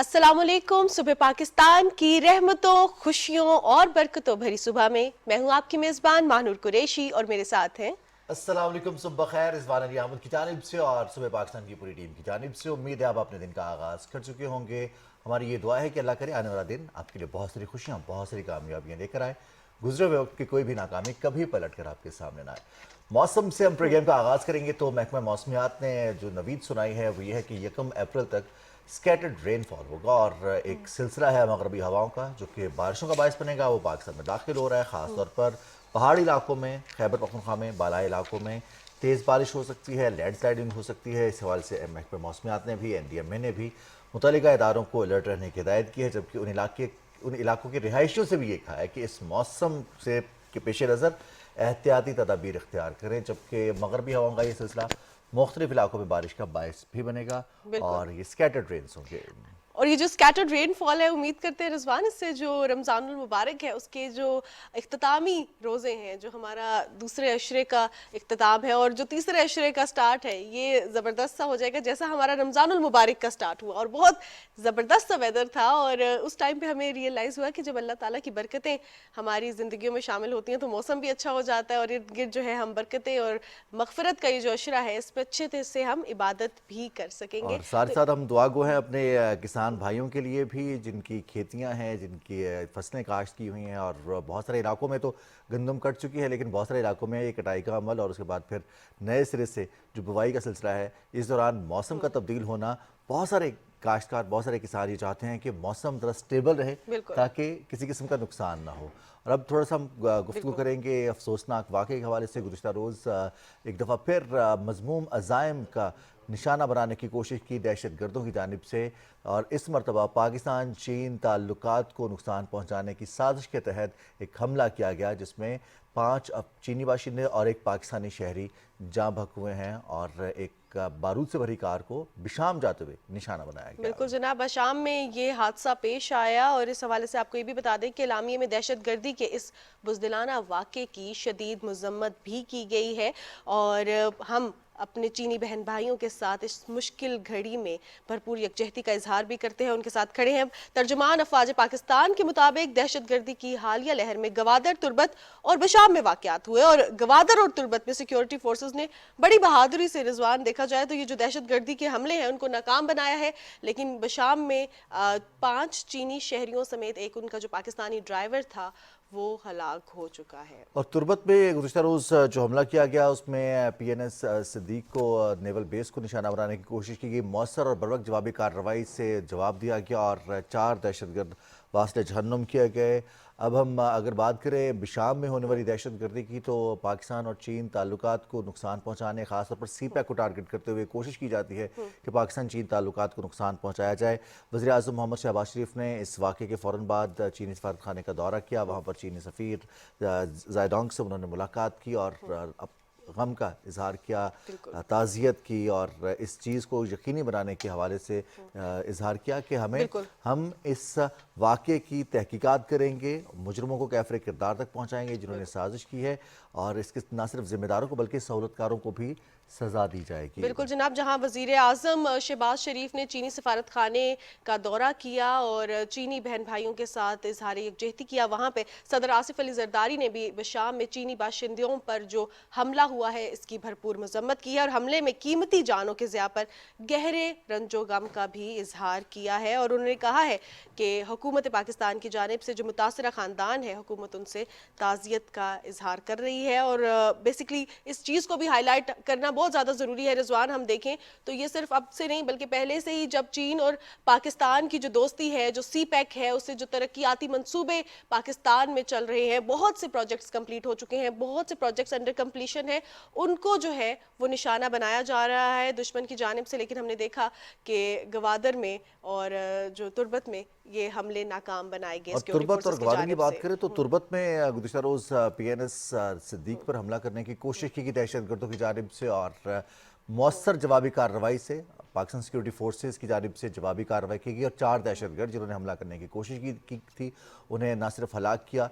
अस्सलाम वालेकुम। सुबह पाकिस्तान की रहमतों, खुशियों और बरकतों भरी सुबह में मैं हूं आपकी मेज़बान मानूर कुरैशी और मेरे साथ हैं। अस्सलाम वालेकुम, सुबह खैर। रिजवान अली अहमद की जानिब से और सुबह पाकिस्तान की पूरी टीम की जानिब से उम्मीद है आप अपने दिन का आगाज़ कर चुके होंगे। हमारी ये दुआ है कि अल्लाह करे आने वाला दिन आपके लिए बहुत सारी खुशियाँ, बहुत सारी कामयाबियाँ लेकर आए। गुजरे हुए वक्त की कोई भी नाकामी कभी पलट कर आपके सामने ना आए। मौसम से हम प्रोग्राम का आगाज़ करेंगे तो महकमा मौसमियात ने जो नवीद सुनाई है वो ये है कि 1 अप्रैल तक स्कैटर्ड रेनफॉल होगा और एक सिलसिला है मगरबी हवाओं का जो कि बारिशों का बायस बनेगा, वो पाकिस्तान में दाखिल हो रहा है। ख़ास तौर पर पहाड़ी इलाकों में, खैबर पख्तूनख्वा में, बालाई इलाकों में तेज़ बारिश हो सकती है, लैंडस्लाइडिंग हो सकती है। इस हवाले से महकमा मौसमियात ने भी, NDMA ने भी मुतल्लिका इदारों को अलर्ट रहने की हिदायत की है, जबकि उन इलाकों के रिहायशियों से भी ये कहा है कि इस मौसम से के पेश नज़र एहतियाती तदाबीर इख्तियार करें। जबकि मगरबी हवाओं का ये सिलसिला मुख्तलिफ इलाकों में बारिश का बायस भी बनेगा बिल्कुल। और ये स्कैटर्ड रेन्स होंगे। और ये जो स्कैटर्ड रेनफॉल है, उम्मीद करते हैं रिजवान इससे जो रमज़ानुल मुबारक है उसके जो इख्तितामी रोज़े हैं, जो हमारा दूसरे अशरे का इख्तिताम है और जो तीसरे अशरे का स्टार्ट है, ये ज़बरदस्त सा हो जाएगा जैसा हमारा रमज़ानुल मुबारक का स्टार्ट हुआ। और बहुत ज़बरदस्त सा वेदर था और उस टाइम पे हमें रियलाइज़ हुआ कि जब अल्लाह ताला की बरकतें हमारी ज़िंदगियों में शामिल होती हैं तो मौसम भी अच्छा हो जाता है और इर्द गिर्द जो है हम बरकतें और मगफरत का ये जो अशरा है इस पर अच्छे से हम इबादत भी कर सकेंगे। और साथ ही तो साथ हम दुआ गो हैं अपने किसान भाइयों के लिए भी, जिनकी खेतियां हैं, जिनकी फसलें काश्त की हुई हैं। और बहुत सारे इलाकों में तो गंदम कट चुकी है, लेकिन बहुत सारे इलाकों में ये कटाई का अमल और उसके बाद फिर नए सिरे से जो बुवाई का सिलसिला है, इस दौरान मौसम का तब्दील होना, बहुत सारे काश्तकार, बहुत सारे किसान ये चाहते हैं कि मौसम ज़रा स्टेबल रहे बिल्कुल। ताकि किसी किस्म का नुकसान ना हो। और अब थोड़ा सा हम गुफ्तगू बिल्कुल। करेंगे अफसोसनाक वाक़े के हवाले से। गुज़िश्ता रोज़ एक दफ़ा फिर मज़मूम अज़ाइम का निशाना बनाने की कोशिश की दहशत गर्दों की जानिब से, और इस मरतबा पाकिस्तान चीन ताल्लुकात को नुकसान पहुँचाने की साजिश के तहत एक हमला किया गया, जिसमें 5 चीनी बाशिंदे और एक पाकिस्तानी शहरी जाँ बहक हुए हैं और एक बारूद से भरी कार को बिशाम जाते हुए निशाना बनाया गया। बिल्कुल जनाब, शाम में ये हादसा पेश आया और इस हवाले से आपको ये भी बता दें कि एलामिया में दहशत गर्दी के इस बुज़दिलाना वाक़े की शदीद मज़म्मत भी की गई है और हम अपने चीनी बहन भाइयों के साथ इस मुश्किल घड़ी में भरपूर यकजहती का इजहार भी करते हैं, उनके साथ खड़े हैं। तर्जुमान अफवाज पाकिस्तान के मुताबिक दहशत गर्दी की हालिया लहर में गवादर, तुर्बत और बशाम में वाक़यात हुए और गवादर और तुर्बत में सिक्योरिटी फोर्सेस ने बड़ी बहादुरी से, रिजवान देखा जाए तो ये जो दहशत गर्दी के हमले हैं उनको नाकाम बनाया है। लेकिन बशाम में 5 चीनी शहरियों समेत एक उनका जो पाकिस्तानी ड्राइवर था वो हलाक हो चुका है। और तुर्बत में गुज़िश्ता रोज़ जो हमला किया गया उसमें PNS सिद्दीक को नेवल बेस को निशाना बनाने की कोशिश की गई। मौसर और बरवक्त जवाबी कार्रवाई से जवाब दिया गया और 4 दहशतगर्द वास्ते जहन्नुम किए गए। अब हम अगर बात करें बिशाम में होने वाली दहशत गर्दी की, तो पाकिस्तान और चीन ताल्लुकात को नुकसान पहुँचाने, ख़ासतौर पर CPEC को टारगेट करते हुए कोशिश की जाती है कि पाकिस्तान चीन ताल्लुकात को नुकसान पहुँचाया जाए। वज़ीर आज़म मोहम्मद शहबाज शरीफ ने इस वाक़े के फ़ौरन बाद चीनी सफारत खाने का दौरा किया। वहाँ पर चीनी सफ़ीर ज़ायडोंग से उन्होंने मुलाकात की और गम का इजहार किया, ताज़ियत की और इस चीज़ को यकीनी बनाने के हवाले से इजहार किया कि हम इस वाक़े की तहकीकात करेंगे, मुजरमों को कैफ़रे किरदार तक पहुँचाएंगे जिन्होंने साजिश की है, और इसके न सिर्फ ज़िम्मेदारों को बल्कि सहूलतकारों को भी सज़ा दी जाएगी। बिल्कुल जनाब, जहां वज़ीर आज़म शहबाज शरीफ ने चीनी सफारत खाने का दौरा किया और चीनी बहन भाइयों के साथ इजहार यकजहती किया, वहाँ पे सदर आसिफ अली जरदारी ने भी बशाम में चीनी बाशिंदों पर जो हमला हुआ है इसकी भरपूर मजम्मत की है और हमले में कीमती जानों के ज़िया पर गहरे रंजो गम का भी इजहार किया है। और उन्होंने कहा है कि हुकूमत पाकिस्तान की जानिब से जो मुतासरा ख़ानदान है, हुकूमत उनसे ताज़ियत का इजहार कर रही है और बेसिकली इस चीज़ को भी हाईलाइट करना बहुत ज़्यादा ज़रूरी है। रिजवान, हम देखें तो ये सिर्फ अब से नहीं बल्कि पहले से ही जब चीन और पाकिस्तान की जो दोस्ती है, जो CPEC है, उससे जो तरक्याती मंसूबे पाकिस्तान में चल रहे हैं, बहुत से प्रोजेक्ट्स कंप्लीट हो चुके हैं, बहुत से प्रोजेक्ट्स अंडर कंप्लीशन है, उनको जो है वो निशाना बनाया जा रहा है दुश्मन की जानिब से। लेकिन हमने देखा कि गवादर में और जो तुर्बत में ये हमले नाकाम बनाए गए और सिक्योरिटी तुर्बत और फोर्सेस की गवादर की जानिब बात से। करें तो तुर्बत में गुज़िश्ता रोज़ PNS सिद्दीक पर हमला करने की कोशिश की गई दहशत गर्दों की जानिब से, और मौसर जवाबी कार्रवाई से पाकिस्तान सिक्योरिटी फोर्सेस की जानिब से जवाबी कार्रवाई की गई और 4 दहशतगर्द जिन्होंने हमला करने की कोशिश की थी उन्हें न सिर्फ हलाक किया,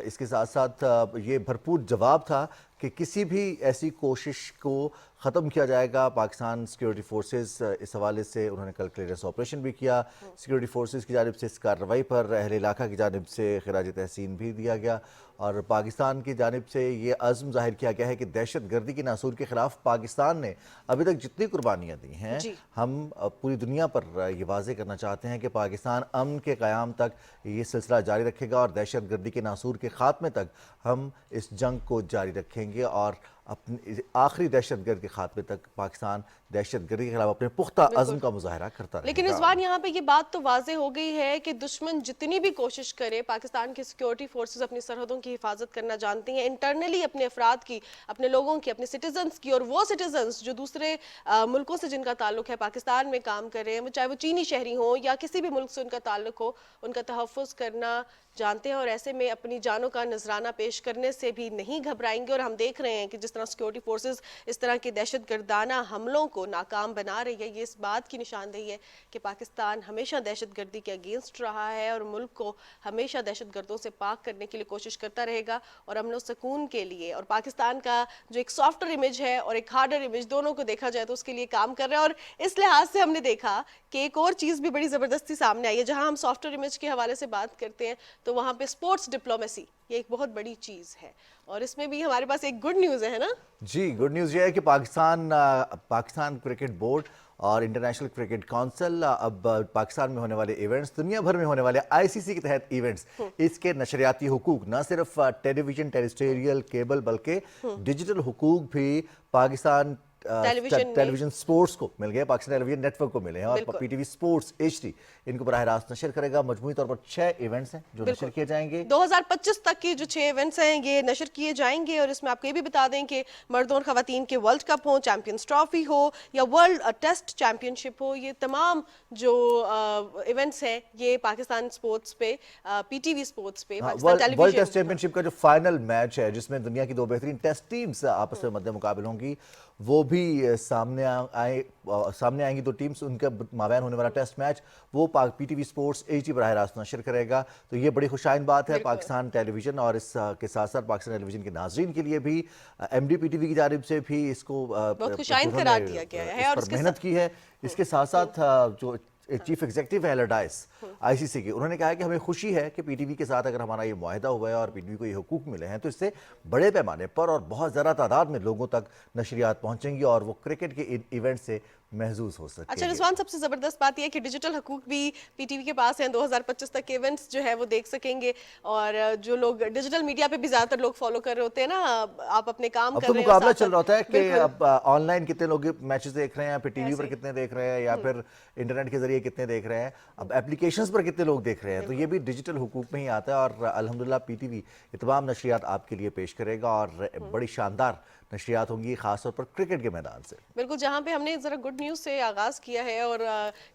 इसके साथ साथ ये भरपूर जवाब था کہ کسی بھی ایسی کوشش کو ختم کیا جائے گا. پاکستان سیکیورٹی فورسز اس حوالے سے انہوں نے کل کلیئرنس آپریشن بھی کیا. سیکیورٹی فورسز کی جانب سے اس کارروائی پر اہل علاقہ کی جانب سے خراج تحسین بھی دیا گیا اور پاکستان کی جانب سے یہ عزم ظاہر کیا گیا ہے کہ دہشت گردی کے ناسور کے خلاف پاکستان نے ابھی تک جتنی قربانیاں دی ہیں ہم پوری دنیا پر یہ واضح کرنا چاہتے ہیں کہ پاکستان امن کے قیام تک یہ سلسلہ جاری رکھے گا اور دہشت گردی کے ناسور کے خاتمے تک ہم اس جنگ کو جاری رکھیں گے اور اپنی آخری دہشت گرد کے خاتمے تک پاکستان دہشت گردی کے خلاف اپنے پختہ عزم کا مظاہرہ کرتا رہے گا. لیکن رضوان یہاں پہ یہ بات تو واضح ہو گئی ہے کہ دشمن جتنی بھی کوشش کرے پاکستان کی سیکیورٹی فورسز اپنی سرحدوں کی حفاظت کرنا جانتی ہیں انٹرنلی اپنے افراد کی اپنے لوگوں کی اپنے سٹیزنز کی اور وہ سٹیزنز جو دوسرے ملکوں سے جن کا تعلق ہے پاکستان میں کام کر رہے ہیں چاہے وہ چینی شہری ہوں یا کسی بھی ملک سے ان کا تعلق ہو ان کا تحفظ کرنا جانتے ہیں اور ایسے میں اپنی جانوں کا نذرانہ پیش کرنے سے بھی نہیں گھبرائیں گے. اور ہم دیکھ رہے ہیں کہ جس طرح سیکیورٹی فورسز اس طرح کے دہشت گردانہ حملوں کو ناکام بنا رہی ہے یہ اس بات کی نشاندہی ہے کہ پاکستان ہمیشہ دہشت گردی کے اگینسٹ رہا ہے اور ملک کو ہمیشہ دہشت گردوں سے پاک کرنے کے لیے کوشش کرتا رہے گا اور امن و سکون کے لیے. اور پاکستان کا جو ایک سافٹر امیج ہے اور ایک ہارڈر امیج دونوں کو دیکھا جائے تو اس کے لیے کام کر رہے ہیں. اور اس لحاظ سے ہم نے دیکھا کہ ایک اور چیز بھی بڑی زبردستی سامنے آئی ہے. جہاں ہم سافٹر امیج کے حوالے سے بات کرتے ہیں تو وہاں پہ سپورٹس ڈپلومیسی یہ ایک بہت بڑی چیز ہے اور اس میں بھی ہمارے پاس ایک گڈ نیوز ہے نا جی. گڈ نیوز یہ ہے کہ پاکستان کرکٹ بورڈ اور انٹرنیشنل کرکٹ کونسل اب پاکستان میں ہونے والے ایونٹس دنیا بھر میں ہونے والے آئی سی سی کے تحت ایونٹس اس کے نشریاتی حقوق نہ صرف ٹیلی ویژن ٹیریسٹریل کیبل بلکہ ڈیجیٹل حقوق بھی پاکستان ٹیلی ویژن سپورٹس کو مل گئے Pakistan television network کو ملے ہیں اور P T V sports H D ان کو براہ راست نشر کرے گا. مجموعی طور پر 6 ایونٹس ہیں جو نشر کیے جائیں گے 2025 تک کی جو 6 ایونٹس ہیں یہ نشر کیے جائیں گے اور اس میں آپ کو یہ بھی بتا دیں کہ مردوں اور خواتین کے ورلڈ کپ ہوں چیمپئنز ٹرافی ہو یا ورلڈ ٹیسٹ چیمپئن شپ ہو یہ تمام جو ایونٹس ہیں یہ پاکستان سپورٹس پہ پی ٹی وی سپورٹس پہ پاکستان ٹیلی ورلڈ ٹیسٹ ویژن چیمپئن شپ کا جو فائنل میچ ہے جس میں دنیا کی 2 بہترین ٹیسٹ ٹیمز آپس میں مد مقابل ہوں گی وہ بھی سامنے آئیں گی. 2 ٹیمز ان کے مابین ہونے والا ٹیسٹ میچ وہ P T V sports H D براہ راست نشر کرے گا. تو یہ بڑی خوشائن بات ہے پاکستان ٹیلی ویژن اور اس کے ساتھ ساتھ پاکستان ٹیلی ویژن کے ناظرین کے لیے بھی. M D P T V کی جانب سے بھی اس کو بہت خوشائن قرار دیا گیا ہے اور اس پر محنت کی ہے. اس کے ساتھ ساتھ جو چیف ایگزیکٹو ہے الرڈائس آئی سی سی کی انہوں نے کہا کہ ہمیں خوشی ہے کہ پی ٹی وی کے ساتھ اگر ہمارا یہ معاہدہ ہوا ہے اور پی ٹی وی کو یہ حقوق ملے ہیں تو اس سے بڑے پیمانے پر اور بہت زیادہ تعداد میں لوگوں تک نشریات پہنچیں گی اور وہ کرکٹ کے ایونٹ سے محظوظ ہو سکتے ہیں. اچھا رضوان سب سے زبردست بات یہ ہے کہ ڈیجیٹل حقوق بھی پی ٹی وی کے پاس ہیں 2025 تک ایونٹس جو ہے وہ دیکھ سکیں گے اور جو لوگ ڈیجیٹل میڈیا پہ بھی زیادہ تر لوگ فالو کر رہے ہوتے ہیں نا آپ اپنے کام کر رہے ہیں اب تو مقابلہ چل رہا ہوتا ہے کہ اب آن لائن کتنے لوگ میچز دیکھ رہے ہیں پھر ٹی وی پر کتنے دیکھ رہے ہیں یا پھر انٹرنیٹ کے ذریعے کتنے دیکھ رہے ہیں اب اپلیکیشنز پر کتنے لوگ دیکھ رہے ہیں تو یہ بھی ڈیجیٹل حقوق میں ہی آتا ہے اور الحمدللہ پی ٹی وی یہ تمام نشریات آپ کے لیے پیش کرے گا اور بڑی شاندار نشریات ہوں گی خاص طور پر کرکٹ کے میدان سے. بالکل جہاں پہ ہم نے ذرا گڈ نیوز سے آغاز کیا ہے اور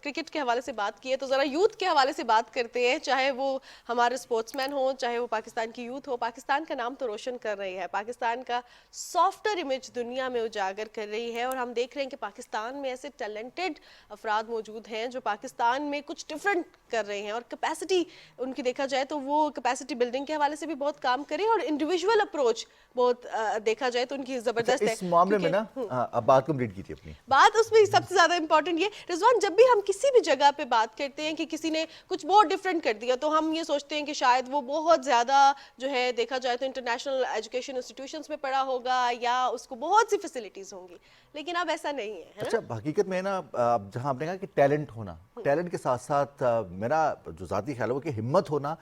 کرکٹ کے حوالے سے بات کی ہے تو ذرا یوتھ کے حوالے سے بات کرتے ہیں چاہے وہ ہمارے سپورٹس مین ہوں چاہے وہ پاکستان کی یوتھ ہو پاکستان کا نام تو روشن کر رہی ہے پاکستان کا سافٹر امیج دنیا میں اجاگر کر رہی ہے اور ہم دیکھ رہے ہیں کہ پاکستان میں ایسے ٹیلنٹڈ افراد موجود ہیں جو پاکستان میں کچھ ڈفرینٹ کر رہے ہیں اور کیپیسٹی ان کی دیکھا جائے تو وہ کیپیسٹی بلڈنگ کے حوالے سے بھی بہت کام کرے اور انڈیویجول اپروچ بہت دیکھا جائے تو ان کی زبردست ہے. اس معاملے میں نا اب بات کمپلیٹ کی تھی اپنی بات اس میں سب سے زیادہ امپورٹنٹ یہ رضوان جب بھی ہم کسی بھی جگہ پہ بات کرتے ہیں کہ کسی نے کچھ بہت ڈفرینٹ کر دیا تو ہم یہ سوچتے ہیں کہ شاید وہ بہت زیادہ جو ہے دیکھا جائے تو انٹرنیشنل ایجوکیشن انسٹیٹیوشنز میں پڑھا ہوگا یا اس کو بہت سی فیسلٹیز ہوں گی لیکن اب ایسا نہیں ہے. اچھا حقیقت میں نا جہاں آپ نے کہا کہ ٹیلنٹ ہونا ٹیلنٹ کے ساتھ ساتھ میرا جو ذاتی خیال ہے وہ کہ ہمت ہونا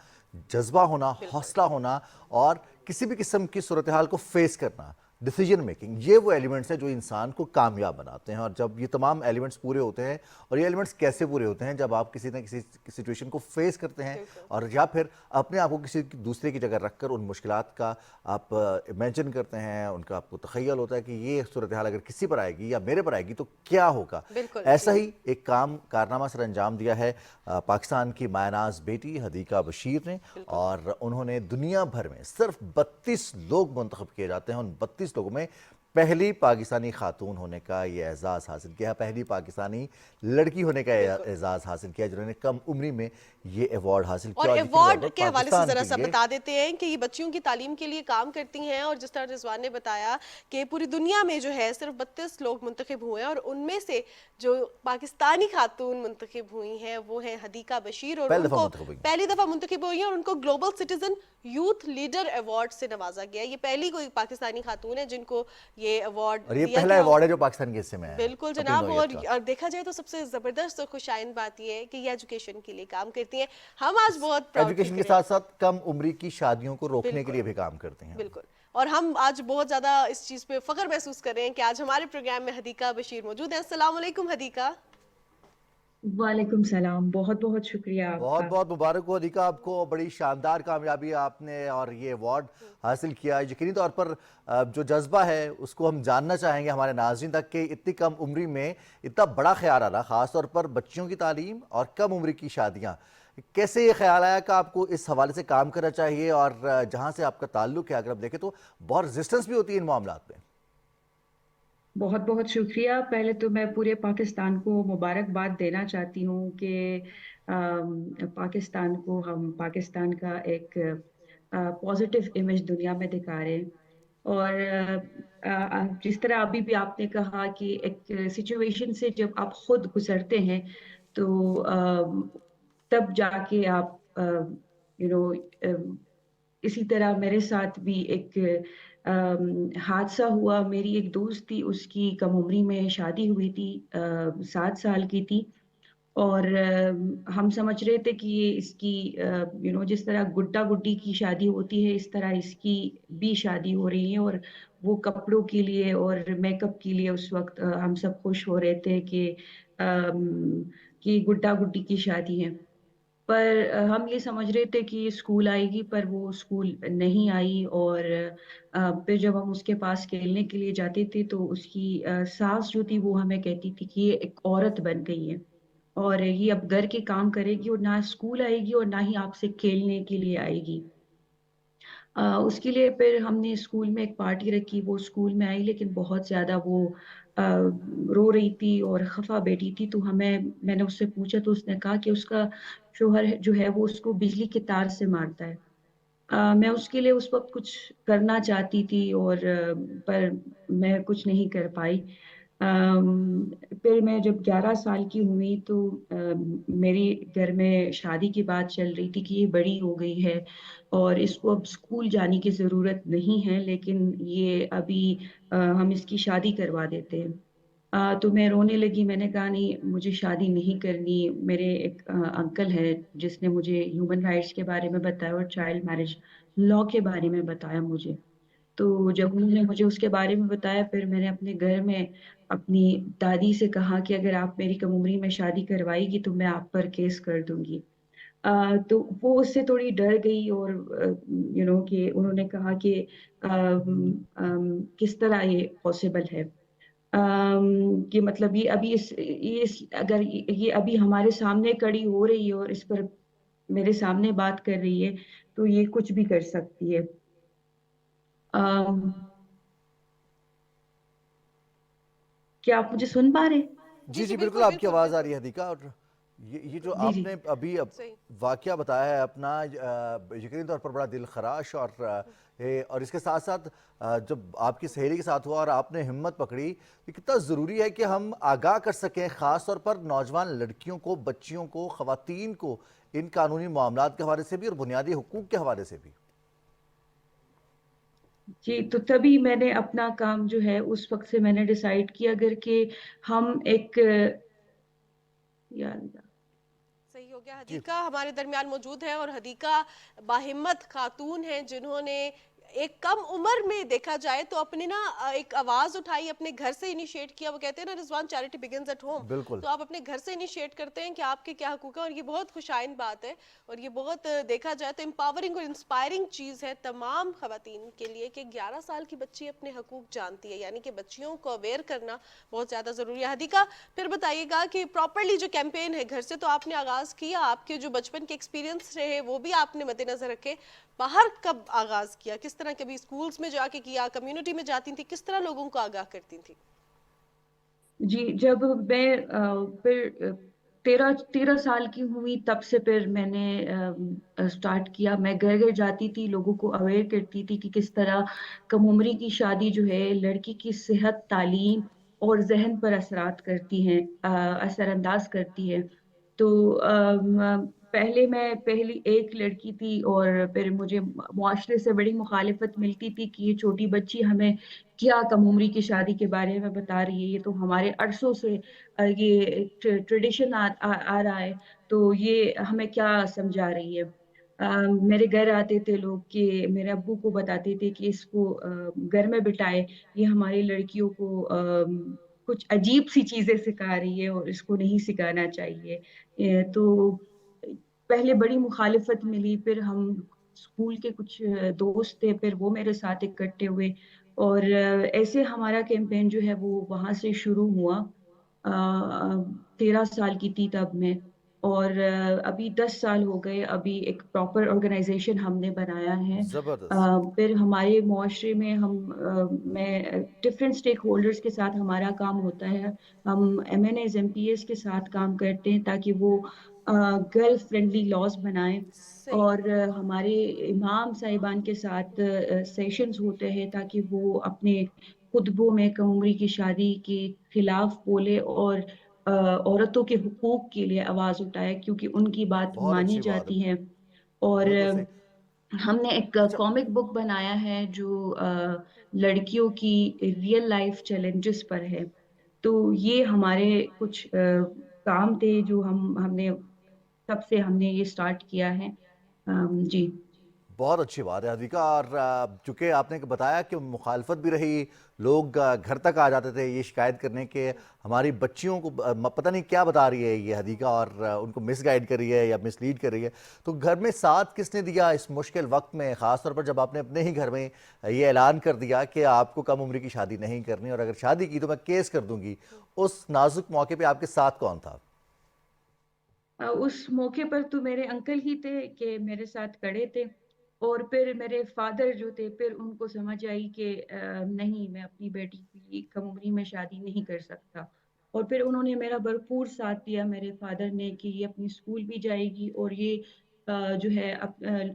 جذبہ ہونا حوصلہ ہونا اور کسی بھی قسم کی صورتحال کو فیس کرنا ڈیسیجن میکنگ یہ وہ ایلیمنٹس ہیں جو انسان کو کامیاب بناتے ہیں اور جب یہ تمام ایلیمنٹس پورے ہوتے ہیں اور یہ ایلیمنٹس کیسے پورے ہوتے ہیں جب آپ کسی نہ کسی سچویشن کو فیس کرتے ہیں اور یا پھر اپنے آپ کو کسی دوسرے کی جگہ رکھ کر ان مشکلات کا آپ امیجن کرتے ہیں ان کا آپ کو تخیل ہوتا ہے کہ یہ صورتحال اگر کسی پر آئے گی یا میرے پر آئے گی تو کیا ہوگا. ایسا ہی ایک کارنامہ سر انجام دیا ہے پاکستان کی مایہ ناز بیٹی حدیقہ بشیر نے اور انہوں نے دنیا بھر میں صرف 32 لوگ منتخب کیے جاتے ہیں ان 32 لوگوں میں پہلی پاکستانی خاتون ہونے کا یہ اعزاز حاصل کیا پہلی پاکستانی لڑکی ہونے کا اعزاز حاصل کیا جنہوں نے کم عمری میں یہ ایوارڈ حاصل اور کیا، اور یقینی طور ایوارڈ پر کے حوالے سے پاکستان ذرا کے سا لیے بتا دیتے ہیں کہ یہ بچیوں کی تعلیم کے لیے کام کرتی ہیں، اور جس طرح رضوان نے بتایا کہ پوری دنیا میں جو ہے صرف 32 لوگ منتخب ہوئے ہیں، اور ان میں سے جو پاکستانی خاتون منتخب ہوئی ہیں وہ ہیں حدیقہ بشیر، اور پہلی ان دفعہ کو منتخب ہوئی ہیں۔ پہلی دفعہ منتخب ہوئی ہیں، اور ان کو global citizen youth leader award سے نوازا گیا. یہ پہلی کوئی پاکستانی خاتون ہے جن کو یہ ایوارڈ اور یہ دیا پہلا گیا. ایوارڈ ہے جو پاکستان کے حصے میں ہے بالکل اپنی جناب. نوعیت کا۔ اور دیکھا جائے تو سب سے زبردست اور خوشائن بات یہ ہے کہ یہ ایجوکیشن کے لیے کام کرتی ہیں. ہم آج بہت پراؤڈ فیل ایجوکیشن کے کریں. ساتھ ساتھ کم عمری کی شادیوں کو روکنے کے بالکل لیے بھی کام کرتے ہیں۔ بالکل. اور ہم آج بہت زیادہ اس چیز پہ فخر محسوس کر رہے ہیں کہ آج ہمارے پروگرام میں حدیقہ بشیر موجود ہیں. السلام علیکم حدیقہ. وعلیکم السلام. بہت بہت شکریہ آپ بہت کا. بہت مبارک ہو حدیقہ آپ کو، بڑی شاندار کامیابی آپ نے اور یہ ایوارڈ حاصل کیا. یقینی طور پر جو جذبہ ہے اس کو ہم جاننا چاہیں گے ہمارے ناظرین تک کہ اتنی کم عمری میں اتنا بڑا خیال آنا، خاص طور پر بچیوں کی تعلیم اور کم عمری کی شادیاں. کیسے یہ خیال آیا کہ آپ کو اس حوالے سے کام کرنا چاہیے، اور جہاں سے آپ کا تعلق ہے اگر آپ دیکھیں تو بہت ریزسٹنس بھی ہوتی ہے ان معاملات میں؟ بہت بہت شکریہ. پہلے تو میں پورے پاکستان کو مبارکباد دینا چاہتی ہوں کہ پاکستان کو ہم پاکستان کا ایک پازیٹیو امیج دنیا میں دکھا رہے ہیں. اور جس طرح ابھی بھی آپ نے کہا کہ ایک سچویشن سے جب آپ خود گزرتے ہیں تو تب جا کے آپ اسی طرح میرے ساتھ بھی ایک حادثہ ہوا. میری ایک دوست تھی، اس کی کم عمری میں شادی ہوئی تھی، 7 سال کی تھی. اور ہم سمجھ رہے تھے کہ یہ اس کی جس طرح گڈا گڈی کی شادی ہوتی ہے اس طرح اس کی بھی شادی ہو رہی ہے. اور وہ کپڑوں کے لیے اور میک اپ کے لیے اس وقت ہم سب خوش ہو رہے تھے کہ گڈا گڈی کی شادی ہے. پر ہم یہ سمجھ رہے تھے کہ یہ اسکول آئے گی، پر وہ اسکول نہیں آئی. اور پھر جب ہم اس کے پاس کھیلنے کے لیے جاتے تھے تو اس کی ساس جو تھی وہ ہمیں کہتی تھی کہ یہ ایک عورت بن گئی ہے اور یہ اب گھر کے کام کرے گی اور نہ اسکول آئے گی اور نہ ہی آپ سے کھیلنے کے لیے آئے گی. اس کے لیے پھر ہم نے اسکول میں ایک پارٹی رکھی. وہ اسکول میں آئی لیکن بہت زیادہ وہ رو رہی تھی اور خفا بیٹھی تھی. تو میں نے اس سے پوچھا تو اس نے کہا کہ اس کا شوہر جو ہے وہ اس کو بجلی کے تار سے مارتا ہے. میں اس کے لیے اس وقت کچھ کرنا چاہتی تھی پر میں کچھ نہیں کر پائی. پھر میں جب 11 سال کی ہوئی تو میری گھر میں شادی کی بات چل رہی تھی کہ یہ بڑی ہو گئی ہے اور اس کو اب اسکول جانے کی ضرورت نہیں ہے، لیکن یہ ابھی ہم اس کی شادی کروا دیتے ہیں. تو میں رونے لگی. میں نے کہا نہیں، مجھے شادی نہیں کرنی. میرے ایک انکل ہے جس نے مجھے ہیومن رائٹس کے بارے میں بتایا اور چائلڈ میرج لا کے بارے میں بتایا مجھے. تو جب انہوں نے مجھے اس کے بارے میں بتایا پھر میں نے اپنے گھر میں اپنی دادی سے کہا کہ اگر آپ میری کم عمری میں شادی کروائی گی تو میں آپ پر کیس کر دوں گی. تو وہ اس سے تھوڑی ڈر گئی اور کہ انہوں نے کہا کہ کس طرح یہ پاسبل ہے کہ مطلب یہ ابھی اگر یہ ابھی ہمارے سامنے کڑی ہو رہی ہے اور اس پر میرے سامنے بات کر رہی ہے تو یہ کچھ بھی کر سکتی ہے. کیا آپ مجھے سن پا رہے ہیں؟ جی جی بالکل آپ کی آواز آ رہی ہے حدیقہ. اور یہ جو جی آپ جی نے ابھی واقعہ بتایا ہے اپنا، یقینی طور پر بڑا دل خراش اور اس کے ساتھ ساتھ جب آپ کی سہیلی کے ساتھ ہوا اور آپ نے ہمت پکڑی، یہ کتنا ضروری ہے کہ ہم آگاہ کر سکیں خاص طور پر نوجوان لڑکیوں کو، بچیوں کو، خواتین کو ان قانونی معاملات کے حوالے سے بھی اور بنیادی حقوق کے حوالے سے بھی. جی تو تبھی میں نے اپنا کام جو ہے اس وقت سے میں نے ڈیسائیڈ کیا اگر کہ ہم ایک صحیح ہو گیا. جی حدیقہ ہمارے درمیان موجود ہے اور حدیقہ باہمت خاتون ہیں جنہوں نے ایک کم عمر میں دیکھا جائے تو اپنے ایک آواز اٹھائی، اپنے گھر سے انیشیٹ کیا. وہ کہتے ہیں نا رضوان، چیریٹی بگنز ایٹ ہوم. بالکل. تو آپ اپنے گھر سے انیشیٹ کرتے ہیں کہ آپ کے کیا حقوق ہیں، اور یہ بہت خوشائن بات ہے اور یہ بہت دیکھا جائے تو امپاورنگ اور انسپائرنگ چیز ہے تمام خواتین کے لیے کہ 11 سال کی بچی اپنے حقوق جانتی ہے. یعنی کہ بچیوں کو اویئر کرنا بہت زیادہ ضروری ہے. حدیقہ پھر بتائیے گا کہ پراپرلی جو کیمپین ہے گھر سے تو آپ نے آغاز کیا، آپ کے جو بچپن کے ایکسپیرینس رہے وہ بھی آپ نے مد نظر رکھے. باہر کب آغاز کیا، کس طرح، کبھی اسکولز میں جا کے کیا، کمیونٹی میں جاتی تھی، کس طرح لوگوں کو آگاہ کرتی تھی؟ جی جب میں پھر 13 साल की हुई तब से फिर मैंने स्टार्ट किया। मैं घर घर जाती थी, लोगों को अवेयर करती थी कि किस तरह कम उम्री की शादी जो है लड़की की सेहत, तालीम और जहन पर असरात करती हैं, असरअंदाज करती है। तो पहले मैं पहली एक लड़की थी और फिर मुझे मुआशरे से बड़ी मुखालिफत मिलती थी कि ये छोटी बच्ची हमें क्या कम उम्री की शादी के बारे में बता रही है, ये तो हमारे अरसों से ये ट्रेडिशन आ रहा है, तो ये हमें क्या समझा रही है। मेरे घर आते थे लोग कि मेरे अब्बू को बताते थे कि इसको घर में बिठाए, ये हमारी लड़कियों को कुछ अजीब सी चीजें सिखा रही है और इसको नहीं सिखाना चाहिए। तो पहले बड़ी मुखालिफत मिली, फिर हम स्कूल के कुछ दोस्त थे, फिर वो मेरे साथ इकट्ठे हुए और ऐसे हमारा कैंपेन जो है वो वहां से शुरू हुआ। 13 साल की थी तब मैं, और अभी 10 साल हो गए। अभी एक प्रॉपर ऑर्गेनाइजेशन हमने बनाया है। जबरदस्त। फिर हमारे मुआशरे में मैं डिफरेंट स्टेक होल्डर्स के साथ हमारा काम होता है। हम MNAs MPs के साथ काम करते हैं ताकि वो गर्ल फ्रेंडली लॉज बनाएं, सही। और हमारे इमाम साहिबान के साथ सेशंस होते हैं ताकि वो अपने खुतबों में कम उम्री की शादी के खिलाफ बोले और औरतों के हुकूक के लिए आवाज उठाए, क्योंकि उनकी बात बहुत मानी अच्छी बात है। जाती है। और बिल्कुल सही। हमने एक अच्छा, कॉमिक बुक बनाया है जो लड़कियों की रियल लाइफ चैलेंजेस पर है। तो ये हमारे कुछ काम थे जो हमने तब से हमने ये स्टार्ट किया है। जी। बहुत अच्छी बात है हदीका। और चूंकि आपने बताया कि मुखालफत भी रही, लोग घर तक आ जाते थे ये शिकायत करने के हमारी बच्चियों को पता नहीं क्या बता रही है ये हदीका, और उनको मिसगाइड कर रही है या मिसलीड कर रही है। तो घर में साथ किसने दिया इस मुश्किल वक्त में, ख़ासतौर पर जब आपने अपने ही घर में ये ऐलान कर दिया कि आपको कम उम्र की शादी नहीं करनी और अगर शादी की तो मैं केस कर दूंगी? उस नाजुक मौके पर आपके साथ कौन था? उस मौके पर तो मेरे अंकल ही थे कि मेरे साथ खड़े थे, और फिर मेरे फादर जो थे, फिर उनको समझ आई कि नहीं, मैं अपनी बेटी की कम उम्री में शादी नहीं कर सकता। और फिर उन्होंने मेरा भरपूर साथ दिया, मेरे फादर ने, कि ये अपनी स्कूल भी जाएगी और ये जो है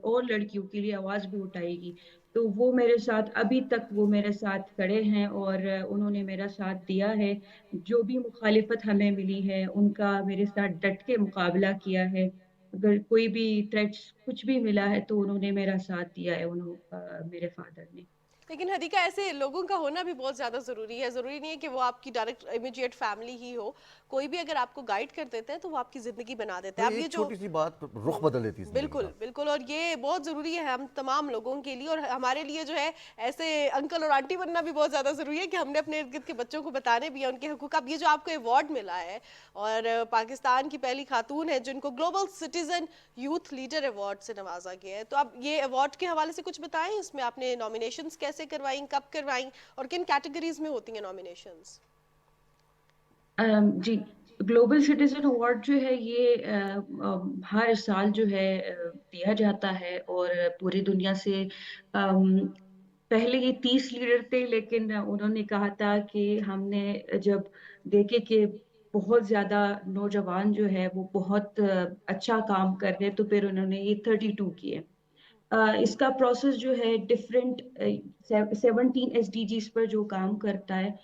और लड़कियों के लिए आवाज भी उठाएगी। तो वो मेरे साथ अभी तक वो मेरे साथ खड़े हैं और उन्होंने मेरा साथ दिया है। जो भी मुखालिफत हमें मिली है उनका मेरे साथ डट के मुकाबला किया है। अगर कोई भी थ्रेट्स कुछ भी मिला है तो उन्होंने मेरा साथ दिया है, मेरे फादर ने। लेकिन हदीका ऐसे लोगों का होना भी बहुत ज़्यादा ज़रूरी है। ज़रूरी नहीं है कि वो आपकी डायरेक्ट इमीडिएट फैमिली ही हो। कोई भी अगर आपको गाइड कर देते हैं तो वो आपकी ज़िंदगी बना देते तो हैं। अब ये एक जो छोटी सी बात रुख बदल देती है जिंदगी बिल्कुल का। बिल्कुल, और ये बहुत ज़रूरी है हम तमाम लोगों के लिए, और हमारे लिए जो है ऐसे अंकल और आंटी बनना भी बहुत ज़्यादा ज़रूरी है कि हमने अपने इर्द गिर्द के बच्चों को बताने भी है उनके हकूक़। अब ये जो आपको अवार्ड मिला है, और पाकिस्तान की पहली खातून है जिनको global citizen youth leader award से नवाजा गया है, तो अब ये अवार्ड के हवाले से कुछ बताएं। इसमें आपने नॉमिनेशंस कैसे करवाई, कब करवाई, और किन कैटेगरीज में होती हैं नॉमिनेशंस? जी, ग्लोबल सिटीजन अवार्ड जो है ये हर साल जो है दिया जाता है, और पूरी दुनिया से पहले ये 30 लीडर थे, लेकिन उन्होंने कहा था कि हमने जब देखे कि बहुत ज्यादा नौजवान जो है वो बहुत अच्छा काम कर रहे हैं, तो फिर उन्होंने ये 32 किए। इसका प्रोसेस जो है डिफरेंट 17 SDGs पर जो काम करता है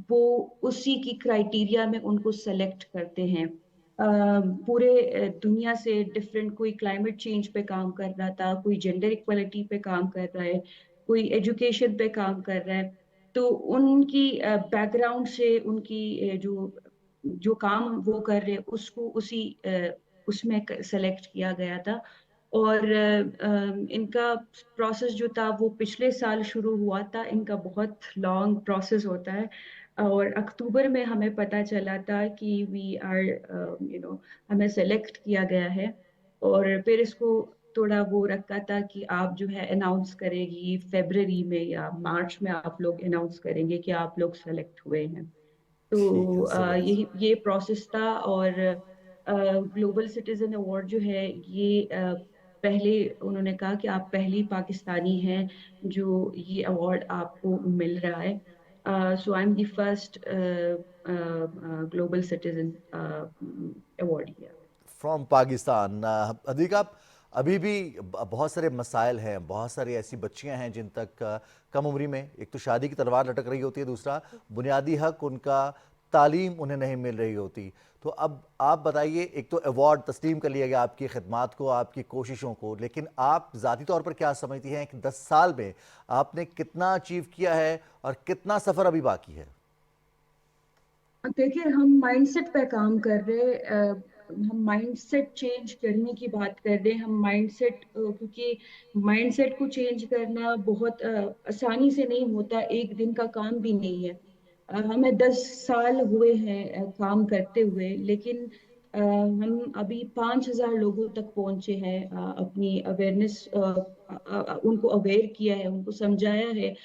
वो उसी की क्राइटेरिया में उनको सेलेक्ट करते हैं। पूरे दुनिया से डिफरेंट, कोई क्लाइमेट चेंज पे काम कर रहा था, कोई जेंडर इक्वलिटी पे काम कर रहा है, कोई एजुकेशन पे काम कर रहा है। तो उनकी बैकग्राउंड से उनकी जो जो काम वो कर रहे हैं उसको उसी उसमें सेलेक्ट किया गया था। और इनका प्रोसेस जो था वो पिछले साल शुरू हुआ था। इनका बहुत लॉन्ग प्रोसेस होता है, और अक्टूबर में हमें पता चला था कि वी आर हमें सेलेक्ट किया गया है। और फिर इसको थोड़ा वो रखा था कि आप जो है अनाउंस करेगी फरवरी में या मार्च में, आप लोग अनाउंस करेंगे कि आप लोग सेलेक्ट हुए हैं। ठीक तो है, जबरदस्त। ये प्रोसेस था। और ग्लोबल सिटीजन अवार्ड जो है ये पहले उन्होंने कहा कि आप पहली पाकिस्तानी हैं जो ये अवार्ड आपको मिल रहा है। So I'm the first global citizen award here. From Pakistan. अधिका, अभी भी बहुत सारे मसाइल हैं, बहुत सारी ऐसी बच्चियां हैं जिन तक कम उम्री में एक तो शादी की तलवार लटक रही होती है, दूसरा बुनियादी हक उनका तालीम उन्हें नहीं मिल रही होती। तो अब आप बताइए, एक तो अवार्ड तस्लीम कर लिया गया आपकी खिदमात को, आपकी कोशिशों को, लेकिन आप ज़ाती तौर पर क्या समझती हैं कि 10 साल में आपने कितना अचीव किया है और कितना सफ़र अभी बाकी है? देखिए, हम माइंडसेट पे काम कर रहे हैं। हम माइंडसेट चेंज करने की बात कर रहे हैं। हम माइंडसेट, क्योंकि माइंडसेट को चेंज करना बहुत आसानी से नहीं होता, एक दिन का काम भी नहीं है। हमें 10 साल हुए हैं काम करते हुए, लेकिन हम अभी 5,000 लोगों तक पहुंचे हैं। अपनी अवेयरनेस, उनको अवेयर किया है, उनको समझाया है।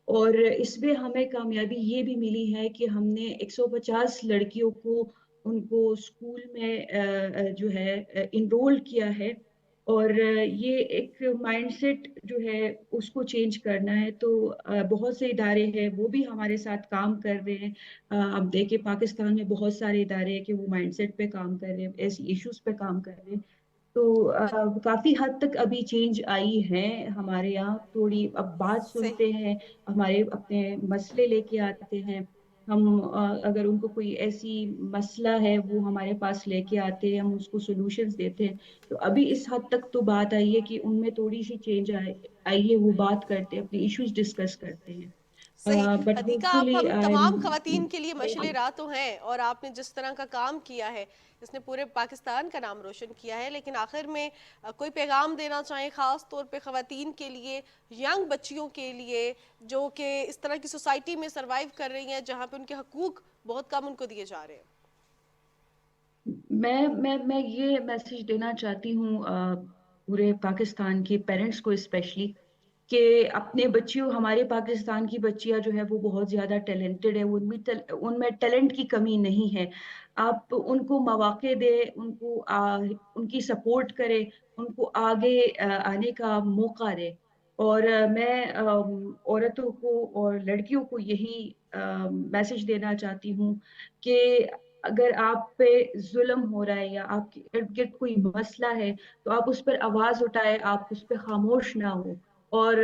और इसमें हमें कामयाबी ये भी मिली है कि हमने 150 लड़कियों को उनको स्कूल में जो है इनरोल किया है। और ये एक माइंडसेट जो है उसको चेंज करना है, तो बहुत से इदारे हैं वो भी हमारे साथ काम कर रहे हैं। अब देखिए, पाकिस्तान में बहुत सारे इदारे हैं कि वो माइंडसेट पे काम कर रहे हैं, ऐसी इश्यूज पे काम कर रहे हैं। तो काफी हद तक अभी चेंज आई है हमारे यहाँ। थोड़ी अब बात सही। सुनते हैं, हमारे अपने मसले लेके आते हैं। हम अगर उनको कोई ऐसी मसला है वो हमारे पास लेके आते हैं, हम उसको सॉल्यूशंस देते हैं। तो अभी इस हद तक तो बात आई है कि उनमें थोड़ी सी चेंज आई है, वो बात करते हैं, अपने इश्यूज डिस्कस करते हैं। सही। बट अधिका, आप होपफुली हम आई तमाम एम। खवातीन के लिए मशले राह तो हैं, और आपने जिस तरह का काम किया है इसने पूरे पाकिस्तान का नाम रोशन किया है, लेकिन आखिर में कोई पैगाम देना चाहें ख़ास तौर पे खवातीन के लिए, यंग बच्चियों के लिए जो कि इस तरह की सोसाइटी में सर्वाइव कर रही हैं जहाँ पे उनके हकूक़ बहुत कम उनको दिए जा रहे हैं? मैं ये मैसेज देना चाहती हूँ पूरे पाकिस्तान के पेरेंट्स को स्पेशली, कि अपने बच्चियों, हमारे पाकिस्तान की बच्चियां जो है वो बहुत ज्यादा टैलेंटेड है, उनमें टैलेंट की कमी नहीं है। आप उनको मौके दें, उनकी सपोर्ट करें, उनको आगे आने का मौका दें। और मैं औरतों को और लड़कियों को यही मैसेज देना चाहती हूँ कि अगर आप पे जुल्म हो रहा है या आपके इर्द गिर्द कोई मसला है, तो आप उस पर आवाज उठाए, आप उस पर खामोश ना हो। और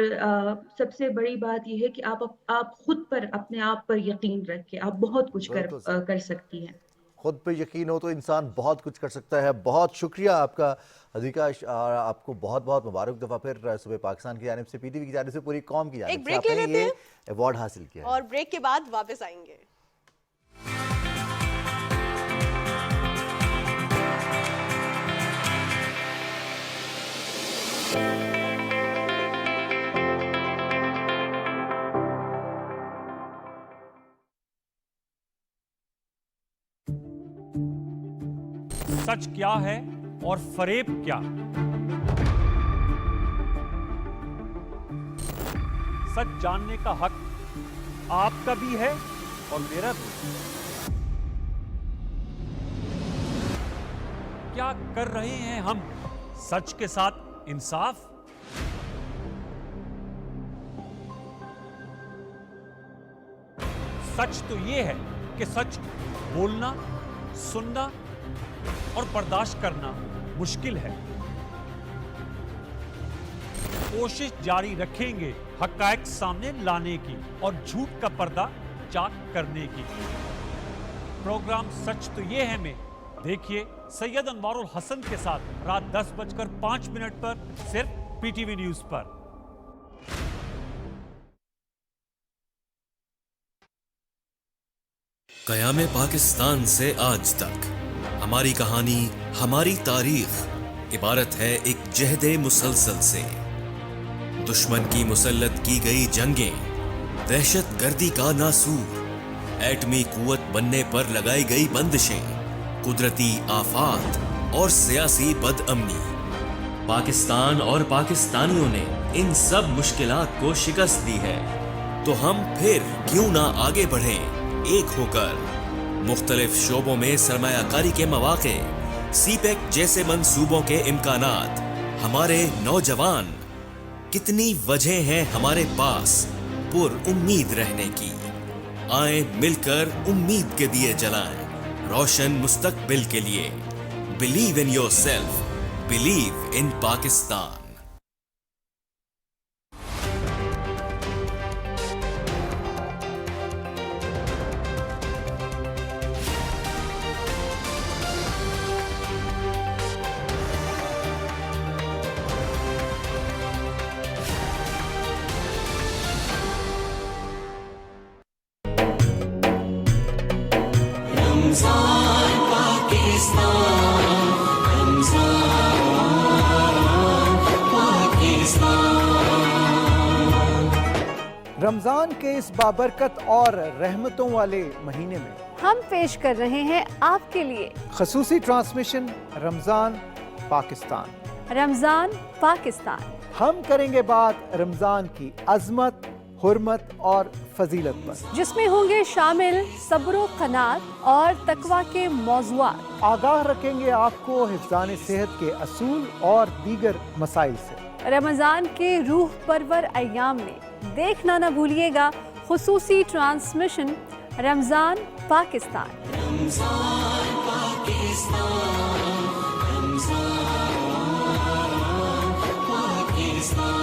सबसे बड़ी बात यह है कि आप खुद पर, अपने आप पर यकीन रखें। आप बहुत कुछ बिल्कुल सही। कर सकती हैं। खुद पे यकीन हो तो इंसान बहुत कुछ कर सकता है। बहुत शुक्रिया आपका अधिका, और आपको बहुत बहुत मुबारक दफ़ा फिर सुबह पाकिस्तान की जानिब से, पीटीवी की जानिब से, पूरी कौम की एक जानिब से ब्रेक ले आपने लेते ये हैं अवार्ड हासिल किया है। और ब्रेक के बाद वापस आएंगे। सच क्या है और फरेब क्या? सच जानने का हक आपका भी है और मेरा भी। क्या कर रहे हैं हम सच के साथ इंसाफ? सच तो यह है कि सच बोलना, सुनना और बर्दाश्त करना मुश्किल है। कोशिश जारी रखेंगे हक़ाइक़ सामने लाने की और झूठ का पर्दा चाक करने की। प्रोग्राम सच तो ये है में देखिए सैयद अनवारुल हसन के साथ रात 10:05 पर सिर्फ पीटीवी न्यूज़ पर। क़याम पाकिस्तान से आज तक हमारी कहानी, हमारी तारीख इबारत है एक जहदे मुसलसल से। दुश्मन की मुसल्लत की गई जंगें, दहशत गर्दी का नासूर, एटमी कुव्वत बनने पर लगाई गई बंदिशें, कुदरती आफात और सियासी बदअमनी। पाकिस्तान और पाकिस्तानियों ने इन सब मुश्किलात को शिकस्त दी है, तो हम फिर क्यों ना आगे बढ़ें एक होकर। मुख्तलिफ शोबों में सरमायाकारी के मौके, सीपेक जैसे मंसूबों के इम्कानात, हमारे नौजवान, कितनी वजह हैं हमारे पास पुर उम्मीद रहने की। آئیں ملकर امید کے دیے جلائیں روشن مستقبل کے لیے. Believe in yourself, believe in Pakistan. Ramzan کے اس بابرکت اور رحمتوں والے مہینے میں ہم پیش کر رہے ہیں آپ کے لیے خصوصی ٹرانسمیشن رمضان پاکستان. رمضان پاکستان. ہم کریں گے بات رمضان کی عظمت, حرمت اور فضیلت پر, جس میں ہوں گے شامل صبر و قناعت اور تقوی کے موضوعات. آگاہ رکھیں گے آپ کو حفظان صحت کے اصول اور دیگر مسائل سے. رمضان کے روح پرور ایام میں دیکھنا نہ بھولیے گا خصوصی ٹرانسمیشن رمضان پاکستان. رمضان پاکستان, رمضان پاکستان.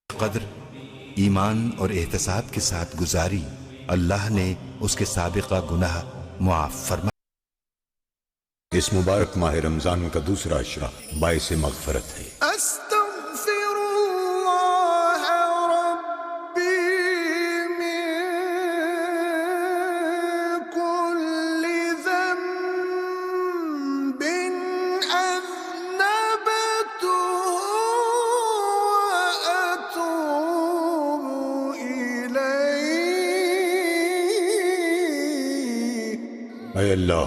قدر ایمان اور احتساب کے ساتھ گزاری اللہ نے اس کے سابقہ گناہ معاف فرما. اس مبارک ماہ رمضان کا دوسرا عشرہ باعث مغفرت ہے. استغفر اللہ ربی من کل ذنب اذنبته واتوب الیہ. اے اللہ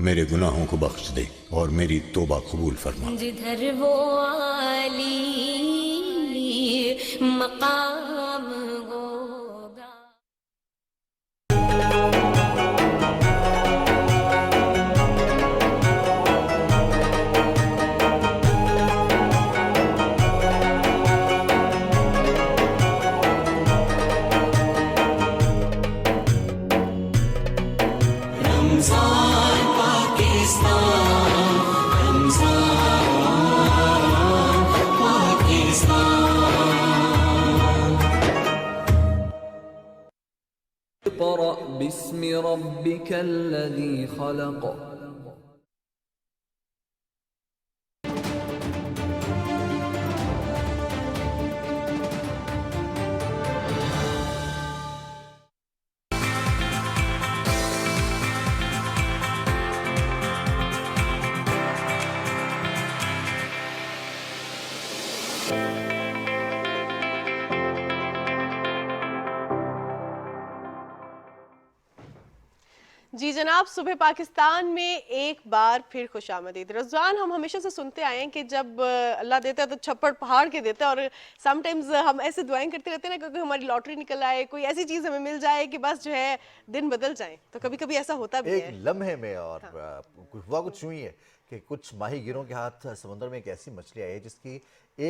میرے گناہوں کو بخش دے اور میری توبہ قبول فرما. جدھر وہ عالی مقام ہوگا. رمضان پاکستان, رمضان پاکستان. بسم ربك الذي خلق. जी जनाब, सुबह पाकिस्तान में एक बार फिर खुशामदीद। रज़वान, हम हमेशा से सुनते आए हैं कि जब अल्लाह देता है तो छप्पड़ पहाड़ के देता है, और समटाइम्स हम ऐसे दुआएं करते रहते हैं ना, क्योंकि हमारी लॉटरी निकल आए, कोई ऐसी चीज़ हमें मिल जाए कि बस जो है दिन बदल जाए। तो कभी कभी ऐसा होता भी है एक लम्हे में। और हुआ कुछ यूं ही है कि कुछ माही गिरों के हाथ समुद्र में एक ऐसी मछली आई है जिसकी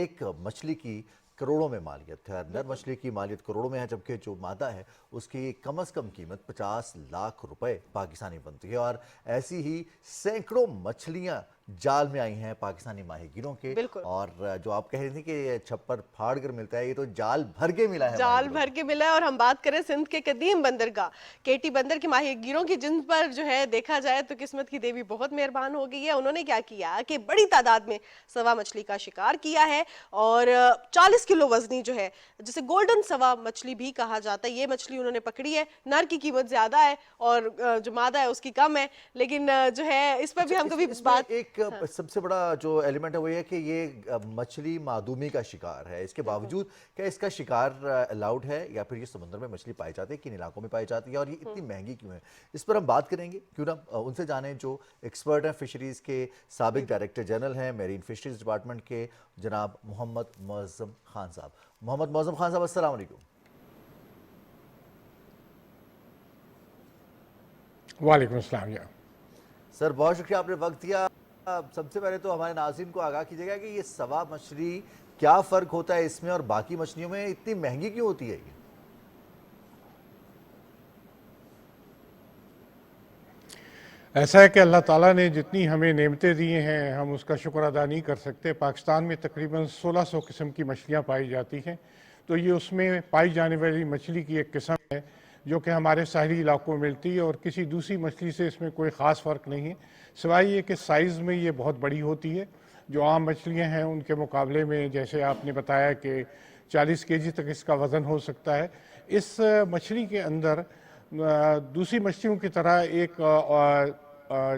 एक मछली की करोड़ों में मालियत है। नर मछली की मालियत करोड़ों में है, जबकि जो मादा है उसकी कम से कम कीमत 50 लाख रुपए पाकिस्तानी बनती है। और ऐसी ही सैकड़ों मछलियां जाल में आई हैं पाकिस्तानी माहीगिरों के। और जो आप कह रही थी कि ये छप्पर फाड़ कर मिलता है, ये तो जाल भर के मिला है, जाल भर के मिला है। और हम बात करें सिंध के कदीम बंदरगाह केटी बंदर के माहीगिरों की, जिन पर जो है देखा जाए तो किस्मत की देवी बहुत मेहरबान हो गई है। उन्होंने क्या किया कि बड़ी तादाद में सवा मछली का शिकार किया है, और 40 किलो वजनी जो है, जिसे गोल्डन सवा मछली भी कहा जाता है, ये मछली उन्होंने पकड़ी है। नर की कीमत ज्यादा है और जो मादा है उसकी कम है, लेकिन जो है इस पर भी हम कभी बात। एक सबसे बड़ा जो एलिमेंट है वो ये कि ये मछली मादूमी का शिकार है। इसके बावजूद क्या इसका शिकार अलाउड है, या फिर ये समुद्र में मछली पाई जाती है, किन इलाकों में पाई जाती है, और ये इतनी महंगी क्यों है, इस पर हम बात करेंगे। क्यों ना उनसे जाने जो एक्सपर्ट हैं, फिशरीज के साबिक डायरेक्टर जनरल हैं मेरीन फिशरीज डिपार्टमेंट के, जनाब मोहम्मद मुअज़्ज़म खान साहब। मोहम्मद मुअज़्ज़म खान साहब, अस्सलाम वालेकुम। वालेकुम अस्सलाम। सर बहुत शुक्रिया आपने वक्त दिया। सबसे पहले तो हमारे नाज़रीन को आगाह कीजिएगा कि ये सवा मछली क्या फ़र्क होता है इसमें और बाकी मछलियों में, इतनी महंगी क्यों होती है ये? ऐसा है कि अल्लाह ताला ने जितनी हमें नेमतें दी हैं हम उसका शुक्र अदा नहीं कर सकते। पाकिस्तान में तकरीबन 1600 किस्म की मछलियाँ पाई जाती हैं, तो ये उसमें पाई जाने वाली मछली की एक किस्म है जो कि हमारे साहली इलाकों में मिलती है, और किसी दूसरी मछली से इसमें कोई ख़ास फ़र्क नहीं है, सिवाय ये कि साइज़ में ये बहुत बड़ी होती है। जो आम मछलियाँ हैं उनके मुकाबले में, जैसे आपने बताया कि 40 केजी तक इसका वज़न हो सकता है। इस मछली के अंदर दूसरी मछलियों की तरह एक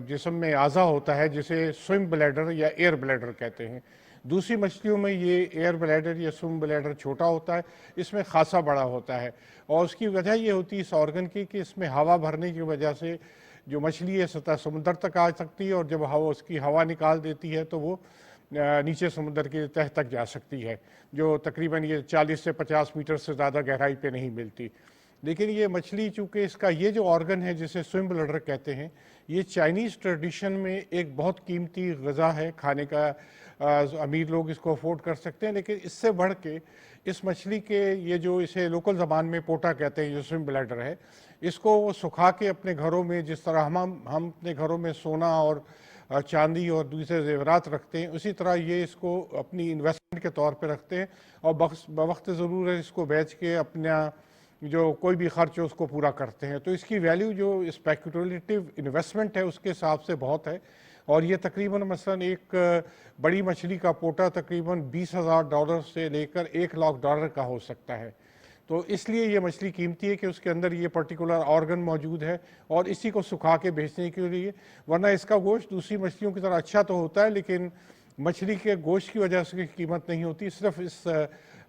जिस्म में आज़ा होता है जिसे स्विम ब्लैडर या एयर ब्लैडर कहते हैं। दूसरी मछलियों में ये एयर ब्लैडर या स्विम ब्लैडर छोटा होता है, इसमें खासा बड़ा होता है, और उसकी वजह ये होती है इस ऑर्गन की कि इसमें हवा भरने की वजह से जो मछली है सतह समुद्र तक आ सकती है, और जब उसकी हवा निकाल देती है तो वो नीचे समुद्र की तह तक जा सकती है, जो तकरीबन ये 40 से 50 मीटर से ज़्यादा गहराई पे नहीं मिलती। लेकिन ये मछली चूँकि इसका ये जो ऑर्गन है जिसे स्विम ब्लैडर कहते हैं, ये चाइनीज़ ट्रेडिशन में एक बहुत कीमती ग़िज़ा है, खाने का अमीर लोग इसको अफोर्ड कर सकते हैं। लेकिन इससे बढ़ के इस मछली के ये जो इसे लोकल ज़बान में पोटा कहते हैं, जो स्विम ब्लैडर है, इसको वो सुखा के अपने घरों में, जिस तरह हम अपने घरों में सोना और चांदी और दूसरे ज़ेवरात रखते हैं, उसी तरह ये इसको अपनी इन्वेस्टमेंट के तौर पे रखते हैं, और बवक्त ज़रूरत इसको बेच के अपना जो कोई भी खर्च है उसको पूरा करते हैं। तो इसकी वैल्यू जो स्पेकुलेटिव इन्वेस्टमेंट है उसके हिसाब से बहुत है, और ये तकरीबन मसलन एक बड़ी मछली का पोटा तकरीबन $20,000 से लेकर $1,00,000 का हो सकता है। तो इसलिए ये मछली कीमती है कि उसके अंदर ये पर्टिकुलर ऑर्गन मौजूद है, और इसी को सुखा के बेचने के लिए। वरना इसका गोश्त दूसरी मछलियों की तरह अच्छा तो होता है, लेकिन मछली के गोश्त की वजह से कीमत नहीं होती, सिर्फ इस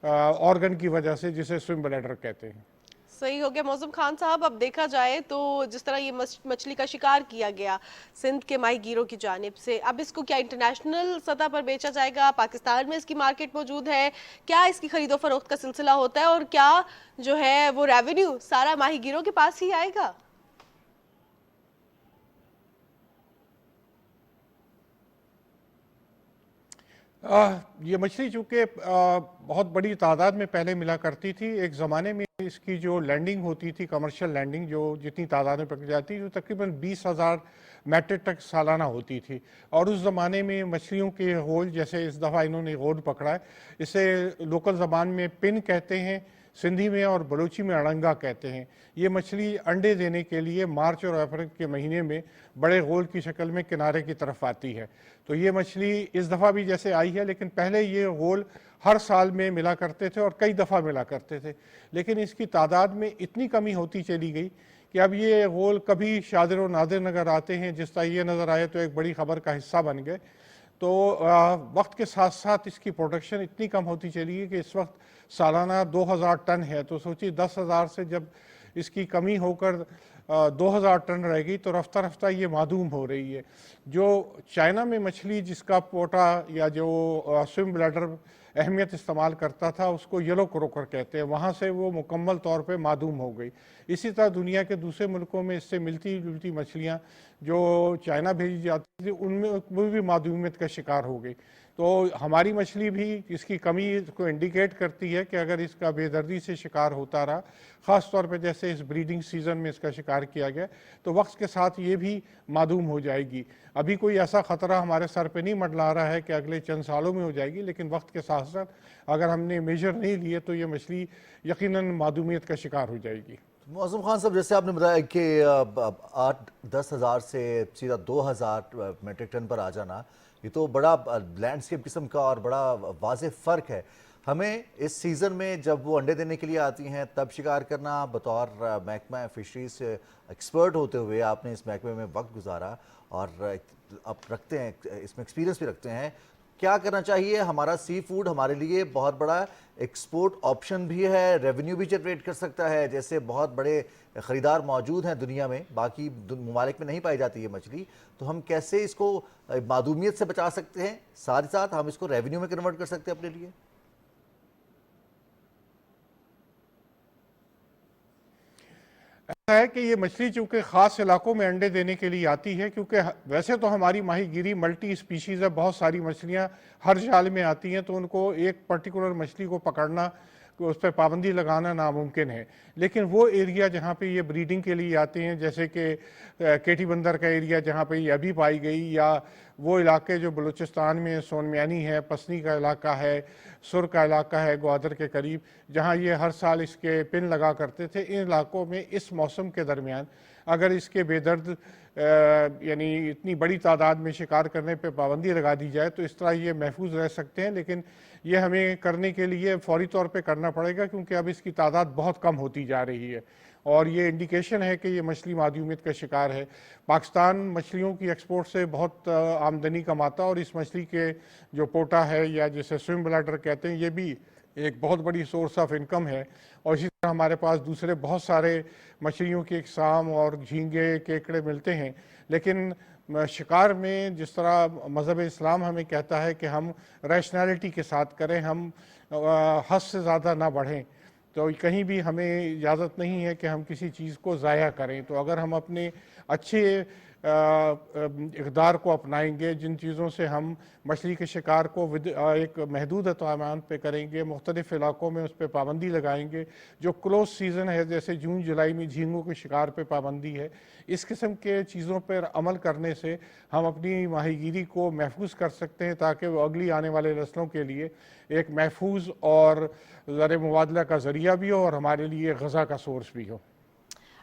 ऑर्गन की वजह से जिसे स्विम ब्लैडर कहते हैं। सही हो गया मुअज़्ज़म खान साहब। अब देखा जाए तो जिस तरह ये मछली का शिकार किया गया सिंध के माहीगीरों की जानिब से, अब इसको क्या इंटरनेशनल सतह पर बेचा जाएगा? पाकिस्तान में इसकी मार्केट मौजूद है? क्या इसकी खरीदो फरोख्त का सिलसिला होता है, और क्या जो है वो रेवेन्यू सारा माहीगीरों के पास ही आएगा? ये मछली चूँकि बहुत बड़ी तादाद में पहले मिला करती थी। एक ज़माने में इसकी जो लैंडिंग होती थी, कमर्शियल लैंडिंग, जो जितनी तादाद में पकड़ी जाती थी, तो तकरीबन 20,000 मैट्रिक टन सालाना होती थी। और उस ज़माने में मछलियों के होल, जैसे इस दफ़ा इन्होंने होल पकड़ा है, इसे लोकल ज़बान में पिन कहते हैं, सिंधी में और बलूची में अड़ंगा कहते हैं। ये मछली अंडे देने के लिए मार्च और अप्रैल के महीने में बड़े गोल की शक्ल में किनारे की तरफ आती है। तो ये मछली इस दफ़ा भी जैसे आई है, लेकिन पहले ये गोल हर साल में मिला करते थे और कई दफ़ा मिला करते थे, लेकिन इसकी तादाद में इतनी कमी होती चली गई कि अब ये गोल कभी शादिर व नादिर नज़र आते हैं, जिस तरह ये नज़र आए तो एक बड़ी खबर का हिस्सा बन गए। तो वक्त के साथ साथ इसकी प्रोडक्शन इतनी कम होती चली गई कि इस वक्त सालाना 2000 टन है। तो सोचिए 10,000 से जब इसकी कमी होकर 2000 टन रहेगी तो रफ्ता रफ्ता ये मादूम हो रही है। जो चाइना में मछली जिसका पोटा या जो स्विम ब्लैडर अहमियत इस्तेमाल करता था उसको येलो क्रोकर कहते हैं, वहाँ से वो मुकम्मल तौर पे मादूम हो गई। इसी तरह दुनिया के दूसरे मुल्कों में इससे मिलती जुलती मछलियाँ जो चाइना भेजी जाती थी उनमें वो भी मादूमियत का शिकार हो गई। तो हमारी मछली भी इसकी कमी को इंडिकेट करती है कि अगर इसका बेदर्दी से शिकार होता रहा, ख़ास तौर पे जैसे इस ब्रीडिंग सीज़न में इसका शिकार किया गया, तो वक्त के साथ ये भी मादूम हो जाएगी। अभी कोई ऐसा ख़तरा हमारे सर पे नहीं मंडरा रहा है कि अगले चंद सालों में हो जाएगी, लेकिन वक्त के साथ साथ अगर हमने मेजर नहीं लिए तो ये मछली यकीनन मादूमियत का शिकार हो जाएगी। मौज़म खान साहब, जैसे आपने बताया कि 8-10 हज़ार से सीधा 2000 मेट्रिक टन पर आ जाना, ये तो बड़ा लैंडस्केप किस्म का और बड़ा वाज़े फ़र्क है। हमें इस सीज़न में जब वो अंडे देने के लिए आती हैं तब शिकार करना, बतौर महकमा फ़िशरीज़ एक्सपर्ट होते हुए आपने इस महकमे में वक्त गुजारा और अब रखते हैं, इसमें एक्सपीरियंस भी रखते हैं, क्या करना चाहिए? हमारा सी फूड हमारे लिए बहुत बड़ा एक्सपोर्ट ऑप्शन भी है, रेवेन्यू भी जनरेट कर सकता है। जैसे बहुत बड़े ख़रीदार मौजूद हैं दुनिया में, बाकी ममालिक में नहीं पाई जाती ये मछली, तो हम कैसे इसको मादूमियत से बचा सकते हैं, साथ ही साथ हम इसको रेवेन्यू में कन्वर्ट कर सकते हैं अपने लिए? ऐसा है कि ये मछली चूँकि ख़ास इलाकों में अंडे देने के लिए आती है, क्योंकि वैसे तो हमारी माहीगीरी मल्टी स्पीशीज़ है, बहुत सारी मछलियाँ हर जाल में आती हैं, तो उनको एक पर्टिकुलर मछली को पकड़ना, उस पर पाबंदी लगाना नामुमकिन है। लेकिन वो एरिया जहाँ पे ये ब्रीडिंग के लिए आते हैं, जैसे कि केटी बंदर का एरिया जहाँ पे ये अभी पाई गई, या वो इलाके जो बलूचिस्तान में सोनमियानी है, पसनी का इलाका है, सुर का इलाका है ग्वादर के करीब, जहाँ ये हर साल इसके पिन लगा करते थे, इन इलाकों में इस मौसम के दरमियान अगर इसके बेदर्द यानी इतनी बड़ी तादाद में शिकार करने पे पाबंदी लगा दी जाए तो इस तरह ये महफूज रह सकते हैं। लेकिन ये हमें करने के लिए फौरी तौर पे करना पड़ेगा, क्योंकि अब इसकी तादाद बहुत कम होती जा रही है और ये इंडिकेशन है कि ये मछली मादूमियत का शिकार है। पाकिस्तान मछलियों की एक्सपोर्ट से बहुत आमदनी कमाता और इस मछली के जो पोटा है या जिसे स्विम ब्लैडर कहते हैं, ये भी एक बहुत बड़ी सोर्स ऑफ इनकम है। और इसी तरह हमारे पास दूसरे बहुत सारे मछलियों की इकसाम और झींगे केकड़े मिलते हैं। लेकिन शिकार में जिस तरह मज़हब इस्लाम हमें कहता है कि हम रैशनैलिटी के साथ करें, हम हद से ज़्यादा ना बढ़ें, तो कहीं भी हमें इजाज़त नहीं है कि हम किसी चीज़ को ज़ाया करें। तो अगर हम अपने अच्छे इक़दार को अपनाएंगे, जिन चीज़ों से हम मछली के शिकार को एक महदूद पैमाने पे करेंगे, मुख्तलिफ़ इलाकों में उस पर पाबंदी लगाएंगे, जो क्लोज सीज़न है जैसे जून जुलाई में झींगों के शिकार पे पाबंदी है, इस किस्म के चीज़ों पर अमल करने से हम अपनी माहीगीरी को महफूज कर सकते हैं, ताकि वो अगली आने वाले नस्लों के लिए एक महफूज और ज़र मुबादला का ज़रिया भी हो और हमारे लिए ग़ज़ा का सोर्स भी हो।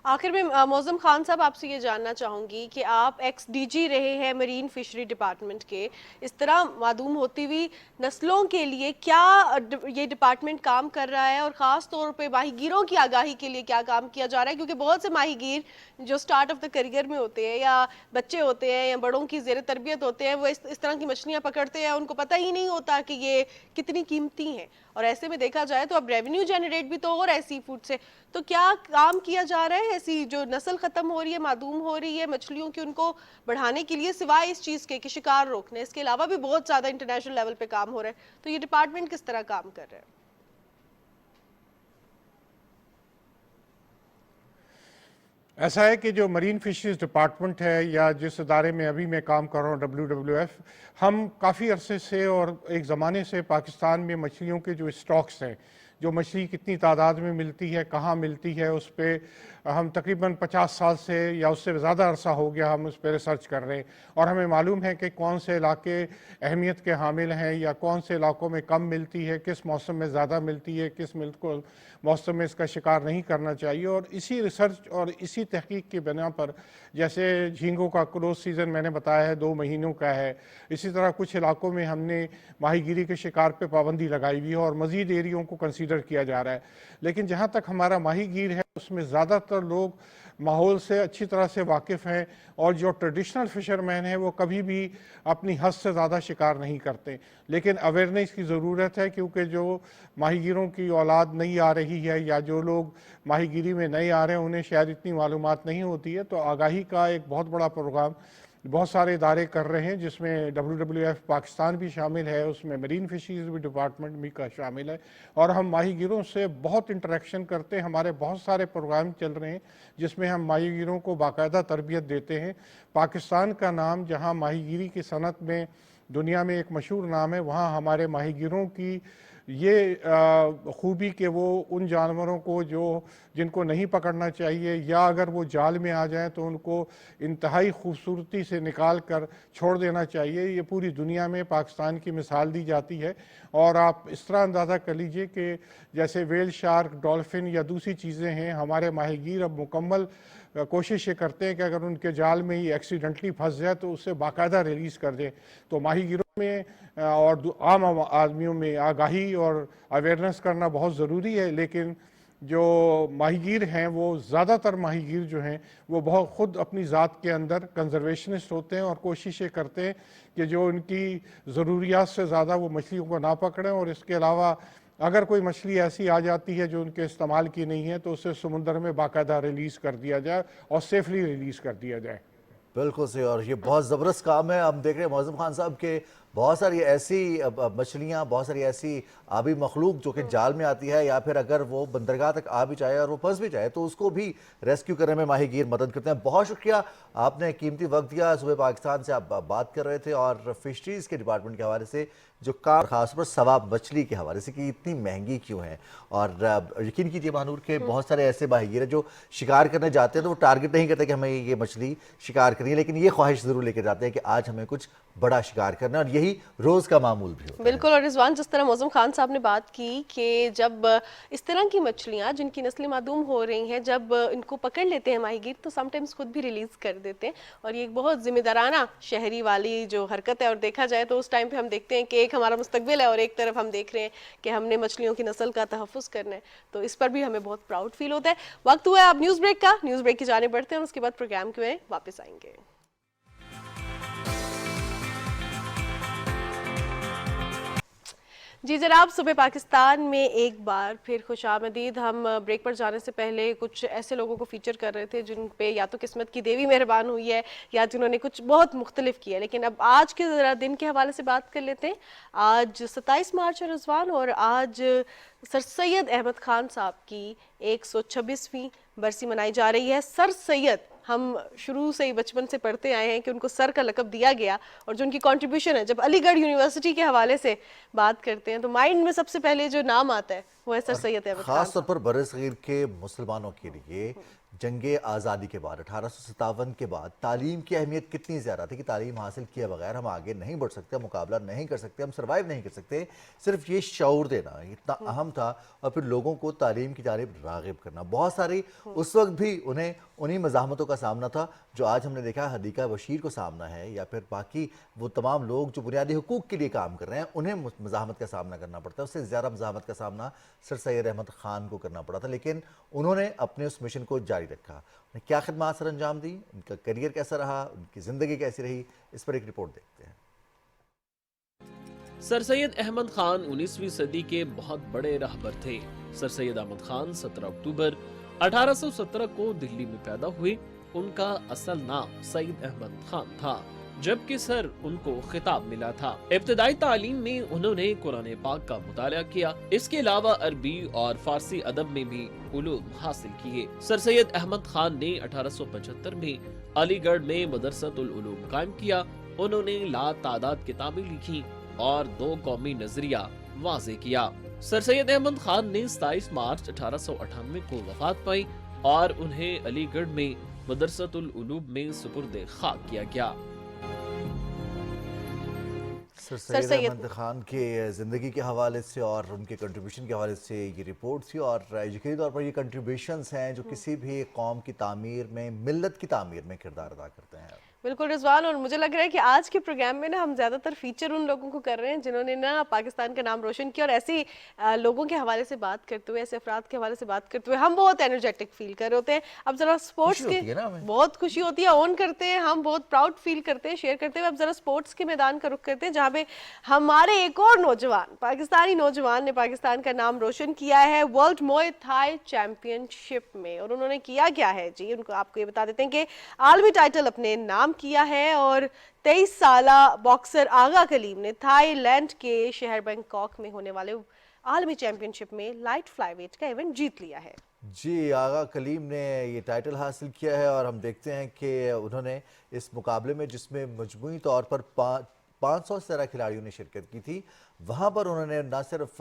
आखिर में मौज़म खान साहब, आपसे ये जानना चाहूँगी कि आप एक्स डीजी रहे हैं मरीन फिशरी डिपार्टमेंट के, इस तरह मादूम होती हुई नस्लों के लिए क्या ये डिपार्टमेंट काम कर रहा है और ख़ास तौर पे माहीगीरों की आगाही के लिए क्या काम किया जा रहा है? क्योंकि बहुत से माहीगीर जो स्टार्ट ऑफ द करियर में होते हैं, या बच्चे होते हैं या बड़ों की ज़ेर तरबियत होते हैं, वो इस तरह की मछलियाँ पकड़ते हैं, उनको पता ही नहीं होता कि ये कितनी कीमती हैं। और ऐसे में देखा जाए तो अब रेवेन्यू जनरेट भी तो हो रहा है सी फूड से, तो क्या काम किया जा रहा है ऐसी जो नस्ल ख़त्म हो रही है, मादूम हो रही है मछलियों की, उनको बढ़ाने के लिए, सिवाय इस चीज़ के कि शिकार रोकने, इसके अलावा भी बहुत ज़्यादा इंटरनेशनल लेवल पे काम हो रहा है, तो ये डिपार्टमेंट किस तरह काम कर रहा है? ऐसा है कि जो मरीन फिशरीज डिपार्टमेंट है या जिस इदारे में अभी मैं काम कर रहा हूँ WWF, हम काफ़ी अरसे से और एक ज़माने से पाकिस्तान में मछलियों के जो स्टॉक्स हैं, जो मछली कितनी तादाद में मिलती है, कहाँ मिलती है, उस पर हम तकरीबन 50 साल से या उससे ज़्यादा अरसा हो गया हम उस पर रिसर्च कर रहे हैं। और हमें मालूम है कि कौन से इलाके अहमियत के हामिल हैं या कौन से इलाकों में कम मिलती है, किस मौसम में ज़्यादा मिलती है, किस मौसम में इसका शिकार नहीं करना चाहिए। और इसी रिसर्च और इसी तहकीक की बिना पर, जैसे झींगों का क्लोज सीज़न मैंने बताया है 2 महीनों का है, इसी तरह कुछ इलाकों में हमने माहीगीरी के शिकार पे पाबंदी लगाई हुई है और मज़ीद एरियों को कंसीडर किया जा रहा है। लेकिन जहाँ तक हमारा माहीगीर है उसमें ज़्यादातर लोग माहौल से अच्छी तरह से वाकिफ़ हैं और जो ट्रेडिशनल फ़िशरमैन हैं वो कभी भी अपनी हद से ज़्यादा शिकार नहीं करते। लेकिन अवेयरनेस की ज़रूरत है, क्योंकि जो माहीगीरों की औलाद नई आ रही है या जो लोग माहीगीरी में नए आ रहे हैं उन्हें शायद इतनी मालूमात नहीं होती है। तो आगाही का एक बहुत बड़ा प्रोग्राम बहुत सारे इदारे कर रहे हैं, जिसमें WWF पाकिस्तान भी शामिल है, उसमें मरीन फिशरीज भी डिपार्टमेंट भी का शामिल है। और हम माहीगीरों से बहुत इंटरेक्शन करते हैं, हमारे बहुत सारे प्रोग्राम चल रहे हैं जिसमें हम माहीगीरों को बाकायदा तरबियत देते हैं। पाकिस्तान का नाम जहां माहीगीरी की सनत में दुनिया में एक मशहूर नाम है, वहाँ हमारे माहीगीरों की ये खूबी कि वो उन जानवरों को जिनको नहीं पकड़ना चाहिए या अगर वो जाल में आ जाएं तो उनको इंतहाई खूबसूरती से निकाल कर छोड़ देना चाहिए, ये पूरी दुनिया में पाकिस्तान की मिसाल दी जाती है। और आप इस तरह अंदाज़ा कर लीजिए कि जैसे वेल शार्क, डॉल्फिन या दूसरी चीज़ें हैं, हमारे माहीगीर अब मुकम्मल कोशिश ये करते हैं कि अगर उनके जाल में ही एक्सीडेंटली फंस जाए तो उसे बाकायदा रिलीज़ कर दें। तो माहीगीरों में और आम आदमियों में आगाही और अवेयरनेस करना बहुत ज़रूरी है। लेकिन जो माहीगीर हैं वो ज़्यादातर माहीगीर जो हैं वो बहुत ख़ुद अपनी ज़ात के अंदर कंजर्वेशनिस्ट होते हैं और कोशिश ये करते हैं कि जो उनकी ज़रूरियात से ज़्यादा वो मछलियों को ना पकड़ें। और इसके अलावा अगर कोई मछली ऐसी आ जाती है जो उनके इस्तेमाल की नहीं है तो उसे समुद्र में बाकायदा रिलीज़ कर दिया जाए और सेफली रिलीज़ कर दिया जाए। बिल्कुल सही, और ये बहुत ज़बरदस्त काम है। हम देख रहे हैं मौज़म खान साहब के बहुत सारी ऐसी मछलियाँ, बहुत सारी ऐसी आबी मखलूक जो कि जाल में आती है या फिर अगर वो बंदरगाह तक आ भी जाए और वो फंस भी जाए तो उसको भी रेस्क्यू करने में माहीगीर मदद करते हैं। बहुत शुक्रिया, आपने कीमती वक्त दिया। सुबह पाकिस्तान से आप बात कर रहे थे और फिशरीज़ के डिपार्टमेंट के हवाले से जो काम खास पर सवाब मछली के हवाले से कि इतनी महंगी क्यों है। और यकीन कीजिए महानूर के बहुत सारे ऐसे माहीगीर हैं जो शिकार करने जाते हैं तो वो टारगेट नहीं करते कि हमें ये मछली शिकार करनी है, लेकिन ये ख्वाहिश ज़रूर लेकर जाते हैं कि आज हमें कुछ बड़ा शिकार करना है, और यही रोज़ का मामूल भी होता है। बिल्कुल। और रिजवान, जिस तरह मौज़म खान साहब ने बात की कि जब इस तरह की मछलियाँ जिनकी नस्लें मादूम हो रही हैं जब इनको पकड़ लेते हैं माहीगीर तो समटाइम्स खुद भी रिलीज़ कर देते हैं, और ये एक बहुत ज़िम्मेदाराना शहरी वाली जो हरकत है। और देखा जाए तो उस टाइम पे हम देखते हैं कि एक हमारा मुस्तकबिल है और एक तरफ हम देख रहे हैं कि हमने मछलियों की नस्ल का तहफ़्फ़ुज़ करना है, तो इस पर भी हमें बहुत प्राउड फील होता है। वक्त हुआ है अब न्यूज़ ब्रेक का, न्यूज़ ब्रेक की जाने बढ़ते हैं और उसके बाद प्रोग्राम के में वापस आएंगे। जी जनाब, सुबह पाकिस्तान में एक बार फिर खुशामदीद। हम ब्रेक पर जाने से पहले कुछ ऐसे लोगों को फीचर कर रहे थे जिन पे या तो किस्मत की देवी मेहरबान हुई है या जिन्होंने कुछ बहुत मुख्तलिफ किया। लेकिन अब आज के ज़रा दिन के हवाले से बात कर लेते हैं। आज 27 मार्च है रिजवान, और आज सर सैयद अहमद खान साहब की 126वीं बरसी मनाई जा रही है। सर सैयद हम शुरू से ही बचपन से पढ़ते आए हैं कि उनको सर का लक़ब दिया गया, और जो उनकी कंट्रीब्यूशन है, जब अलीगढ़ यूनिवर्सिटी के हवाले से बात करते हैं तो माइंड में सबसे पहले जो नाम आता है वो है सर सैयद अहमद खान। खास तौर पर बरसगीर के मुसलमानों के लिए जंगे आज़ादी के बाद 1857 के बाद तालीम की अहमियत कितनी ज़्यादा थी कि तालीम हासिल किए बगैर हम आगे नहीं बढ़ सकते, मुकाबला नहीं कर सकते, हम सर्वाइव नहीं कर सकते। सिर्फ ये शऊर देना इतना अहम था, और फिर लोगों को तालीम की जानिब राग़िब करना। बहुत सारी उस वक्त भी उन्हें उन्हीं मज़ाहमतों का सामना था जो आज हमने देखा हदीका बशीर को सामना है, या फिर बाकी वो तमाम लोग जो बुनियादी हुकूक के लिए काम कर रहे हैं उन्हें मज़ाहमत का सामना करना पड़ता है। उससे ज़्यादा मज़ाहमत का सामना सर सैयद अहमद ख़ान को करना पड़ा था, लेकिन उन्होंने अपने उस मिशन को जारी रखा। उन्हें क्या खिदमत सर अंजाम दी, उनका करियर कैसा रहा, उनकी ज़िंदगी कैसी रही, इस पर एक रिपोर्ट देखते हैं। सर सैयद अहमद खान 19वीं सदी के बहुत बड़े रहबर थे। सर सैयद अहमद खान 17 अक्टूबर 1817 को दिल्ली में पैदा हुए। उनका असल नाम सईद अहमद खान था। जबकि सर उनको खिताब मिला था। इब्तदाई तालीम में उन्होंने कुरान पाक का मुताला किया। इसके अलावा अरबी और फारसी अदब में भी उलूम हासिल किए। सर सैयद अहमद खान ने 1875 में अलीगढ़ में मदरसतुल उलूम कायम किया। उन्होंने लातादाद किताबें लिखी और 2 कौमी नजरिया वाज़े किया। सर सैयद अहमद खान ने 27 मार्च 1898 को वफात पाई और उन्हें अलीगढ़ में मदरसतुल उलूम में सुपुर्द खाक किया गया। सर सैयद अहमद खान के ज़िंदगी के हवाले से और उनके कंट्रीब्यूशन के हवाले से ये रिपोर्ट थी, और यकीनी तौर पर ये कंट्रीब्यूशंस हैं जो किसी भी कौम की तामीर में, मिल्लत की तामीर में किरदार अदा करते हैं। बिल्कुल रिजवान, और मुझे लग रहा है कि आज के प्रोग्राम में ना हम ज़्यादातर फीचर उन लोगों को कर रहे हैं जिन्होंने ना पाकिस्तान का नाम रोशन किया, और ऐसे लोगों के हवाले से बात करते हुए, ऐसे अफराद के हवाले से बात करते हुए हम बहुत एनर्जेटिक फील कर रहे होते हैं। अब ज़रा स्पोर्ट्स के बहुत खुशी होती है, ऑन करते हैं, हम बहुत प्राउड फील करते हैं शेयर करते हुए। अब ज़रा स्पोर्ट्स के मैदान का रुख करते हैं जहाँ पे हमारे एक और नौजवान, पाकिस्तानी नौजवान ने पाकिस्तान का नाम रोशन किया है वर्ल्ड मुए थाई चैंपियनशिप में। और उन्होंने किया क्या है जी, उनको आपको ये बता देते हैं कि आलमी टाइटल अपने नाम किया है, और 23 साला बॉक्सर आगा कलीम ने थाईलैंड के शहर बैंकॉक में होने वाले आलमी चैंपियनशिप में लाइट फ्लाईवेट का इवेंट जीत लिया है। जी, आगा कलीम ने ये टाइटल हासिल किया है, और हम देखते हैं कि उन्होंने इस मुकाबले में, जिसमें मजमूई तौर पर 500 से ज़्यादा खिलाड़ियों ने शिरकत की थी, वहाँ पर उन्होंने न सिर्फ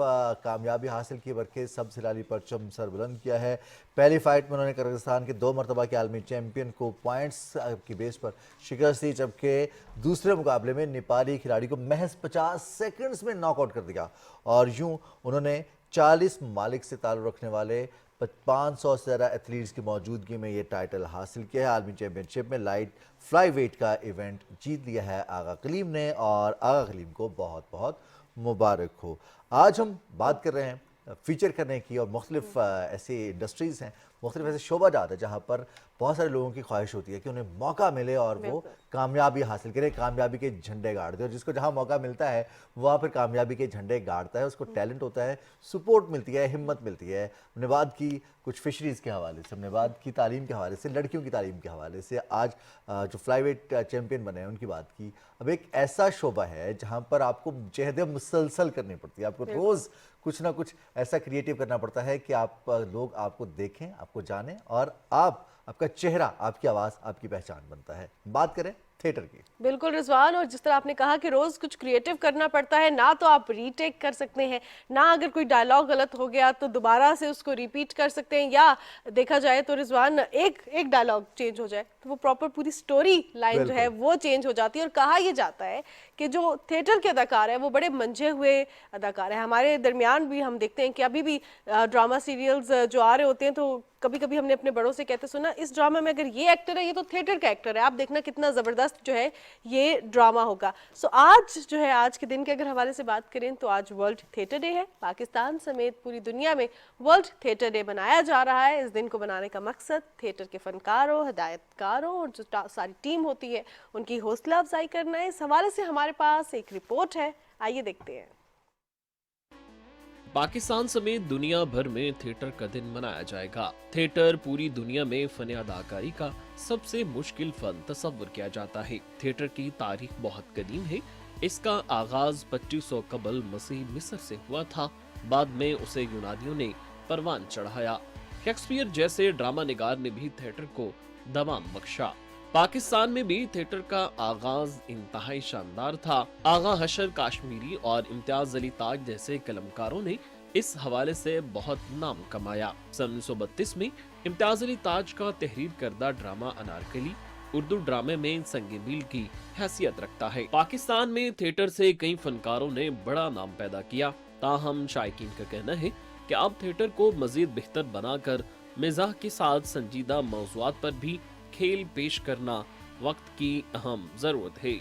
कामयाबी हासिल की बल्कि सब सिलाली परचम सर बुलंद किया है। पहली फाइट में उन्होंने किर्गिस्तान के 2 मरतबा के आलमी चैम्पियन को पॉइंट्स की बेस पर शिकस्त दी, जबकि दूसरे मुकाबले में नेपाली खिलाड़ी को महज 50 सेकंड्स में नॉकआउट कर दिया। और यूँ उन्होंने 40 ममालिक से ताल्लुक़ रखने वाले 500 से ज़्यादा एथलीट्स की मौजूदगी में ये टाइटल हासिल किया है। आलमी चैम्पियनशिप में लाइट फ्लाई वेट का इवेंट जीत लिया है आगा कलीम ने, और आगा कलीम को बहुत बहुत मुबारक हो। आज हम बात कर रहे हैं फीचर करने की, और मुख्तलिफ ऐसी इंडस्ट्रीज़ हैं, मुख्तलिफ ऐसे शोबाजात हैं जहाँ पर बहुत सारे लोगों की ख्वाहिश होती है कि उन्हें मौका मिले और वो कामयाबी हासिल करें, कामयाबी के झंडे गाड़ दे। और जिसको जहाँ मौका मिलता है वहाँ पर कामयाबी के झंडे गाड़ता है, उसको टैलेंट होता है, सपोर्ट मिलती है, हिम्मत मिलती है। हमने बात की कुछ फिशरीज़ के हवाले से, हमने बात की तालीम के हवाले से, लड़कियों की तालीम के हवाले से, आज जो फ्लाईवेट चैम्पियन बने हैं उनकी बात की। अब एक ऐसा शोबा है जहाँ पर आपको जहद मुसलसल करनी पड़ती है, आपको रोज़ कुछ ना कुछ ऐसा क्रिएटिव करना पड़ता है कि आप लोग आपको देखें, आपको जानें, और आपका चेहरा, आपकी आवाज़, आपकी पहचान बनता है। बात करें थिएटर की। बिल्कुल रिजवान, और जिस तरह आपने कहा कि रोज कुछ क्रिएटिव करना पड़ता है, ना तो आप रीटेक कर सकते हैं, ना अगर कोई डायलॉग गलत हो गया तो दोबारा से उसको रिपीट कर सकते हैं, या देखा जाए तो रिजवान एक डायलॉग चेंज हो जाए तो वो प्रॉपर पूरी स्टोरी लाइन जो है वो चेंज हो जाती है। और कहा यह जाता है कि जो थिएटर के अदाकार है वो बड़े मंझे हुए अदाकार है। हमारे दरमियान भी हम देखते हैं कि अभी भी ड्रामा सीरियल्स जो आ रहे होते हैं तो कभी कभी हमने अपने बड़ों से कहते सुना, इस ड्रामा में अगर ये एक्टर है, ये तो थिएटर का एक्टर है, आप देखना कितना ज़बरदस्त जो है ये ड्रामा होगा। सो आज जो है, आज के दिन के अगर हवाले से बात करें तो आज वर्ल्ड थिएटर डे है। पाकिस्तान समेत पूरी दुनिया में वर्ल्ड थिएटर डे मनाया जा रहा है। इस दिन को बनाने का मकसद थिएटर के फनकारों, हिदायतकारों और जो सारी टीम होती है उनकी हौसला अफजाई करना है। इस हवाले से हमारे पास एक रिपोर्ट है, आइए देखते हैं। पाकिस्तान समेत दुनिया भर में थिएटर का दिन मनाया जाएगा। थिएटर पूरी दुनिया में फन अदाकारी का सबसे मुश्किल फन तस्वर किया जाता है। थिएटर की तारीख बहुत कदीम है। इसका आगाज 2500 कबल मसीह मिस्र से हुआ था। बाद में उसे यूनानियों ने परवान चढ़ाया। शेक्सपियर जैसे ड्रामा निगार ने भी थिएटर को दवाम बख्शा। पाकिस्तान में भी थिएटर का आगाज इंतहाई शानदार था। आगा हशर काश्मीरी और इम्तियाज अली ताज जैसे कलमकारों ने इस हवाले से बहुत नाम कमाया। सन 1932 में इम्तियाज अली ताज का तहरीर करदा ड्रामा अनारकली उर्दू ड्रामे में संगे मील की हैसियत रखता है। पाकिस्तान में थिएटर से कई फनकारों ने बड़ा नाम पैदा किया। ताहम शायकीन का कहना है कि अब थिएटर को मजीद बेहतर बनाकर मिजाह के साथ संजीदा मौज़ूआत पर भी खेल पेश करना वक्त की अहम जरूरत है।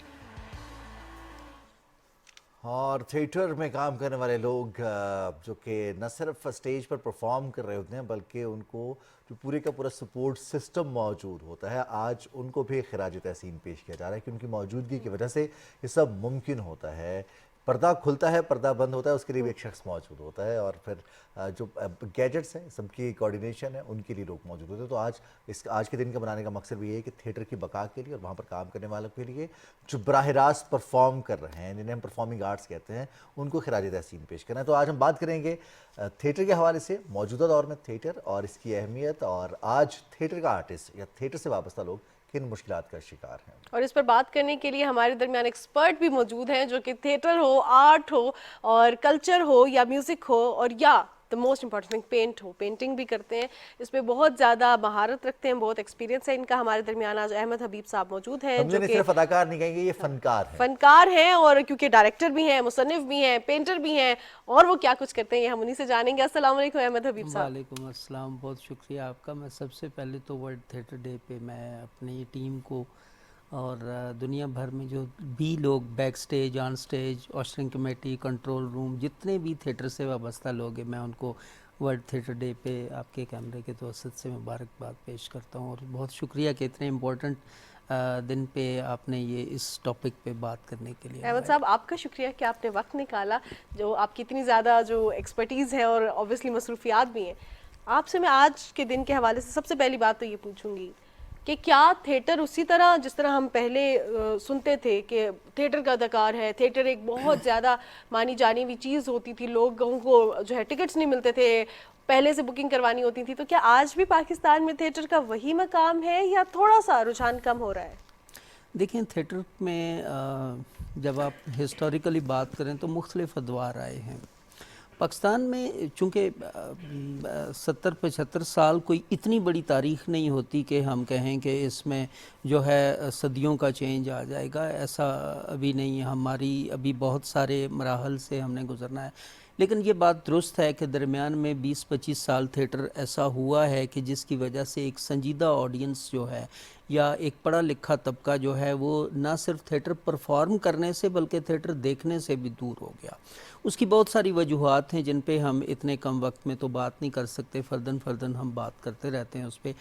और थिएटर में काम करने वाले लोग जो कि न सिर्फ स्टेज पर परफॉर्म कर रहे होते हैं बल्कि उनको जो पूरे का पूरा सपोर्ट सिस्टम मौजूद होता है, आज उनको भी खिराज तहसीन पेश किया जा रहा है कि उनकी मौजूदगी की वजह से ये सब मुमकिन होता है। पर्दा खुलता है, पर्दा बंद होता है, उसके लिए भी एक शख्स मौजूद होता है, और फिर जो गैजेट्स हैं, सबकी कोऑर्डिनेशन है, उनके लिए लोग मौजूद होते हैं। तो आज के दिन का बनाने का मकसद भी ये है कि थिएटर की बका के लिए और वहाँ पर काम करने वालों के लिए जो बराह रास्त परफॉर्म कर रहे हैं, जिन्हें हम परफॉर्मिंग आर्ट्स कहते हैं, उनको खिराज तहसीन पेश करना है। तो आज हम बात करेंगे थिएटर के हवाले से, मौजूदा दौर में थिएटर और इसकी अहमियत, और आज थिएटर का आर्टिस्ट या थिएटर से वाबस्ता लोग किन मुश्किलात का शिकार हैं। और इस पर बात करने के लिए हमारे दरमियान एक्सपर्ट भी मौजूद हैं, जो कि थिएटर हो, आर्ट हो और कल्चर हो या म्यूज़िक हो, और या the most important thing paint हो, पेंटिंग भी करते हैं, इस पे बहुत ज़्यादा महारत रखते हैं, बहुत एक्सपीरियंस है इनका। हमारे दरमियान आज अहमद हबीब साहब मौजूद हैं, जो कि सिर्फ अदाकार नहीं कहेंगे, ये फनकार हैं, और क्योंकि डायरेक्टर भी हैं, मुसन्निफ भी हैं, पेंटर भी हैं, और वो क्या कुछ करते हैं ये हम उन्हीं से जानेंगे। अस्सलाम वालेकुम अहमद हबीब साहब। वालेकुम अस्सलाम, बहुत शुक्रिया आपका। मैं सबसे पहले तो वर्ल्ड थिएटर डे पे मैं अपनी टीम को और दुनिया भर में जो भी लोग बैक स्टेज, ऑन स्टेज, ऑस्टरिंग कमेटी, कंट्रोल रूम, जितने भी थिएटर से वाबस्ता लोग हैं, मैं उनको वर्ल्ड थिएटर डे पे आपके कैमरे के तवसत से मुबारकबाद पेश करता हूँ, और बहुत शुक्रिया कि इतने इम्पोर्टेंट दिन पे आपने ये इस टॉपिक पे बात करने के लिए। अहमद साहब, आपका शुक्रिया कि आपने वक्त निकाला, जो आपकी इतनी ज़्यादा जो एक्सपर्टीज़ है और ऑब्वियसली मसरूफियात भी हैं। आपसे मैं आज के दिन के हवाले से सबसे पहली बात तो ये पूछूंगी कि क्या थिएटर उसी तरह जिस तरह हम पहले सुनते थे कि थिएटर का अदाकार है, थिएटर एक बहुत ज़्यादा मानी जानी हुई चीज़ होती थी, लोगों को जो है टिकट्स नहीं मिलते थे, पहले से बुकिंग करवानी होती थी, तो क्या आज भी पाकिस्तान में थिएटर का वही मकाम है या थोड़ा सा रुझान कम हो रहा है? देखें, थिएटर में जब आप हिस्टोरिकली बात करें तो मुख्तलिफ अदवार आए हैं। पाकिस्तान में चूँकि 70-75 साल कोई इतनी बड़ी तारीख़ नहीं होती कि हम कहें कि इसमें जो है सदियों का चेंज आ जाएगा, ऐसा अभी नहीं है। हमारी अभी बहुत सारे मराहल से हमने गुजरना है, लेकिन ये बात दुरुस्त है कि दरमियान में 20-25 साल थिएटर ऐसा हुआ है कि जिसकी वजह से एक संजीदा ऑडियंस जो है या एक पढ़ा लिखा तबका जो है वो ना सिर्फ थिएटर परफॉर्म करने से बल्कि थिएटर देखने से भी दूर हो गया। उसकी बहुत सारी वजूहात हैं जिन पे हम इतने कम वक्त में तो बात नहीं कर सकते, फ़र्दन हम बात करते रहते हैं उस पर।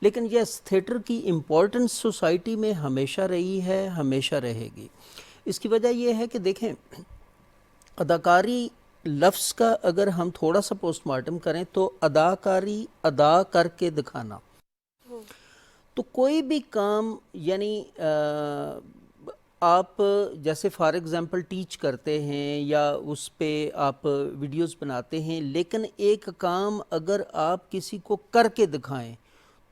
लेकिन यस, थिएटर की इम्पोर्टेंस सोसाइटी में हमेशा रही है, हमेशा रहेगी। इसकी वजह यह है कि देखें, अदाकारी लफ्ज़ का अगर हम थोड़ा सा पोस्टमार्टम करें तो अदाकारी, अदा करके दिखाना। तो कोई भी काम, यानी आप जैसे फॉर एग्ज़ाम्पल टीच करते हैं या उस पे आप वीडियोस बनाते हैं, लेकिन एक काम अगर आप किसी को करके दिखाएं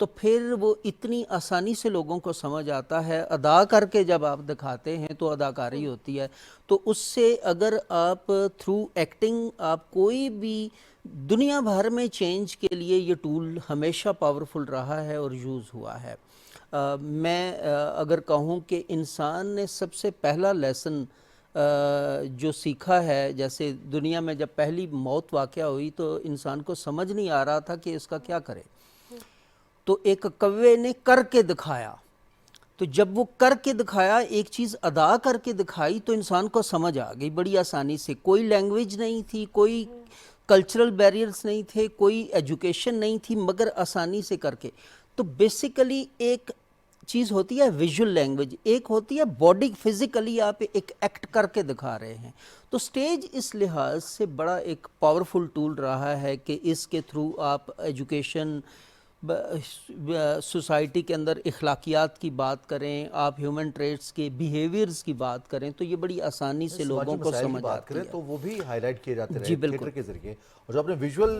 तो फिर वो इतनी आसानी से लोगों को समझ आता है। अदा करके जब आप दिखाते हैं तो अदाकारी होती है। तो उससे अगर आप थ्रू एक्टिंग आप कोई भी दुनिया भर में चेंज के लिए ये टूल हमेशा पावरफुल रहा है और यूज़ हुआ है। मैं अगर कहूँ कि इंसान ने सबसे पहला लेसन जो सीखा है, जैसे दुनिया में जब पहली मौत वाक़या हुई तो इंसान को समझ नहीं आ रहा था कि इसका क्या करे, तो एक कव्वे ने करके दिखाया। तो जब वो करके दिखाया, एक चीज़ अदा करके दिखाई, तो इंसान को समझ आ गई बड़ी आसानी से। कोई लैंग्वेज नहीं थी, कोई कल्चरल बैरियर्स नहीं थे, कोई एजुकेशन नहीं थी, मगर आसानी से करके। तो बेसिकली एक चीज़ होती है विजुअल लैंग्वेज, एक होती है बॉडी, फिज़िकली आप एक एक्ट करके दिखा रहे हैं। तो स्टेज इस लिहाज से बड़ा एक पावरफुल टूल रहा है कि इसके थ्रू आप एजुकेशन, सोसाइटी के अंदर इखलाकियात की बात करें, आप ह्यूमन ट्रेट्स के बिहेवियर्स की बात करें, तो ये बड़ी आसानी से लोगों को समझ आती है। तो वो भी हाईलाइट किए जाते हैं थिएटर के जरिए। और जो आपने विजुअल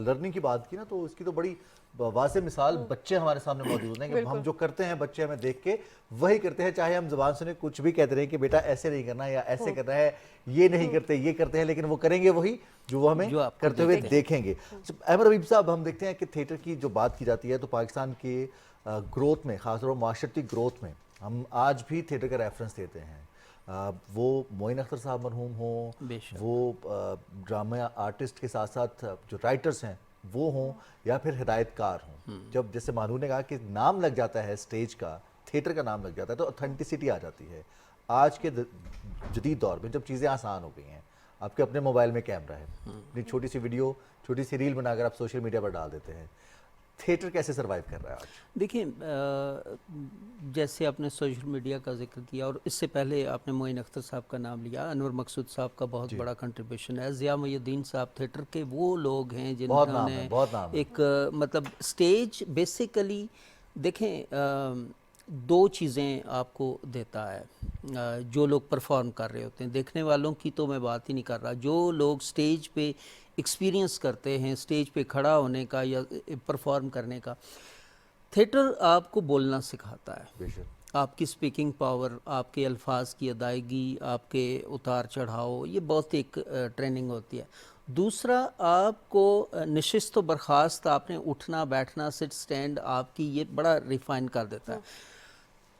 लर्निंग की बात की ना, तो इसकी तो बड़ी वाज़ेह मिसाल बच्चे हमारे सामने मौजूद हैं कि हम जो करते हैं बच्चे हमें देख के वही करते हैं, चाहे हम ज़बान सुने कुछ भी कहते रहे कि बेटा ऐसे नहीं करना या ऐसे करना है, ये नहीं करते, ये करते हैं, लेकिन वो करेंगे वही जो वो हमें करते हुए देखेंगे। अहमद हबीब साहब, हम देखते हैं कि थिएटर की जो बात की जाती है तो पाकिस्तान के ग्रोथ में, ख़ासतौर पर माशरती ग्रोथ में, हम आज भी थिएटर का रेफरेंस देते हैं। वो मोइन अख्तर साहब मरहूम हों, वो ड्रामा आर्टिस्ट के साथ साथ जो राइटर्स हैं वो हों, या फिर हिदायतकार हों। जब जैसे मानू ने कहा कि नाम लग जाता है स्टेज का, थिएटर का नाम लग जाता है, तो ऑथेंटिसिटी आ जाती है। आज के जदीद दौर में जब चीज़ें आसान हो गई हैं, आपके अपने मोबाइल में कैमरा है, अपनी छोटी सी वीडियो, छोटी सी रील बनाकर आप सोशल मीडिया पर डाल देते हैं, थिएटर कैसे सर्वाइव कर रहा है आज? देखिए जैसे आपने सोशल मीडिया का जिक्र किया और इससे पहले आपने मोइन अख्तर साहब का नाम लिया, अनवर मकसूद साहब का बहुत बड़ा कंट्रीब्यूशन है, ज़िया मुहिउद्दीन साहब थिएटर के वो लोग हैं जिन्होंने एक मतलब स्टेज बेसिकली देखें दो चीज़ें आपको देता है जो लोग परफॉर्म कर रहे होते हैं। देखने वालों की तो मैं बात ही नहीं कर रहा, जो लोग स्टेज पे एक्सपीरियंस करते हैं, स्टेज पे खड़ा होने का या परफॉर्म करने का, थिएटर आपको बोलना सिखाता है, आपकी स्पीकिंग पावर, आपके अल्फाज की अदायगी, आपके उतार चढ़ाव, ये बहुत एक ट्रेनिंग होती है। दूसरा आपको नशिस्त व बर्खास्त, आपने उठना बैठना सिट स्टैंड, आपकी ये बड़ा रिफाइन कर देता है।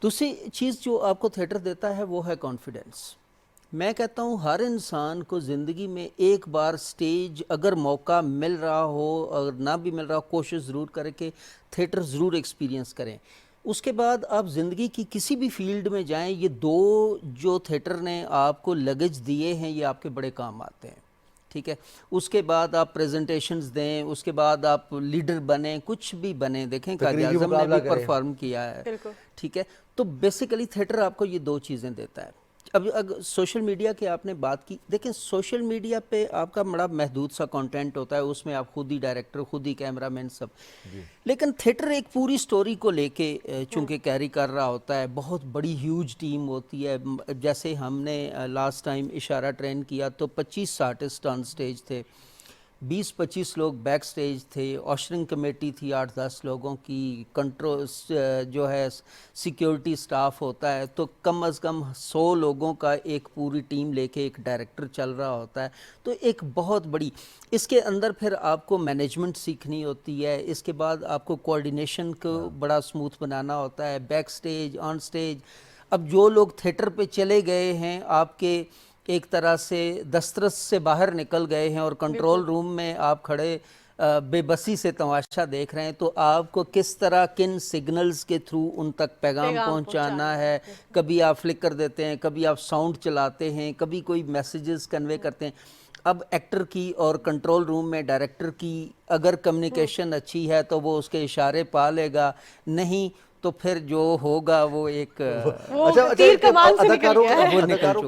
दूसरी चीज़ जो आपको थिएटर देता है वो है कॉन्फिडेंस। मैं कहता हूँ हर इंसान को ज़िंदगी में एक बार स्टेज अगर मौका मिल रहा हो, अगर ना भी मिल रहा हो, कोशिश ज़रूर करें कि थिएटर ज़रूर एक्सपीरियंस करें। उसके बाद आप ज़िंदगी की किसी भी फील्ड में जाएं, ये दो जो थिएटर ने आपको लगेज दिए हैं ये आपके बड़े काम आते हैं, ठीक है। उसके बाद आप प्रेजेंटेशंस दें, उसके बाद आप लीडर बने, कुछ भी बने, देखें कायदे आज़म ने भी परफॉर्म किया है, ठीक है। तो बेसिकली थिएटर आपको ये दो चीज़ें देता है। अब अगर सोशल मीडिया की आपने बात की, देखें सोशल मीडिया पे आपका बड़ा महदूद सा कंटेंट होता है, उसमें आप खुद ही डायरेक्टर, खुद ही कैमरामैन सब, लेकिन थिएटर एक पूरी स्टोरी को लेके चूँकि कैरी कर रहा होता है, बहुत बड़ी ह्यूज टीम होती है। जैसे हमने लास्ट टाइम इशारा ट्रेन किया तो 25 आर्टिस्ट ऑन स्टेज थे, 20-25 लोग बैक स्टेज थे, ऑशरिंग कमेटी थी 8-10 लोगों की, कंट्रोल जो है सिक्योरिटी स्टाफ होता है, तो कम अज़ कम 100 लोगों का एक पूरी टीम लेके एक डायरेक्टर चल रहा होता है। तो एक बहुत बड़ी, इसके अंदर फिर आपको मैनेजमेंट सीखनी होती है, इसके बाद आपको कोऑर्डिनेशन को बड़ा स्मूथ बनाना होता है, बैक स्टेज, ऑन स्टेज। अब जो लोग थिएटर पे चले गए हैं, आपके एक तरह से दस्तरस से बाहर निकल गए हैं और कंट्रोल रूम में आप खड़े बेबसी से तमाशा देख रहे हैं, तो आपको किस तरह किन सिग्नल्स के थ्रू उन तक पैगाम पहुंचाना है। कभी आप फ्लिकर देते हैं, कभी आप साउंड चलाते हैं, कभी कोई मैसेजेस कन्वे करते हैं। अब एक्टर की और कंट्रोल रूम में डायरेक्टर की अगर कम्युनिकेशन अच्छी है तो वो उसके इशारे पा लेगा, नहीं तो फिर जो होगा वो एक अदाकारों के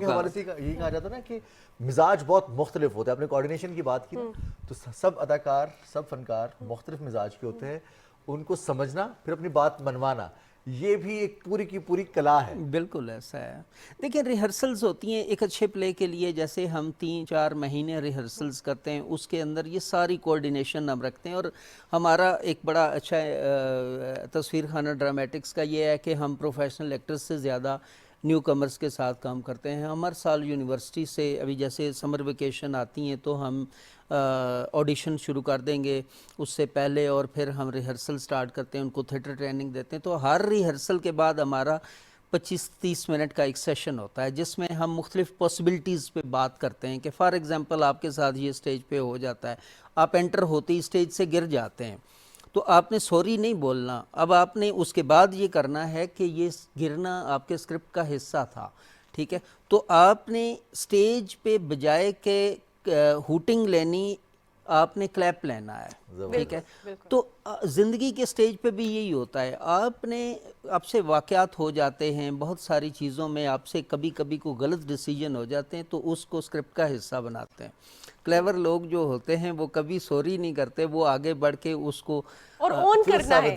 हवाले से यही कहा जाता है ना कि मिजाज बहुत मुख्तलिफ होता है। आपने कोऑर्डिनेशन की बात की ना, तो सब अदाकार, सब फनकार मुख्तलिफ मिजाज के होते हैं, उनको समझना फिर अपनी बात मनवाना, ये भी एक पूरी की पूरी कला है। बिल्कुल ऐसा है। देखिए रिहर्सल्स होती हैं एक अच्छे प्ले के लिए, जैसे हम 3-4 महीने रिहर्सल्स करते हैं, उसके अंदर ये सारी कोऑर्डिनेशन हम रखते हैं। और हमारा एक बड़ा अच्छा तस्वीर खाना ड्रामेटिक्स का ये है कि हम प्रोफेशनल एक्टर्स से ज़्यादा न्यू कमर्स के साथ काम करते हैं। हम हर साल यूनिवर्सिटी से, अभी जैसे समर वेकेशन आती हैं तो हम ऑडिशन शुरू कर देंगे उससे पहले, और फिर हम रिहर्सल स्टार्ट करते हैं, उनको थिएटर ट्रेनिंग देते हैं। तो हर रिहर्सल के बाद हमारा 25-30 मिनट का एक सेशन होता है जिसमें हम मुख्तलिफ पॉसिबिलिटीज़ पे बात करते हैं कि फॉर एग्ज़ाम्पल आपके साथ ये स्टेज पे हो जाता है, आप एंटर होते ही स्टेज से गिर जाते हैं, तो आपने सॉरी नहीं बोलना। अब आपने उसके बाद ये करना है कि ये गिरना आपके स्क्रिप्ट का हिस्सा था, ठीक है। तो आपने स्टेज पे बजाय के हूटिंग लेनी, आपने क्लैप लेना है, ठीक है। तो ज़िंदगी के स्टेज पे भी यही होता है, आपसे वाक़यात हो जाते हैं बहुत सारी चीज़ों में, आपसे कभी कभी को गलत डिसीजन हो जाते हैं, तो उसको स्क्रिप्ट का हिस्सा बनाते हैं। क्लेवर लोग जो होते हैं वो कभी सॉरी नहीं करते, वो आगे बढ़ के उसको और ऑन करना है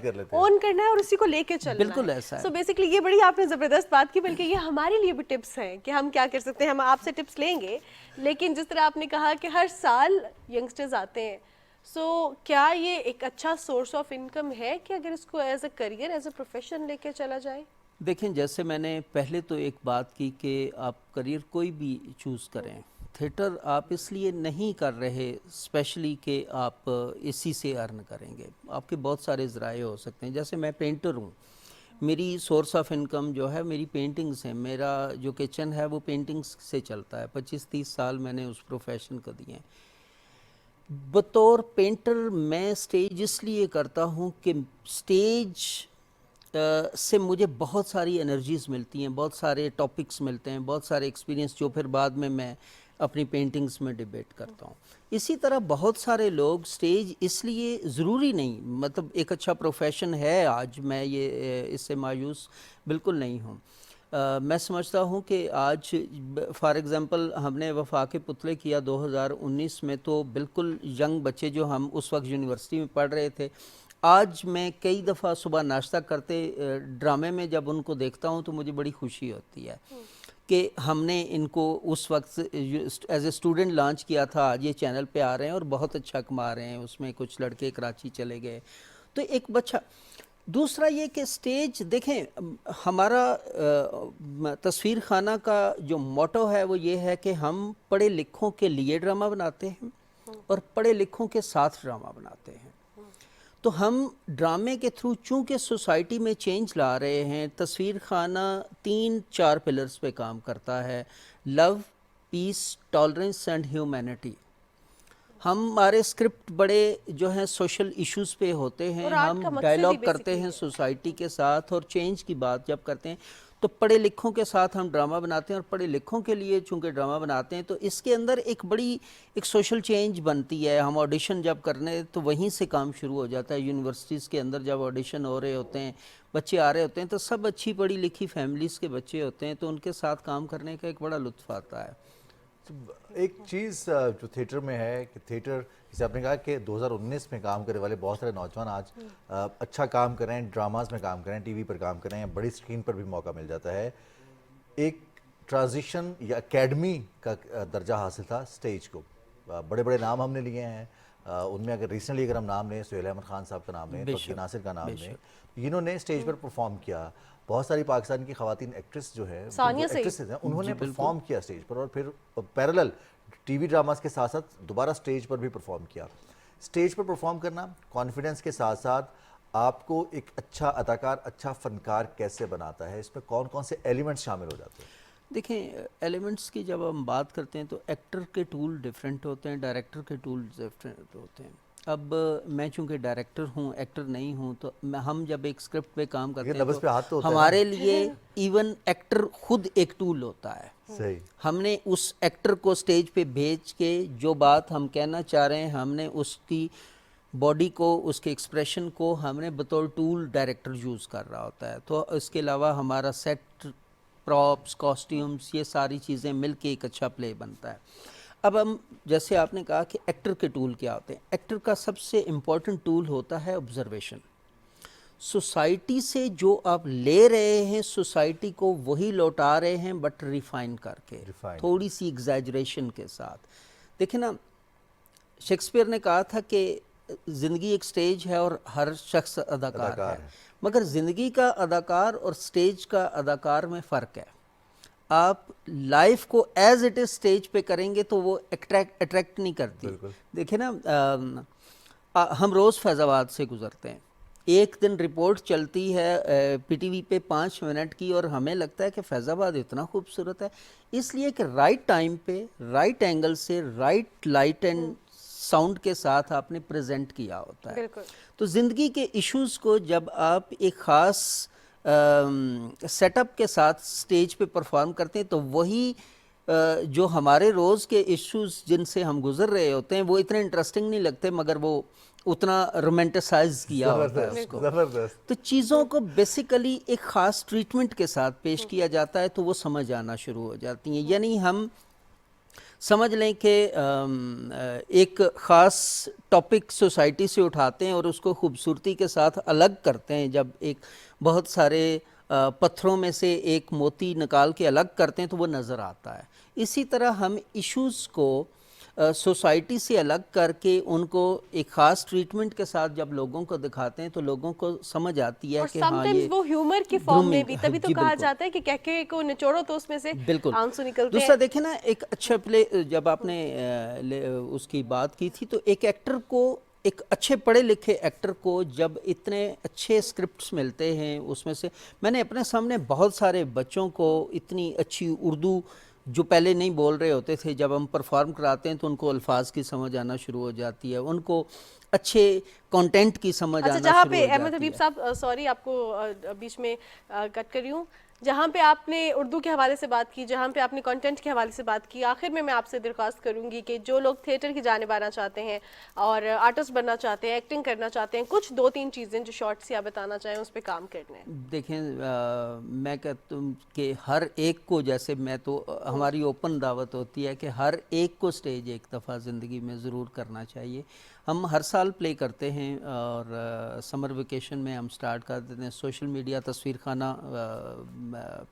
और उसी को लेके चलना है। बिल्कुल ऐसा है। सो बेसिकली ये बड़ी आपने ज़बरदस्त बात की, बल्कि ये हमारे लिए भी टिप्स हैं कि हम क्या कर सकते हैं। हम आपसे टिप्स लेंगे, लेकिन जिस तरह आपने कहा कि हर साल यंगस्टर्स आते हैं, सो क्या ये एक अच्छा सोर्स ऑफ इनकम है कि अगर इसको as a career, as a profession लेके चला जाए? देखें जैसे मैंने पहले तो एक बात की कि आप करियर कोई भी चूज़ करें, थिएटर आप इसलिए नहीं कर रहे स्पेशली कि आप इसी से अर्न करेंगे, आपके बहुत सारे ज़राए हो सकते हैं। जैसे मैं पेंटर हूँ, मेरी सोर्स ऑफ इनकम जो है मेरी पेंटिंग्स हैं, मेरा जो किचन है वो पेंटिंग्स से चलता है। 25-30 साल मैंने उस प्रोफेशन को दिए हैं। बतौर पेंटर मैं स्टेज इसलिए करता हूँ कि स्टेज से मुझे बहुत सारी एनर्जीज़ मिलती हैं, बहुत सारे टॉपिक्स मिलते हैं, बहुत सारे एक्सपीरियंस जो फिर बाद में मैं اپنی پینٹنگز میں ڈیبیٹ کرتا ہوں. اسی طرح بہت سارے لوگ اسٹیج اس لیے ضروری نہیں، مطلب ایک اچھا پروفیشن ہے آج، میں یہ اس سے مایوس بالکل نہیں ہوں. میں سمجھتا ہوں کہ آج فار ایگزامپل ہم نے وفاق پتلے کیا 2019 میں، تو بالکل ینگ بچے جو ہم اس وقت یونیورسٹی میں پڑھ رہے تھے، آج میں کئی دفعہ صبح ناشتہ کرتے ڈرامے میں جب ان کو دیکھتا ہوں تو مجھے بڑی خوشی ہوتی ہے کہ ہم نے ان کو اس وقت ایز اے اسٹوڈنٹ لانچ کیا تھا. آج یہ چینل پہ آ رہے ہیں اور بہت اچھا کما رہے ہیں. اس میں کچھ لڑکے کراچی چلے گئے، تو ایک بچہ. دوسرا یہ کہ سٹیج دیکھیں، ہمارا تصویر خانہ کا جو موٹو ہے وہ یہ ہے کہ ہم پڑھے لکھوں کے لیے ڈرامہ بناتے ہیں اور پڑھے لکھوں کے ساتھ ڈرامہ بناتے ہیں. تو ہم ڈرامے کے تھرو چونکہ سوسائٹی میں چینج لا رہے ہیں، تصویر خانہ 3-4 پلرز پہ کام کرتا ہے: لو، پیس، ٹالرنس اینڈ ہیومینٹی. ہمارے اسکرپٹ بڑے جو ہیں سوشل ایشوز پہ ہوتے ہیں، ہم ڈائلاگ کرتے ہیں سوسائٹی کے ساتھ اور چینج کی بات جب کرتے ہیں تو پڑھے لکھوں کے ساتھ ہم ڈرامہ بناتے ہیں، اور پڑھے لکھوں کے لیے چونکہ ڈرامہ بناتے ہیں تو اس کے اندر ایک بڑی ایک سوشل چینج بنتی ہے. ہم آڈیشن جب کرنے تو وہیں سے کام شروع ہو جاتا ہے. یونیورسٹیز کے اندر جب آڈیشن ہو رہے ہوتے ہیں، بچے آ رہے ہوتے ہیں تو سب اچھی پڑھی لکھی فیملیز کے بچے ہوتے ہیں، تو ان کے ساتھ کام کرنے کا ایک بڑا لطف آتا ہے. ایک چیز جو تھیٹر میں ہے کہ تھیٹر، جیسے آپ نے کہا کہ 2019 میں کام کرنے والے بہت سارے نوجوان آج اچھا کام کر رہے ہیں، ڈراماز میں کام کر رہے ہیں، ٹی وی پر کام کر رہے ہیں، بڑی اسکرین پر بھی موقع مل جاتا ہے. ایک ٹرانزیشن یا اکیڈمی کا درجہ حاصل تھا سٹیج کو. بڑے بڑے نام ہم نے لیے ہیں، ان میں اگر ریسنٹلی اگر ہم نام لیں، سہیل احمد خان صاحب کا نام لیں، توقیر ناصر کا نام لیں، انہوں نے سٹیج پر پرفارم کیا. بہت ساری پاکستان کی خواتین ایکٹریس جو ہیں، انہوں نے پرفارم کیا سٹیج پر، اور پھر پیرلل ٹی وی ڈراماز کے ساتھ ساتھ دوبارہ سٹیج پر بھی پرفارم کیا. سٹیج پر پرفارم کرنا کانفیڈنس کے ساتھ ساتھ آپ کو ایک اچھا اداکار، اچھا فنکار کیسے بناتا ہے؟ اس میں کون کون سے ایلیمنٹس شامل ہو جاتے ہیں؟ دیکھیں، ایلیمنٹس کی جب ہم بات کرتے ہیں تو ایکٹر کے ٹول ڈیفرنٹ ہوتے ہیں، ڈائریکٹر کے ٹول ڈیفرنٹ ہوتے ہیں. اب میں چونکہ ڈائریکٹر ہوں، ایکٹر نہیں ہوں، تو ہم جب ایک اسکرپٹ پہ کام کرتے ہیں تو ہمارے لیے ایون ایکٹر خود ایک ٹول ہوتا ہے. ہم نے اس ایکٹر کو سٹیج پہ بھیج کے جو بات ہم کہنا چاہ رہے ہیں، ہم نے اس کی باڈی کو، اس کے ایکسپریشن کو ہم نے بطور ٹول ڈائریکٹر یوز کر رہا ہوتا ہے. تو اس کے علاوہ ہمارا سیٹ، پراپس، کاسٹیومز، یہ ساری چیزیں مل کے ایک اچھا پلے بنتا ہے. اب ہم جیسے آپ نے کہا کہ ایکٹر کے ٹول کیا ہوتے ہیں، ایکٹر کا سب سے امپورٹنٹ ٹول ہوتا ہے آبزرویشن. سوسائٹی سے جو آپ لے رہے ہیں، سوسائٹی کو وہی لوٹا رہے ہیں بٹ ریفائن کر کے، تھوڑی سی ایگزیجریشن کے ساتھ. دیکھیں نا، شیکسپیئر نے کہا تھا کہ زندگی ایک سٹیج ہے اور ہر شخص اداکار ہے، مگر زندگی کا اداکار اور سٹیج کا اداکار میں فرق ہے. آپ لائف کو ایز اٹ از سٹیج پہ کریں گے تو وہ اٹریکٹ نہیں کرتی. دیکھیں نا، ہم روز فیض آباد سے گزرتے ہیں، ایک دن رپورٹ چلتی ہے پی ٹی وی پہ 5 منٹ کی، اور ہمیں لگتا ہے کہ فیض آباد اتنا خوبصورت ہے، اس لیے کہ رائٹ ٹائم پہ، رائٹ اینگل سے، رائٹ لائٹ اینڈ ساؤنڈ کے ساتھ آپ نے پریزنٹ کیا ہوتا ہے. تو زندگی کے ایشوز کو جب آپ ایک خاص سیٹ اپ کے ساتھ سٹیج پہ پرفارم کرتے ہیں تو وہی جو ہمارے روز کے ایشوز جن سے ہم گزر رہے ہوتے ہیں وہ اتنے انٹرسٹنگ نہیں لگتے، مگر وہ اتنا رومانٹیسائز کیا ہوتا ہے اس کو. تو چیزوں کو بیسیکلی ایک خاص ٹریٹمنٹ کے ساتھ پیش کیا جاتا ہے تو وہ سمجھ آنا شروع ہو جاتی ہیں. یعنی ہم سمجھ لیں کہ ایک خاص ٹاپک سوسائٹی سے اٹھاتے ہیں اور اس کو خوبصورتی کے ساتھ الگ کرتے ہیں. جب ایک بہت سارے پتھروں میں سے ایک موتی نکال کے الگ کرتے ہیں تو وہ نظر آتا ہے. اسی طرح ہم ایشوز کو سوسائٹی سے الگ کر کے ان کو ایک خاص ٹریٹمنٹ کے ساتھ جب لوگوں کو دکھاتے ہیں تو لوگوں کو سمجھ آتی ہے کہ ہاں یہ وہ ہیومر کی فارم میں بھی، تبھی تو کہا جاتا ہے کہ کہکے کو نچوڑو تو اس میں سے آنسو نکلتے ہیں. دوسرا دیکھیں نا، ایک اچھا پلے جب آپ نے اس کی بات کی تھی، تو ایک ایکٹر کو، ایک اچھے پڑھے لکھے ایکٹر کو جب اتنے اچھے سکرپٹس ملتے ہیں، اس میں سے میں نے اپنے سامنے بہت سارے بچوں کو اتنی اچھی اردو جو پہلے نہیں بول رہے ہوتے تھے، جب ہم پرفارم کراتے ہیں تو ان کو الفاظ کی سمجھ آنا شروع ہو جاتی ہے، ان کو اچھے کانٹینٹ کی سمجھ آنا شروع ہو جاتی ہے. جہاں پہ احمد حبیب صاحب، سوری آپ کو بیچ میں کٹ کر رہی ہوں، جہاں پہ آپ نے اردو کے حوالے سے بات کی، جہاں پہ آپ نے کنٹینٹ کے حوالے سے بات کی، آخر میں آپ سے درخواست کروں گی کہ جو لوگ تھیٹر کی جانب آنا چاہتے ہیں اور آرٹسٹ بننا چاہتے ہیں، ایکٹنگ کرنا چاہتے ہیں، کچھ 2-3 چیزیں جو شارٹ سی آپ بتانا چاہیں اس پہ کام کرنا ہے. دیکھیں میں کہتا ہوں کہ ہر ایک کو، جیسے میں تو ہماری اوپن دعوت ہوتی ہے کہ ہر ایک کو سٹیج ایک دفعہ زندگی میں ضرور کرنا چاہیے. ہم ہر سال پلے کرتے ہیں اور سمر ویکیشن میں ہم سٹارٹ کر دیتے ہیں. سوشل میڈیا تصویر خانہ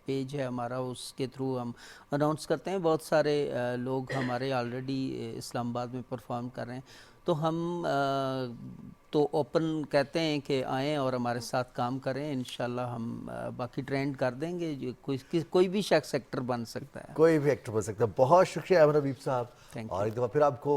پیج ہے ہمارا، اس کے تھرو ہم اناؤنس کرتے ہیں. بہت سارے لوگ ہمارے آلریڈی اسلام آباد میں پرفارم کر رہے ہیں. تو ہم تو اوپن کہتے ہیں کہ آئیں اور ہمارے ساتھ کام کریں. انشاءاللہ ہم باقی ٹرینڈ کر دیں گے. کوئی بھی شخص ایکٹر بن سکتا ہے، کوئی بھی ایکٹر بن سکتا ہے. بہت شکریہ احمد حبیب صاحب، اور ایک دفعہ پھر آپ کو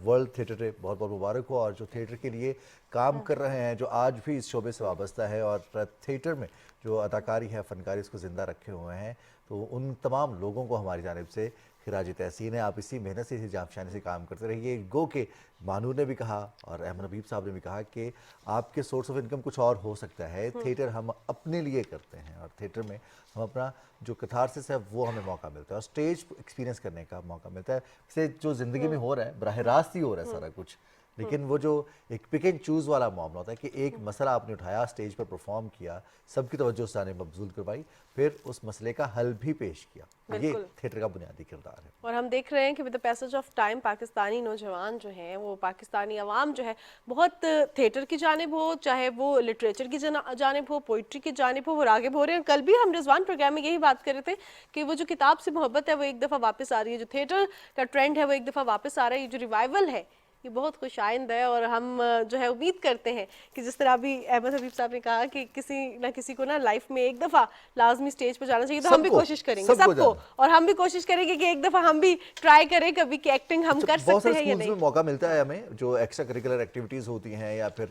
ورلڈ تھیٹر ڈے بہت بہت مبارک ہو. اور جو تھیٹر کے لیے کام کر رہے ہیں، جو آج بھی اس شعبے سے وابستہ ہے اور تھیٹر میں جو اداکاری ہے، فنکاری اس کو زندہ رکھے ہوئے ہیں، تو ان تمام لوگوں کو ہماری جانب سے خراج تحسین ہے. آپ اسی محنت سے، اسی جانفشانی سے کام کرتے رہیے. گو کہ مانور نے بھی کہا اور احمد حبیب صاحب نے بھی کہا کہ آپ کے سورس آف انکم کچھ اور ہو سکتا ہے. تھیٹر ہم اپنے لیے کرتے ہیں اور تھیٹر میں ہم اپنا جو کتھارسس ہے وہ ہمیں موقع ملتا ہے اور سٹیج ایکسپیرینس کرنے کا موقع ملتا ہے. اسے جو زندگی میں ہو رہا ہے براہ راست ہی ہو رہا ہے سارا کچھ، لیکن وہ جو ایک پک اینڈ چوز والا معاملہ ہوتا ہے کہ ایک مسئلہ آپ نے اٹھایا، سٹیج پر پرفارم کیا، سب کی توجہ اس نے مبذول کروائی، پھر اس مسئلے کا حل بھی پیش کیا. یہ تھیٹر کا بنیادی کردار ہے. اور ہم دیکھ رہے ہیں کہ with the passage of time Pakistani نوجوان جو ہیں، وہ پاکستانی عوام جو ہے بہت تھیٹر کی جانب ہو، چاہے وہ لٹریچر کی جانب ہو، پوئٹری کی جانب ہو، وہ راغب ہو رہے ہیں. کل بھی ہم رضوان پروگرام میں یہی بات کر رہے تھے کہ وہ جو کتاب سے محبت ہے وہ ایک دفعہ واپس آ رہی ہے، جو تھیٹر کا ٹرینڈ ہے وہ ایک دفعہ واپس آ رہا ہے. یہ جو ریوائول ہے یہ بہت خوش آئند ہے، اور ہم جو ہے امید کرتے ہیں کہ جس طرح بھی احمد حبیب صاحب نے کہا کہ کسی نہ کسی کو نا لائف میں ایک دفعہ لازمی سٹیج پر جانا چاہیے. تو ہم بھی کوشش کریں گے سب کو، اور ہم بھی کوشش کریں گے کہ ایک دفعہ ہم بھی ٹرائی کریں کبھی کہ ایکٹنگ ہم کر سکتے ہیں یا نہیں. میں موقع ملتا ہے ہمیں، جو ایکسٹرا کریکولر ایکٹیویٹیز ہوتی ہیں یا پھر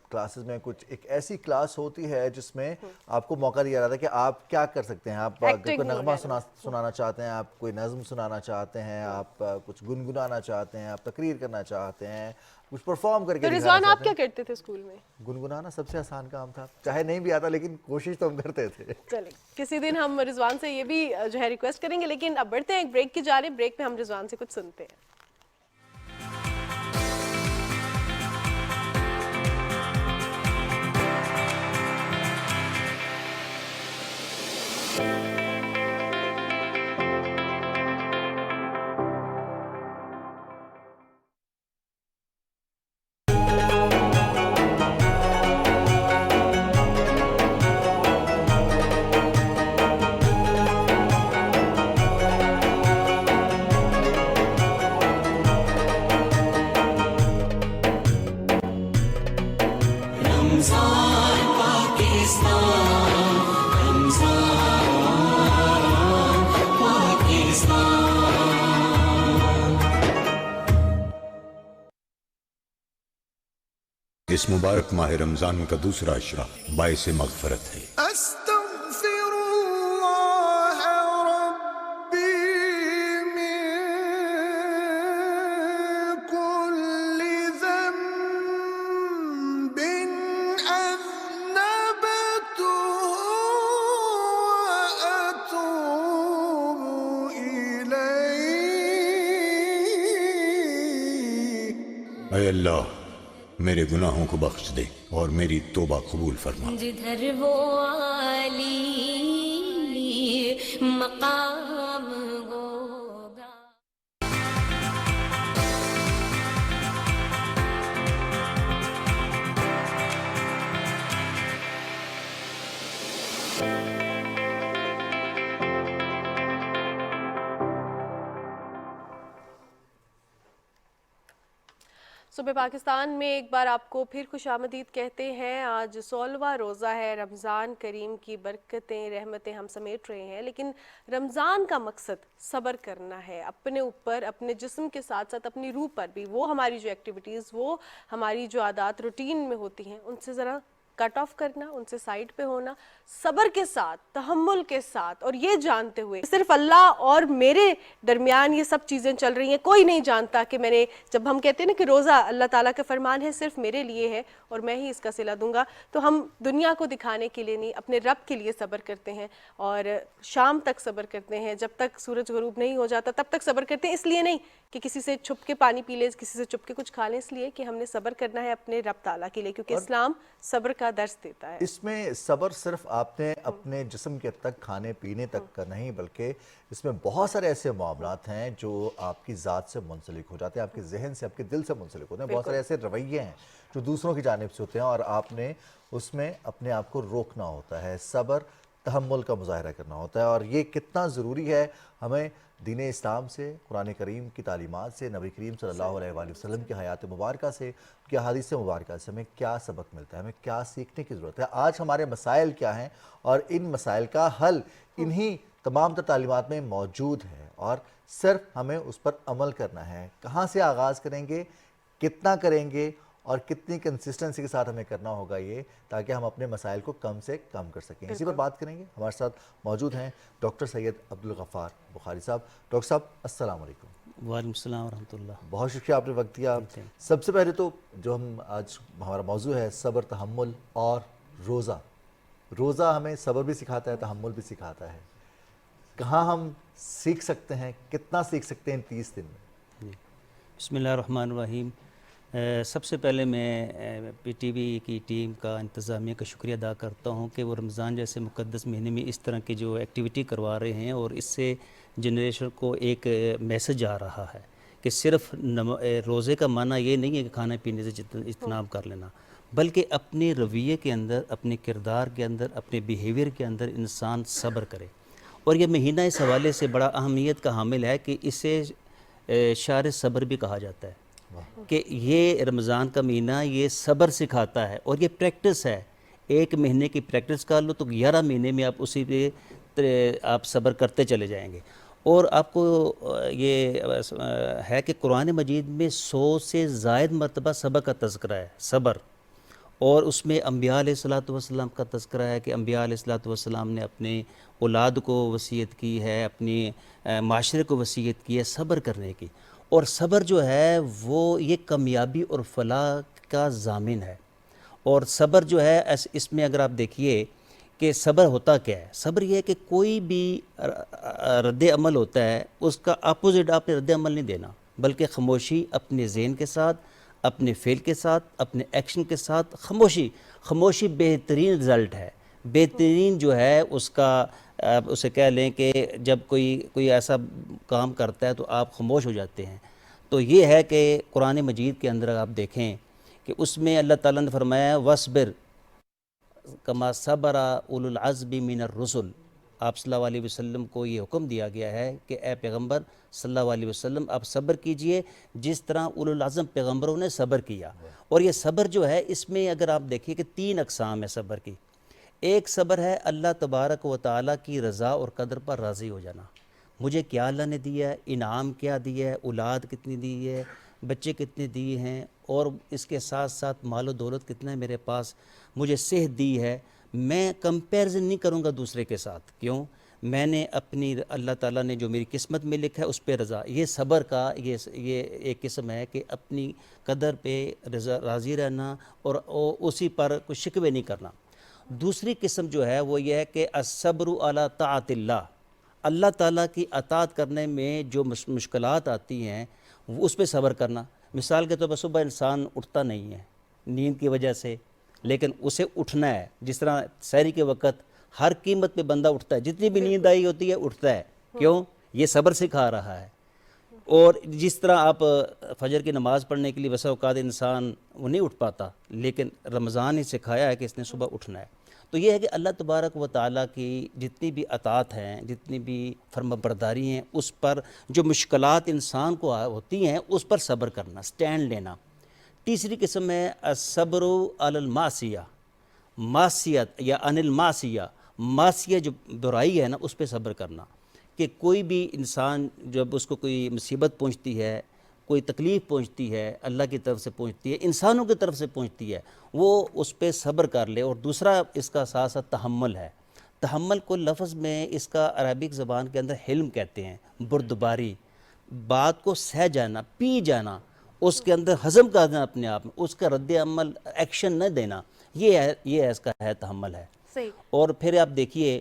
کلاسز میں کچھ ایک ایسی کلاس ہوتی ہے جس میں آپ کو موقع دیا جاتا ہے کہ آپ کیا کر سکتے ہیں. آپ کوئی نغمہ سنانا چاہتے ہیں، آپ کوئی نظم سنانا چاہتے ہیں، آپ کچھ گنگنانا چاہتے ہیں، آپ تقریر کرنا چاہتے ہیں، کچھ پرفارم کر کے. رضوان آپ کیا کرتے تھے اسکول میں؟ گنگنانا سب سے آسان کام تھا، چاہے نہیں بھی آتا لیکن کوشش تو ہم کرتے تھے. چلیں کسی دن ہم رضوان سے یہ بھی جو ہے ریکویسٹ کریں گے، لیکن اب بڑھتے ہیں ایک بریک کی جانب. بریک میں ہم رضوان سے کچھ سنتے ہیں. اس مبارک ماہ رمضان کا دوسرا عشرہ باعث مغفرت ہے. استغفر اللہ ربی من کل ذنب اذنبته واتوب الیہ. اے اللہ میرے گناہوں کو بخش دے اور میری توبہ قبول فرما. جدھر وہ عالی مقام ہوگا. صبح پاکستان میں ایک بار آپ کو پھر خوش آمدید کہتے ہیں. آج 16واں روزہ ہے. رمضان کریم کی برکتیں، رحمتیں ہم سمیٹ رہے ہیں، لیکن رمضان کا مقصد صبر کرنا ہے اپنے اوپر، اپنے جسم کے ساتھ ساتھ اپنی روح پر بھی. وہ ہماری جو ایکٹیویٹیز، وہ ہماری جو عادات روٹین میں ہوتی ہیں، ان سے ذرا कट ऑफ करना, उनसे साइड पे होना, सब्र के साथ, तहम्मुल के साथ, और ये जानते हुए सिर्फ अल्लाह और मेरे दरमियान ये सब चीज़ें चल रही हैं, कोई नहीं जानता कि मैंने, जब हम कहते हैं ना कि रोज़ा अल्लाह ताला का फरमान है, सिर्फ मेरे लिए है और मैं ही इसका सिला दूंगा, तो हम दुनिया को दिखाने के लिए नहीं, अपने रब के लिए सब्र करते हैं और शाम तक सब्र करते हैं, जब तक सूरज गरूब नहीं हो जाता तब तक सब्र करते हैं। इसलिए नहीं कि किसी से छुप के पानी पी ले, किसी से छुप के कुछ खा लें, इसलिए कि हमने सब्र करना है अपने रब ताला के लिए, क्योंकि इस्लाम सब्र का दर्स देता है। इसमें सब्र सिर्फ आपने अपने जिस्म के तक, खाने पीने तक का नहीं, बल्कि इसमें बहुत सारे ऐसे मामलात हैं जो आपकी ज़ात से मुंसलिक हो जाते हैं, आपके जहन से, आपके दिल से मुंसलिक होते हैं। बहुत सारे ऐसे रवैये हैं जो दूसरों की जानिब से होते हैं और आपने उसमें अपने आप को रोकना होता है, सब्र तहम्मुल का मुजाहरा करना होता है। और ये कितना ज़रूरी है हमें दीन इस्लाम से, कुरान करीम की तालीमात से, नबी करीम सल्लल्लाहु अलैहि वसल्लम की हयात मुबारका से, उनकी अहादीस मुबारका से हमें क्या सबक मिलता है, हमें क्या सीखने की ज़रूरत है, आज हमारे मसाइल क्या हैं और इन मसाइल का हल इन्हीं तमाम तर तालीमात में मौजूद है और सिर्फ हमें उस पर अमल करना है। कहाँ से आगाज़ करेंगे, कितना करेंगे और कितनी कंसिस्टेंसी के साथ हमें करना होगा ये, ताकि हम अपने मसाइल को कम से कम कर सकें। इसी पर बात करेंगे। हमारे साथ मौजूद हैं डॉक्टर सैयद अब्दुल गफ़ार बुखारी साहब। डॉक्टर साहब अस्सलाम वालेकुम। वालेकुम सलाम व रहमतुल्लाह। बहुत शुक्रिया, आपने वक्त दिया। सबसे पहले तो जो हम आज हमारा मौजू है सब्र, तहम्मुल और रोज़ा। रोज़ा हमें सब्र भी सिखाता है, तहम्मुल भी सिखाता है। कहाँ हम सीख सकते हैं, कितना सीख सकते हैं इन 30 दिन में? बिस्मिल्लाहिर्रहमानिर्रहीम। सबसे पहले मैं PTV की टीम का, इंतज़ामिया का शुक्रिया अदा करता हूँ कि वो रमज़ान जैसे मुक़द्दस महीने में इस तरह की जो एक्टिविटी करवा रहे हैं और इससे जनरेशन को एक मैसेज आ रहा है कि सिर्फ रोज़े का माना ये नहीं है कि खाने पीने से इज्तनाब कर लेना, बल्कि अपने रवैये के अंदर, अपने किरदार के अंदर, अपने बिहेवियर के अंदर इंसान सब्र करे। और ये महीना इस हवाले से बड़ा अहमियत का हामिल है कि इसे शार सब्र भी कहा जाता है कि ये रमज़ान का महीना ये सब्र सिखाता है और ये प्रैक्टिस है। एक महीने की प्रैक्टिस कर लो तो 11 महीने में आप उसी पे आप सब्र करते चले जाएंगे। और आपको ये है कि कुरान मजीद में 100 से ज़ायद मरतबा सब्र का तज़किरा है, सब्र। और उसमें अम्बिया अलैहिस्सलातु वस्सलाम का तज़किरा है कि अम्बिया अलैहिस्सलातु वस्सलाम ने अपने औलाद को वसीयत की है, अपने माशरे को वसीयत की है सब्र करने की। और सब्र जो है वो ये कामयाबी और फलाह का ज़ामिन है। और सब्र जो है इसमें अगर आप देखिए कि सब्र होता क्या है, सब्र ये है कि कोई भी रद्द अमल होता है उसका अपोजिट आपने रद्द अमल नहीं देना, बल्कि खामोशी अपने ज़हन के साथ, अपने फ़ेल के साथ, अपने एक्शन के साथ खामोशी बेहतरीन रिज़ल्ट है। बेहतरीन जो है उसका उसे कह लें कि जब कोई ऐसा काम करता है तो आप खामोश हो जाते हैं। तो ये है कि कुरान मजीद के अंदर आप देखें कि उसमें अल्लाह ताला ने फरमाया वस्बिर कमा सबरा उलुल अज़्मी मिनर रुसुल। आप सल्लल्लाहु अलैहि वसल्लम को ये हुक्म दिया गया है कि ए पैगम्बर सल्लल्लाहु अलैहि वसल्लम आप सब्र कीजिए जिस तरह उलुल अज़्म पैगम्बरों ने सब्र किया। और ये सब्र जो है इसमें अगर आप देखिए कि 3 अक़साम है सब्र की। एक सब्र है अल्लाह तबारक व तआला की रज़ा और कदर पर राज़ी हो जाना। मुझे क्या अल्लाह ने दिया है, इनाम क्या दिया है, औलाद कितनी दी है, बच्चे कितने दिए हैं, और इसके साथ साथ मालो दौलत कितना है मेरे पास, मुझे सेहत दी है। मैं कंपैरिजन नहीं करूँगा दूसरे के साथ। क्यों? मैंने अपनी अल्लाह ताला ने जो मेरी किस्मत में लिखा है उस पर रज़ा। ये सब्र का ये एक किस्म है कि अपनी कदर पे राज़ी रहना और उसी पर कुछ शिकवे नहीं करना। दूसरी किस्म जो है वो ये है कि अस्सब्रु अला ताअतिल्लाह, अल्लाह ताला की अताअत करने में जो मुश्किलात आती हैं वो उस पर सब्र करना। मिसाल के तौर पर सुबह इंसान उठता नहीं है नींद की वजह से, लेकिन उसे उठना है। जिस तरह सहरी के वक़्त हर कीमत पे बंदा उठता है, जितनी भी नींद आई होती है उठता है। क्यों? ये सब्र सिखा रहा है। और जिस तरह आप फजर की नमाज़ पढ़ने के लिए वैसा औकात इंसान वो नहीं उठ पाता, लेकिन रमज़ान ने सिखाया है कि इसने सुबह उठना है। तो ये है कि अल्लाह तबारक व तआला की जितनी भी अताअत हैं, जितनी भी फर्माबरदारी हैं, उस पर जो मुश्किलात इंसान को होती हैं उस पर सब्र करना, स्टैंड लेना। तीसरी किस्म है अस्सब्रु अलल मासिया, मासियत या अनिल मासिया, मासिया जो बुराई है ना उस पर सब्र करना। कि कोई भी इंसान जब उसको कोई मुसीबत पहुंचती है کوئی تکلیف پہنچتی ہے اللہ کی طرف سے پہنچتی ہے، انسانوں کی طرف سے پہنچتی ہے، وہ اس پہ صبر کر لے. اور دوسرا اس کا ساتھ ساتھ تحمل ہے. تحمل کو لفظ میں اس کا عربک زبان کے اندر حلم کہتے ہیں، بردباری، بات کو سہ جانا، پی جانا، اس کے اندر ہضم کرنا اپنے آپ میں، اس کا رد عمل ایکشن نہ دینا، یہ اس کا ہے تحمل ہے. صحیح. اور پھر آپ دیکھیے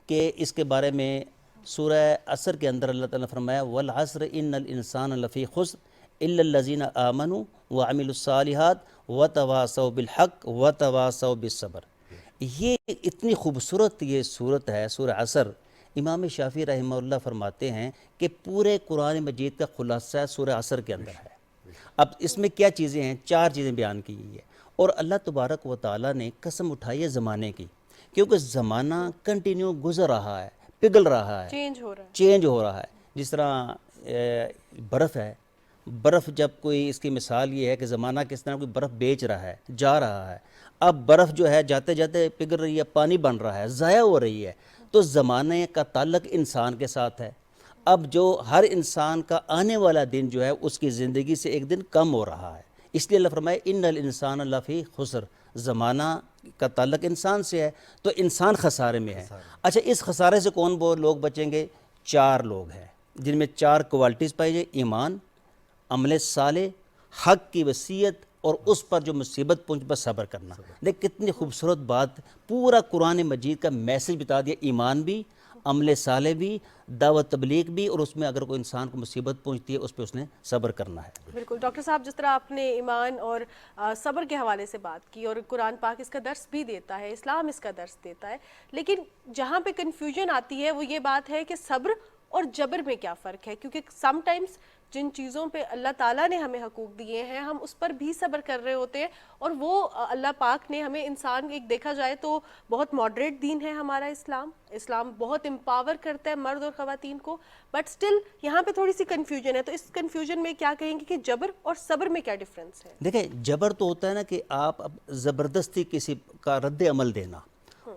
کہ اس کے بارے میں سورہ عصر کے اندر اللہ تعالیٰ نے فرمایا والعصر ان الانسان لفی خسر الا الذین آمنوا وعملوا الصالحات وتواصوا بالحق وتواصوا بالصبر. یہ اتنی خوبصورت یہ صورت ہے سورہ عصر. امام شافعی رحمہ اللہ فرماتے ہیں کہ پورے قرآن مجید کا خلاصہ سورہ عصر کے اندر ہے. اب اس میں کیا چیزیں ہیں؟ 4 چیزیں بیان کی گئی ہے. اور اللہ تبارک و تعالیٰ نے قسم اٹھائی ہے زمانے کی، کیونکہ زمانہ کنٹینیو گزر رہا ہے، پگھل رہا ہے، چینج ہو رہا ہے. جس طرح برف ہے، برف جب کوئی، اس کی مثال یہ ہے کہ زمانہ کس طرح کوئی برف بیچ رہا ہے، جا رہا ہے. اب برف جو ہے جاتے جاتے پگھل رہی ہے، پانی بن رہا ہے، ضائع ہو رہی ہے. تو زمانے کا تعلق انسان کے ساتھ ہے. اب جو ہر انسان کا آنے والا دن جو ہے اس کی زندگی سے ایک دن کم ہو رہا ہے. اس لیے اللہ فرمائے ان الانسان لفی خسر. زمانہ کا تعلق انسان سے ہے تو انسان خسارے میں ہے. اچھا، اس خسارے سے کون وہ لوگ بچیں گے؟ 4 لوگ ہیں جن میں 4 کوالٹیز پائی جائے: ایمان، عمل صالح، حق کی وصیت، اور اس پر جو مصیبت پہنچ پر صبر کرنا. دیکھ کتنی خوبصورت بات، پورا قرآن مجید کا میسج بتا دیا. ایمان بھی، عمل صالح بھی، دعوت تبلیغ بھی، اور اس میں اگر کوئی انسان کو مصیبت پہنچتی ہے اس پہ اس نے صبر کرنا ہے. بالکل ڈاکٹر صاحب، جس طرح آپ نے ایمان اور صبر کے حوالے سے بات کی، اور قرآن پاک اس کا درس بھی دیتا ہے، اسلام اس کا درس دیتا ہے، لیکن جہاں پہ کنفیوژن آتی ہے وہ یہ بات ہے کہ صبر اور جبر میں کیا فرق ہے؟ کیونکہ سم ٹائمز جن چیزوں پہ اللہ تعالیٰ نے ہمیں حقوق دیے ہیں ہم اس پر بھی صبر کر رہے ہوتے ہیں، اور وہ اللہ پاک نے ہمیں، انسان ایک دیکھا جائے تو بہت ماڈریٹ دین ہے ہمارا اسلام بہت امپاور کرتا ہے مرد اور خواتین کو، بٹ سٹل یہاں پہ تھوڑی سی کنفیوژن ہے. تو اس کنفیوژن میں کیا کہیں گے کہ جبر اور صبر میں کیا ڈفرینس ہے؟ دیکھیں، جبر تو ہوتا ہے نا کہ آپ اب زبردستی کسی کا رد عمل دینا،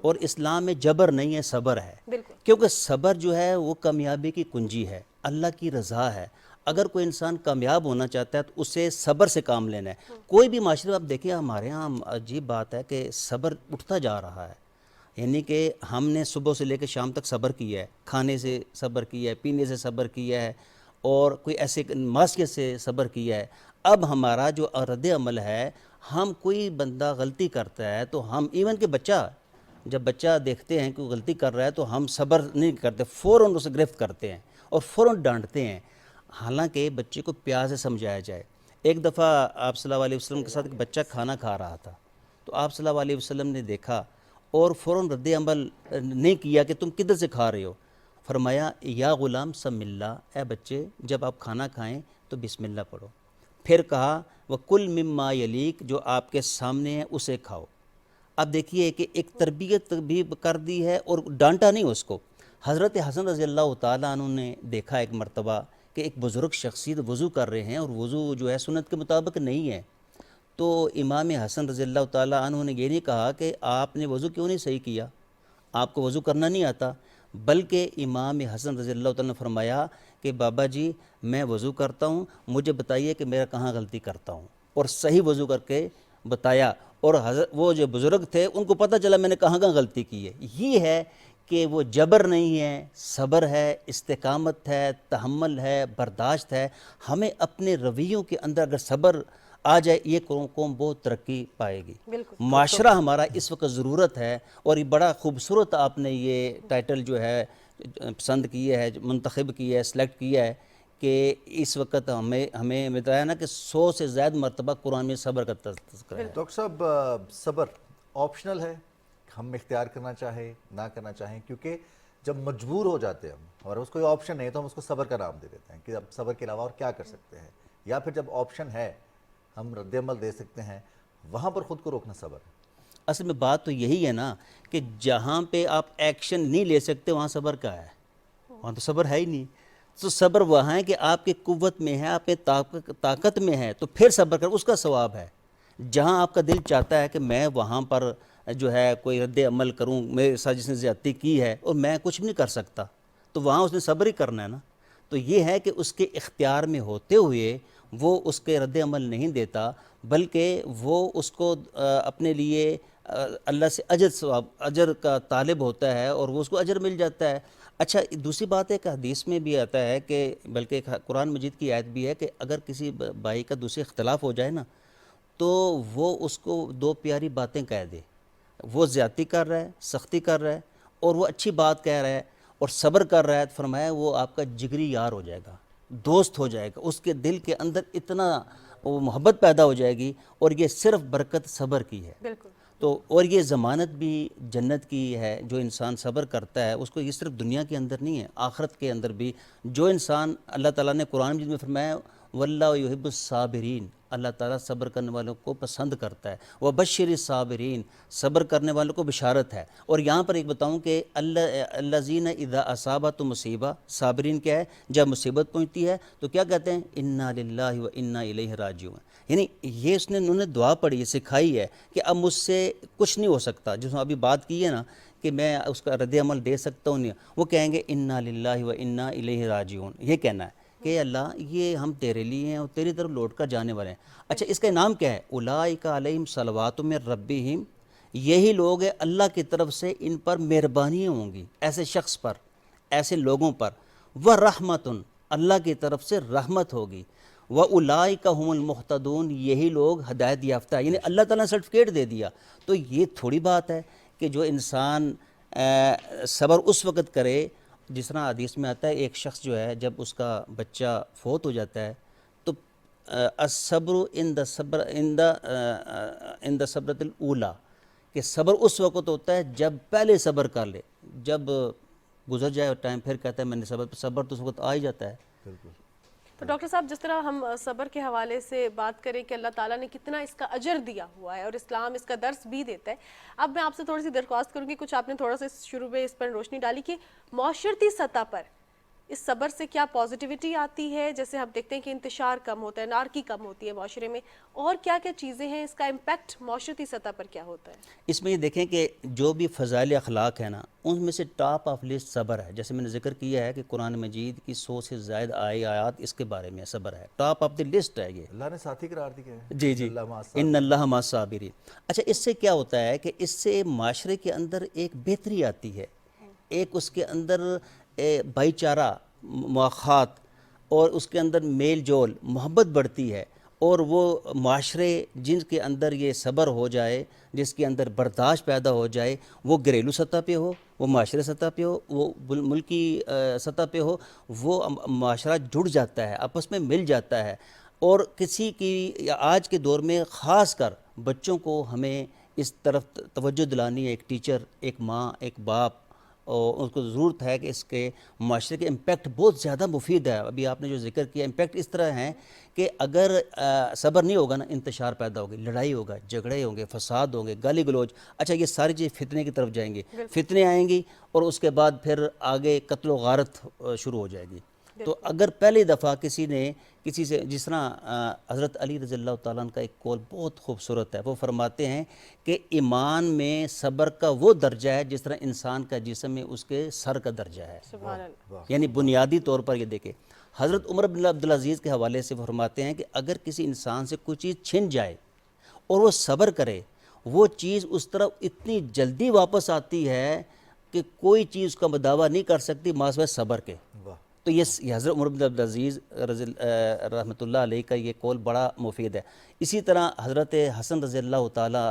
اور اسلام میں جبر نہیں ہے، صبر ہے. کیونکہ صبر جو ہے وہ کامیابی کی کنجی ہے، اللہ کی رضا ہے. اگر کوئی انسان کامیاب ہونا چاہتا ہے تو اسے صبر سے کام لینا ہے. کوئی بھی معاشرے میں آپ دیکھیں، ہمارے ہاں عجیب بات ہے کہ صبر اٹھتا جا رہا ہے. یعنی کہ ہم نے صبح سے لے کے شام تک صبر کیا ہے، کھانے سے صبر کیا ہے، پینے سے صبر کیا ہے، اور کوئی ایسے معصیت سے صبر کیا ہے. اب ہمارا جو رد عمل ہے، ہم کوئی بندہ غلطی کرتا ہے تو ہم ایون کہ جب بچہ دیکھتے ہیں کہ وہ غلطی کر رہا ہے تو ہم صبر نہیں کرتے، فوراً اسے گرفت کرتے ہیں اور فوراً ڈانٹتے ہیں. حالانکہ بچے کو پیار سے سمجھایا جائے. ایک دفعہ آپ صلی اللہ علیہ وسلم کے ساتھ ایک بچہ کھانا کھا رہا تھا، تو آپ صلی اللہ علیہ وسلم نے دیکھا اور فوراً رد عمل نہیں کیا کہ تم کدھر سے کھا رہے ہو. فرمایا یا غلام سم اللہ، اے بچے جب آپ کھانا کھائیں تو بسم اللہ پڑھو. پھر کہا وَكُلْ مِمَّا يَلِيكَ، جو آپ کے سامنے ہے اسے کھاؤ. اب دیکھیے کہ ایک تربیت بھی کر دی ہے اور ڈانٹا نہیں اس کو. حضرت حسن رضی اللہ تعالیٰ عنہ نے دیکھا ایک مرتبہ کہ ایک بزرگ شخصیت وضو کر رہے ہیں اور وضو جو ہے سنت کے مطابق نہیں ہے. تو امام حسن رضی اللہ تعالیٰ عنہ نے یہ نہیں کہا کہ آپ نے وضو کیوں نہیں صحیح کیا، آپ کو وضو کرنا نہیں آتا، بلکہ امام حسن رضی اللہ تعالیٰ نے فرمایا کہ بابا جی میں وضو کرتا ہوں، مجھے بتائیے کہ میرا کہاں غلطی کرتا ہوں، اور صحیح وضو کر کے بتایا. اور وہ جو بزرگ تھے ان کو پتہ چلا میں نے کہاں غلطی کی ہے. یہ ہے کہ وہ جبر نہیں ہے، صبر ہے، استقامت ہے، تحمل ہے، برداشت ہے. ہمیں اپنے رویوں کے اندر اگر صبر آ جائے، یہ قوم بہت ترقی پائے گی. معاشرہ ہمارا اس وقت ضرورت ہے. اور یہ بڑا خوبصورت آپ نے یہ ٹائٹل جو ہے پسند کیا ہے، منتخب کیا ہے، سلیکٹ کیا ہے کہ اس وقت ہمیں بتایا نا کہ 100 سے زائد مرتبہ قرآن میں صبر کا تذکرہ ہے. ڈاکٹر صاحب، صبر آپشنل ہے، ہم اختیار کرنا چاہیں نہ کرنا چاہیں، کیونکہ جب مجبور ہو جاتے ہیں ہم اور اس کوئی آپشن نہیں ہے تو ہم اس کو صبر کا نام دے دیتے ہیں کہ اب صبر کے علاوہ اور کیا کر سکتے ہیں. یا پھر جب آپشن ہے ہم رد عمل دے سکتے ہیں، وہاں پر خود کو روکنا صبر ہے. اصل میں بات تو یہی ہے نا کہ جہاں پہ آپ ایکشن نہیں لے سکتے وہاں صبر کا ہے، وہاں تو صبر ہے ہی نہیں. تو صبر وہاں ہے کہ آپ کی قوت میں ہے، آپ کے طاقت میں ہے، تو پھر صبر کر، اس کا ثواب ہے. جہاں آپ کا دل چاہتا ہے کہ میں وہاں پر جو ہے کوئی رد عمل کروں، میرے ساتھ جس نے زیادتی کی ہے اور میں کچھ نہیں کر سکتا، تو وہاں اس نے صبر ہی کرنا ہے نا. تو یہ ہے کہ اس کے اختیار میں ہوتے ہوئے وہ اس کے رد عمل نہیں دیتا، بلکہ وہ اس کو اپنے لیے اللہ سے اجر کا طالب ہوتا ہے اور وہ اس کو اجر مل جاتا ہے۔ اچھا، دوسری بات ہے کہ حدیث میں بھی آتا ہے کہ بلکہ قرآن مجید کی آیت بھی ہے کہ اگر کسی بھائی کا دوسرے اختلاف ہو جائے نا تو وہ اس کو دو پیاری باتیں کہہ دے۔ وہ زیادتی کر رہا ہے، سختی کر رہا ہے، اور وہ اچھی بات کہہ رہا ہے اور صبر کر رہا ہے، تو فرمایا وہ آپ کا جگری یار ہو جائے گا، دوست ہو جائے گا، اس کے دل کے اندر اتنا وہ محبت پیدا ہو جائے گی، اور یہ صرف برکت صبر کی ہے۔ بالکل۔ تو اور یہ ضمانت بھی جنت کی ہے، جو انسان صبر کرتا ہے اس کو یہ صرف دنیا کے اندر نہیں ہے، آخرت کے اندر بھی۔ جو انسان، اللہ تعالیٰ نے قرآن مجید میں فرمایا واللہ یحب الصابرین، اللہ تعالیٰ صبر کرنے والوں کو پسند کرتا ہے، وبشر الصابرین، صبر کرنے والوں کو بشارت ہے۔ اور یہاں پر ایک بتاؤں کہ الذین اذا اصابت مصیبہ، صابرین کیا ہے؟ جب مصیبت پہنچتی ہے تو کیا کہتے ہیں؟ انا للہ و انا الیہ راجعون، یعنی یہ انہوں نے دعا پڑھی ہے، سکھائی ہے کہ اب مجھ سے کچھ نہیں ہو سکتا، جس میں ابھی بات کی ہے نا کہ میں اس کا رد عمل دے سکتا ہوں، نہیں، وہ کہیں گے انا للہ و انا الیہ راجعون، یہ کہنا ہے کہ اللہ یہ ہم تیرے لیے ہیں اور تیری طرف لوٹ کر جانے والے ہیں۔ اچھا، اس کا نام کیا ہے؟ اولئک علیہم صلوات من ربہم، یہی لوگ ہیں اللہ کی طرف سے ان پر مہربانیاں ہوں گی، ایسے شخص پر، ایسے لوگوں پر، ورحمۃ، اللہ کی طرف سے رحمت ہوگی، وَأُولَئِكَ هُمُ الْمُهْتَدُونَ، یہی لوگ ہدایت یافتہ ہے، یعنی اللہ تعالیٰ نے سرٹیفکیٹ دے دیا۔ تو یہ تھوڑی بات ہے کہ جو انسان صبر اس وقت کرے، جس طرح حدیث میں آتا ہے ایک شخص جو ہے جب اس کا بچہ فوت ہو جاتا ہے تو الصبر عند صبرۃ الاولیٰ، کہ صبر اس وقت ہوتا ہے جب پہلے صبر کر لے، جب گزر جائے اور ٹائم پھر کہتا ہے میں نے صبر تو اس وقت آ ہی جاتا ہے۔ بالکل۔ تو ڈاکٹر صاحب، جس طرح ہم صبر کے حوالے سے بات کریں کہ اللہ تعالیٰ نے کتنا اس کا اجر دیا ہوا ہے اور اسلام اس کا درس بھی دیتا ہے، اب میں آپ سے تھوڑی سی درخواست کروں گی، کچھ آپ نے تھوڑا سا شروع میں اس پر روشنی ڈالی کہ معاشرتی سطح پر اس صبر سے کیا پازیٹیوٹی آتی ہے؟ جیسے ہم دیکھتے ہیں کہ انتشار کم ہوتا ہے، نارکی کم ہوتی ہے معاشرے میں، اور کیا کیا چیزیں ہیں، اس کا امپیکٹ معاشرتی سطح پر کیا ہوتا ہے؟ اس میں یہ دیکھیں کہ جو بھی فضائل اخلاق ہے نا، ان میں سے ٹاپ آف لسٹ صبر ہے۔ جیسے میں نے ذکر کیا ہے کہ قرآن مجید کی 100 سے زائد آیات اس کے بارے میں صبر ہے، ٹاپ آف دی لسٹ ہے یہ، اللہ نے ساتھی قرار دی ہے۔ جی جی، ان اللہ مع الصابرین۔ اچھا، اس سے کیا ہوتا ہے کہ اس سے معاشرے کے اندر ایک بہتری آتی ہے، ایک اس کے اندر بھائی چارہ، مواخات، اور اس کے اندر میل جول، محبت بڑھتی ہے، اور وہ معاشرے جن کے اندر یہ صبر ہو جائے، جس کے اندر برداشت پیدا ہو جائے، وہ گھریلو سطح پہ ہو، وہ معاشرے سطح پہ ہو، وہ ملکی سطح پہ ہو، وہ معاشرہ جڑ جاتا ہے، آپس میں مل جاتا ہے۔ اور کسی کی آج کے دور میں خاص کر بچوں کو ہمیں اس طرف توجہ دلانی ہے، ایک ٹیچر، ایک ماں، ایک باپ، اور اس کو ضرورت ہے کہ اس کے معاشرے کے امپیکٹ بہت زیادہ مفید ہے۔ ابھی آپ نے جو ذکر کیا، امپیکٹ اس طرح ہیں کہ اگر صبر نہیں ہوگا نا، انتشار پیدا ہوگی، لڑائی ہوگا، جھگڑے ہوں گے، فساد ہوں گے، گالی گلوچ، اچھا یہ ساری چیز فتنے کی طرف جائیں گی، فتنے آئیں گی، اور اس کے بعد پھر آگے قتل و غارت شروع ہو جائے گی۔ تو اگر پہلی دفعہ کسی نے کسی سے، جس طرح حضرت علی رضی اللہ تعالیٰ عنہ کا ایک قول بہت خوبصورت ہے، وہ فرماتے ہیں کہ ایمان میں صبر کا وہ درجہ ہے جس طرح انسان کا جسم میں اس کے سر کا درجہ ہے، یعنی بنیادی طور پر یہ دیکھیں۔ حضرت عمر بن عبدالعزیز کے حوالے سے فرماتے ہیں کہ اگر کسی انسان سے کوئی چیز چھن جائے اور وہ صبر کرے، وہ چیز اس طرف اتنی جلدی واپس آتی ہے کہ کوئی چیز کا دعویٰ نہیں کر سکتی ماں سوائے صبر کے۔ تو یہ حضرت عمر بن عبدالعزیز رحمۃ اللہ علیہ کا یہ قول بڑا مفید ہے۔ اسی طرح حضرت حسن رضی اللہ تعالیٰ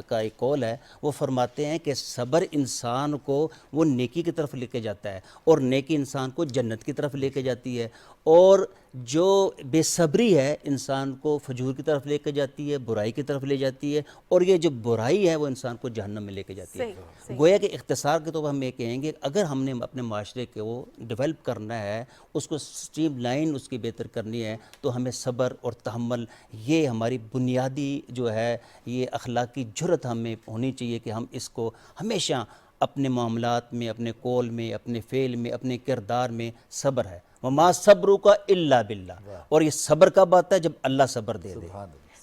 کا ایک قول ہے، وہ فرماتے ہیں کہ صبر انسان کو وہ نیکی کی طرف لے کے جاتا ہے، اور نیکی انسان کو جنت کی طرف لے کے جاتی ہے، اور جو بے صبری ہے انسان کو فجور کی طرف لے کے جاتی ہے، برائی کی طرف لے جاتی ہے، اور یہ جو برائی ہے وہ انسان کو جہنم میں لے کے جاتی ہے۔ گویا کہ اختصار کے طور پر ہم یہ کہیں گے اگر ہم نے اپنے معاشرے کو ڈیولپ کرنا ہے، اس کو سٹریم لائن اس کی بہتر کرنی ہے، تو ہمیں صبر اور تحمل، یہ ہماری بنیادی جو ہے یہ اخلاقی جرأت ہمیں ہونی چاہیے کہ ہم اس کو ہمیشہ اپنے معاملات میں، اپنے قول میں، اپنے فعل میں، اپنے کردار میں صبر ہے۔ وَمَا صَبْرُكَ إِلَّا بِاللَّهِ، اور یہ صبر کب آتا ہے؟ جب اللہ صبر دے دے۔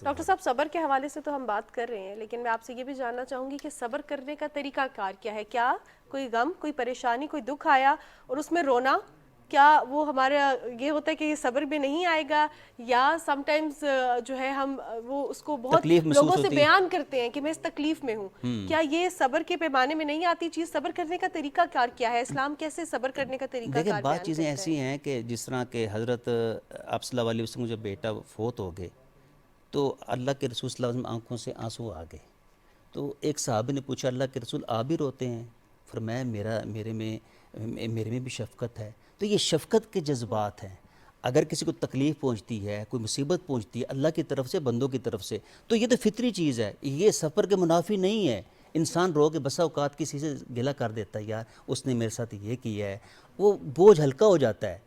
ڈاکٹر صاحب، صبر کے حوالے سے تو ہم بات کر رہے ہیں، لیکن میں آپ سے یہ بھی جاننا چاہوں گی کہ صبر کرنے کا طریقہ کار کیا ہے؟ کیا کوئی غم، کوئی پریشانی، کوئی دکھ آیا اور اس میں رونا کیا وہ ہمارا یہ ہوتا ہے کہ یہ صبر میں نہیں آئے گا، یا سم ٹائمز جو ہے ہم وہ اس کو بہت لوگوں سے بیان کرتے ہیں کہ میں اس تکلیف میں ہوں، کیا یہ صبر کے پیمانے میں نہیں آتی چیز؟ صبر کرنے کا طریقہ کار کیا ہے؟ اسلام کیسے صبر کرنے کا طریقہ کار دیکھیں بیان بعض چیزیں کرتا ہے؟ ایسی ہیں کہ جس طرح کہ حضرت آپ صلی اللہ علیہ وسلم جب بیٹا فوت ہو گئے تو اللہ کے رسول صلی اللہ علیہ وسلم آنکھوں سے آنسو آ گئے، تو ایک صحابی نے پوچھا اللہ کے رسول آپ بھی روتے ہیں؟ فرمایا میرے میں بھی شفقت ہے۔ تو یہ شفقت کے جذبات ہیں، اگر کسی کو تکلیف پہنچتی ہے، کوئی مصیبت پہنچتی ہے اللہ کی طرف سے، بندوں کی طرف سے، تو یہ تو فطری چیز ہے، یہ سفر کے منافی نہیں ہے۔ انسان رو کے بسا اوقات کسی سے گلہ کر دیتا ہے، یار اس نے میرے ساتھ یہ کیا ہے، وہ بوجھ ہلکا ہو جاتا ہے۔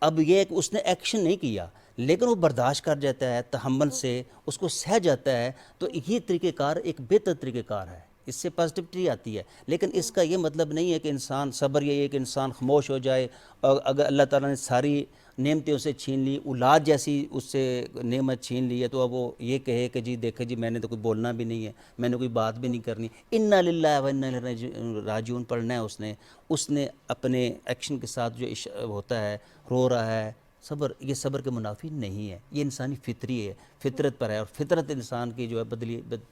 اب یہ ہے کہ اس نے ایکشن نہیں کیا لیکن وہ برداشت کر جاتا ہے، تحمل سے اس کو سہ جاتا ہے، تو یہ طریقہ کار ایک بہتر طریقہ کار ہے، اس سے پازیٹیوٹی آتی ہے۔ لیکن اس کا یہ مطلب نہیں ہے کہ انسان صبر یہ ہے کہ انسان خاموش ہو جائے، اور اگر اللہ تعالیٰ نے ساری نعمتیں اسے چھین لی، اولاد جیسی اس سے نعمت چھین لی ہے، تو اب وہ یہ کہے کہ جی دیکھیں جی میں نے تو کوئی بولنا بھی نہیں ہے، میں نے کوئی بات بھی نہیں کرنی۔ انا للہ و انا الیہ راجعون پڑھنا ہے اس نے اپنے ایکشن کے ساتھ جو ہوتا ہے، رو رہا ہے، صبر، یہ صبر کے منافی نہیں ہے، یہ انسانی فطری ہے، فطرت پر ہے، اور فطرت انسان کی جو ہے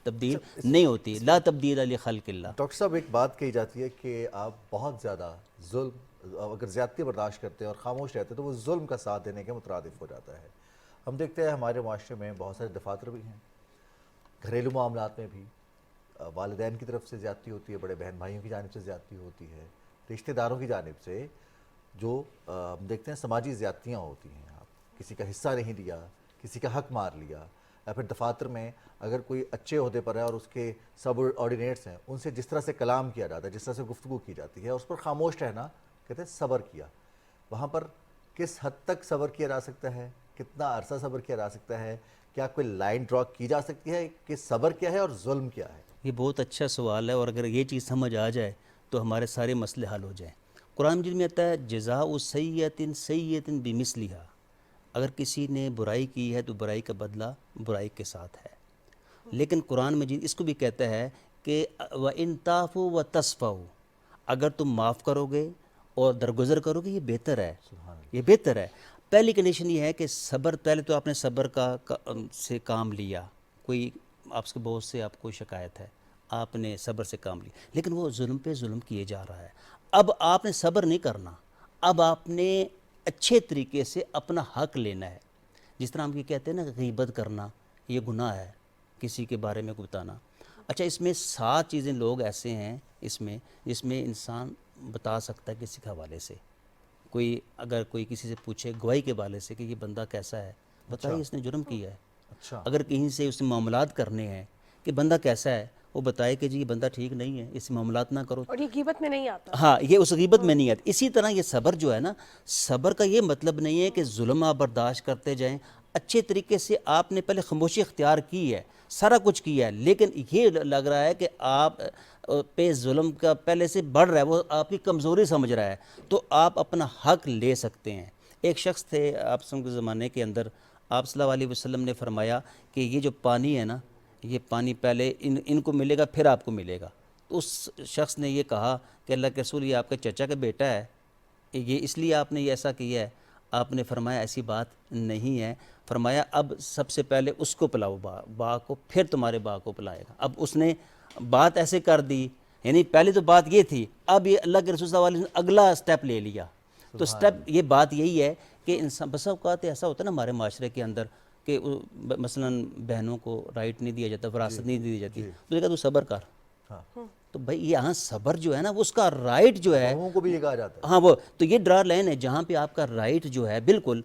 تبدیل نہیں ہوتی، لا تبدیل لخلق اللہ۔ ڈاکٹر صاحب ایک بات کہی جاتی ہے کہ آپ بہت زیادہ ظلم اگر زیادتی برداشت کرتے ہیں اور خاموش رہتے ہیں تو وہ ظلم کا ساتھ دینے کے مترادف ہو جاتا ہے۔ ہم دیکھتے ہیں ہمارے معاشرے میں بہت سارے دفاتر بھی ہیں، گھریلو معاملات میں بھی والدین کی طرف سے زیادتی ہوتی ہے، بڑے بہن بھائیوں کی جانب سے زیادتی ہوتی ہے، رشتہ داروں کی جانب سے جو ہم دیکھتے ہیں سماجی زیادتیاں ہوتی ہیں، آپ کسی کا حصہ نہیں دیا، کسی کا حق مار لیا، یا پھر دفاتر میں اگر کوئی اچھے عہدے پر ہے اور اس کے سب آرڈینیٹس ہیں، ان سے جس طرح سے کلام کیا جاتا ہے، جس طرح سے گفتگو کی جاتی ہے، اس پر خاموش رہنا کہتے ہیں صبر کیا۔ وہاں پر کس حد تک صبر کیا جا سکتا ہے، کتنا عرصہ صبر کیا جا سکتا ہے، کیا کوئی لائن ڈرا کی جا سکتی ہے کہ صبر کیا ہے اور ظلم کیا ہے؟ یہ بہت اچھا سوال ہے، اور اگر یہ چیز سمجھ آ جائے تو ہمارے سارے مسئلے حل ہو جائیں۔ قرآن مجید میں آتا ہے جزاء سیئۃ سیئۃ بمثلھا، اگر کسی نے برائی کی ہے تو برائی کا بدلہ برائی کے ساتھ ہے۔ لیکن قرآن مجید اس کو بھی کہتا ہے کہ وَإِن تَعْفُوا وَتَصْفَحُوا، اگر تم معاف کرو گے اور درگزر کرو گے یہ بہتر ہے، یہ بہتر ہے۔ پہلی کنڈیشن یہ ہے کہ صبر، پہلے تو آپ نے صبر سے کام لیا، کوئی آپ کے بہت سے آپ کو شکایت ہے، آپ نے صبر سے کام لیا، لیکن وہ ظلم پہ ظلم کیے جا رہا ہے۔ اب آپ نے صبر نہیں کرنا، اب آپ نے اچھے طریقے سے اپنا حق لینا ہے۔ جس طرح ہم یہ کہتے ہیں نا غیبت کرنا یہ گناہ ہے، کسی کے بارے میں بتانا۔ اچھا اس میں 7 چیزیں لوگ ایسے ہیں جس میں انسان بتا سکتا ہے کسی کے حوالے سے، اگر کوئی کسی سے پوچھے گواہی کے حوالے سے کہ یہ بندہ کیسا ہے، بتائیے اس نے جرم کیا ہے۔ اگر کہیں سے اس نے معاملات کرنے ہیں کہ بندہ کیسا ہے، وہ بتائے کہ جی یہ بندہ ٹھیک نہیں ہے، اس سے معاملات نہ کرو، اور یہ غیبت میں نہیں آتا۔ ہاں یہ اس غیبت میں نہیں آتا۔ اسی طرح یہ صبر جو ہے نا، صبر کا یہ مطلب نہیں ہے کہ ظلم آپ برداشت کرتے جائیں، اچھے طریقے سے آپ نے پہلے خاموشی اختیار کی ہے، سارا کچھ کیا ہے، لیکن یہ لگ رہا ہے کہ آپ پہ ظلم کا پہلے سے بڑھ رہا ہے، وہ آپ کی کمزوری سمجھ رہا ہے، تو آپ اپنا حق لے سکتے ہیں۔ ایک شخص تھے آپ کے زمانے کے اندر، آپ صلی اللہ علیہ وسلم نے فرمایا کہ یہ جو پانی ہے نا، یہ پانی پہلے ان کو ملے گا پھر آپ کو ملے گا۔ تو اس شخص نے یہ کہا کہ اللہ کے رسول یہ آپ کے چچا کا بیٹا ہے، یہ اس لیے آپ نے یہ ایسا کیا ہے؟ آپ نے فرمایا ایسی بات نہیں ہے، فرمایا اب سب سے پہلے اس کو پلاؤ باغ کو، پھر تمہارے باغ کو پلائے گا۔ اب اس نے بات ایسے کر دی، یعنی پہلے تو بات یہ تھی، اب یہ اللہ کے رسول صلی اللہ علیہ وسلم نے اگلا سٹیپ لے لیا۔ تو سٹیپ یہ بات یہی ہے کہ انسان بس اوقات ایسا ہوتا ہے نا ہمارے معاشرے کے اندر کہ مثلا بہنوں کو رائٹ نہیں دیا جاتا، وراثت نہیں دی جاتی، تو یہ کہا تو صبر کر، تو بھائی یہاں صبر جو ہے نا اس کا رائٹ جو ہے، بہوؤں کو بھی یہ کہا جاتا ہے، ہاں وہ تو یہ ڈرا لائن ہے جہاں پہ آپ کا رائٹ جو ہے بالکل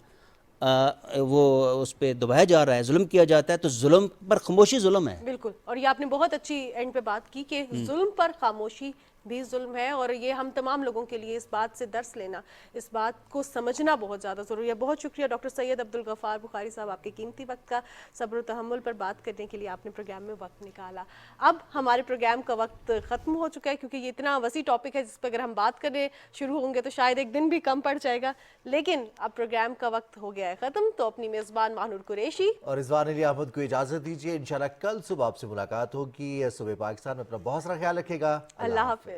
وہ اس پہ دبایا جا رہا ہے، ظلم کیا جاتا ہے، تو ظلم پر خاموشی ظلم ہے۔ بالکل، اور یہ آپ نے بہت اچھی اینڈ پہ بات کی کہ ظلم پر خاموشی بھی ظلم ہے، اور یہ ہم تمام لوگوں کے لیے اس بات سے درس لینا، اس بات کو سمجھنا بہت زیادہ ضروری ہے۔ بہت شکریہ ڈاکٹر سید عبدالغفار بخاری صاحب آپ کے قیمتی وقت کا، صبر و تحمل پر بات کرنے کے لیے آپ نے پروگرام میں وقت نکالا۔ اب ہمارے پروگرام کا وقت ختم ہو چکا ہے، کیونکہ یہ اتنا وسیع ٹاپک ہے جس پہ اگر ہم بات کرنے شروع ہوں گے تو شاید ایک دن بھی کم پڑ جائے گا، لیکن اب پروگرام کا وقت ہو گیا ہے ختم۔ تو اپنی میزبان ماہنور قریشی اور رضوان علی احمد کو اجازت دیجیے، انشاءاللہ کل صبح آپ سے ملاقات ہوگی۔ صبح پاکستان میں اپنا بہت سارا خیال رکھے گا، اللہ حافظ۔